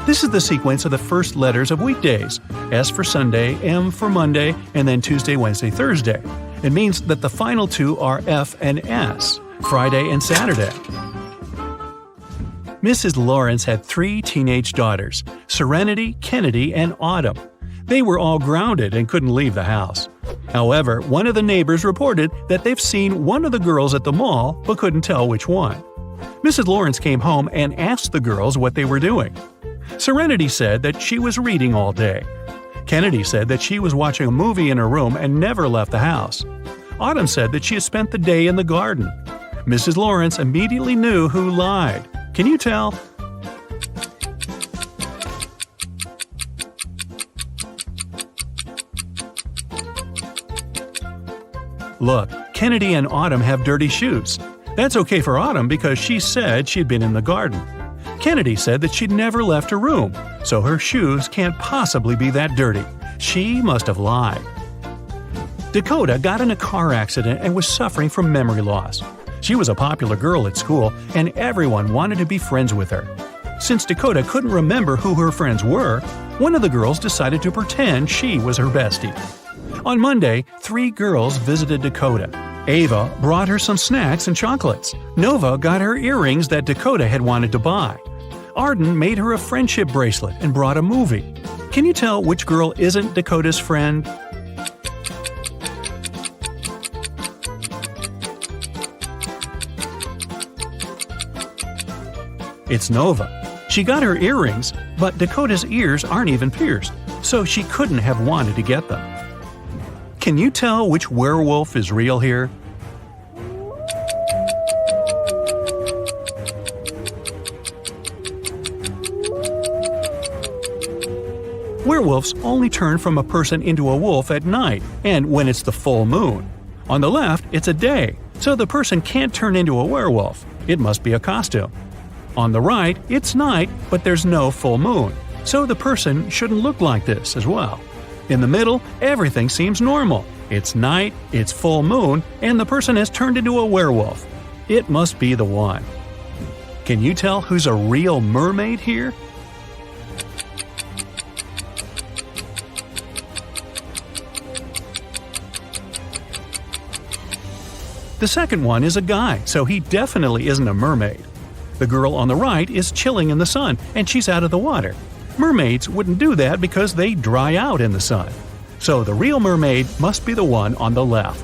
S1: This is the sequence of the first letters of weekdays. S for Sunday, M for Monday, and then Tuesday, Wednesday, Thursday. It means that the final 2 are F and S, Friday and Saturday. Mrs. Lawrence had 3 teenage daughters, Serenity, Kennedy, and Autumn. They were all grounded and couldn't leave the house. However, one of the neighbors reported that they've seen one of the girls at the mall but couldn't tell which one. Mrs. Lawrence came home and asked the girls what they were doing. Serenity said that she was reading all day. Kennedy said that she was watching a movie in her room and never left the house. Autumn said that she had spent the day in the garden. Mrs. Lawrence immediately knew who lied. Can you tell? Look, Kennedy and Autumn have dirty shoes. That's okay for Autumn because she said she'd been in the garden. Kennedy said that she'd never left her room, so her shoes can't possibly be that dirty. She must have lied. Dakota got in a car accident and was suffering from memory loss. She was a popular girl at school, and everyone wanted to be friends with her. Since Dakota couldn't remember who her friends were, one of the girls decided to pretend she was her bestie. On Monday, 3 girls visited Dakota. Ava brought her some snacks and chocolates. Nova got her earrings that Dakota had wanted to buy. Arden made her a friendship bracelet and brought a movie. Can you tell which girl isn't Dakota's friend? It's Nova. She got her earrings, but Dakota's ears aren't even pierced, so she couldn't have wanted to get them. Can you tell which werewolf is real here? Werewolves only turn from a person into a wolf at night and when it's the full moon. On the left, it's a day, so the person can't turn into a werewolf. It must be a costume. On the right, it's night, but there's no full moon, so the person shouldn't look like this as well. In the middle, everything seems normal. It's night, it's full moon, and the person has turned into a werewolf. It must be the one. Can you tell who's a real mermaid here? The second one is a guy, so he definitely isn't a mermaid. The girl on the right is chilling in the sun, and she's out of the water. Mermaids wouldn't do that because they dry out in the sun. So the real mermaid must be the one on the left.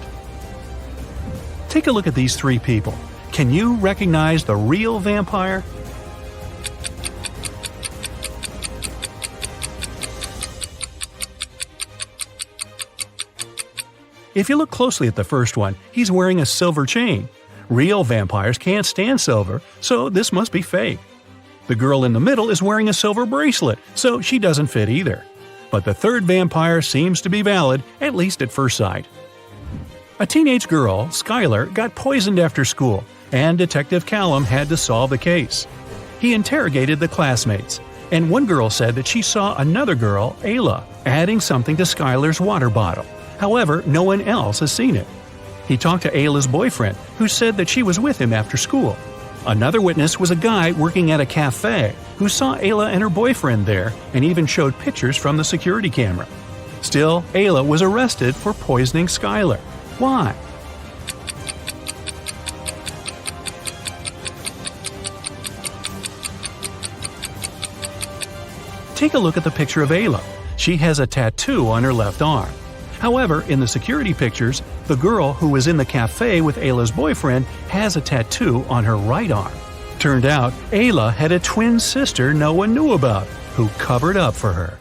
S1: Take a look at these three people. Can you recognize the real vampire? If you look closely at the first one, he's wearing a silver chain. Real vampires can't stand silver, so this must be fake. The girl in the middle is wearing a silver bracelet, so she doesn't fit either. But the third vampire seems to be valid, at least at first sight. A teenage girl, Skylar, got poisoned after school, and Detective Callum had to solve the case. He interrogated the classmates, and one girl said that she saw another girl, Ayla, adding something to Skylar's water bottle. However, no one else has seen it. He talked to Ayla's boyfriend, who said that she was with him after school. Another witness was a guy working at a cafe who saw Ayla and her boyfriend there and even showed pictures from the security camera. Still, Ayla was arrested for poisoning Skylar. Why? Take a look at the picture of Ayla. She has a tattoo on her left arm. However, in the security pictures, the girl who was in the cafe with Ayla's boyfriend has a tattoo on her right arm. Turned out, Ayla had a twin sister no one knew about, who covered up for her.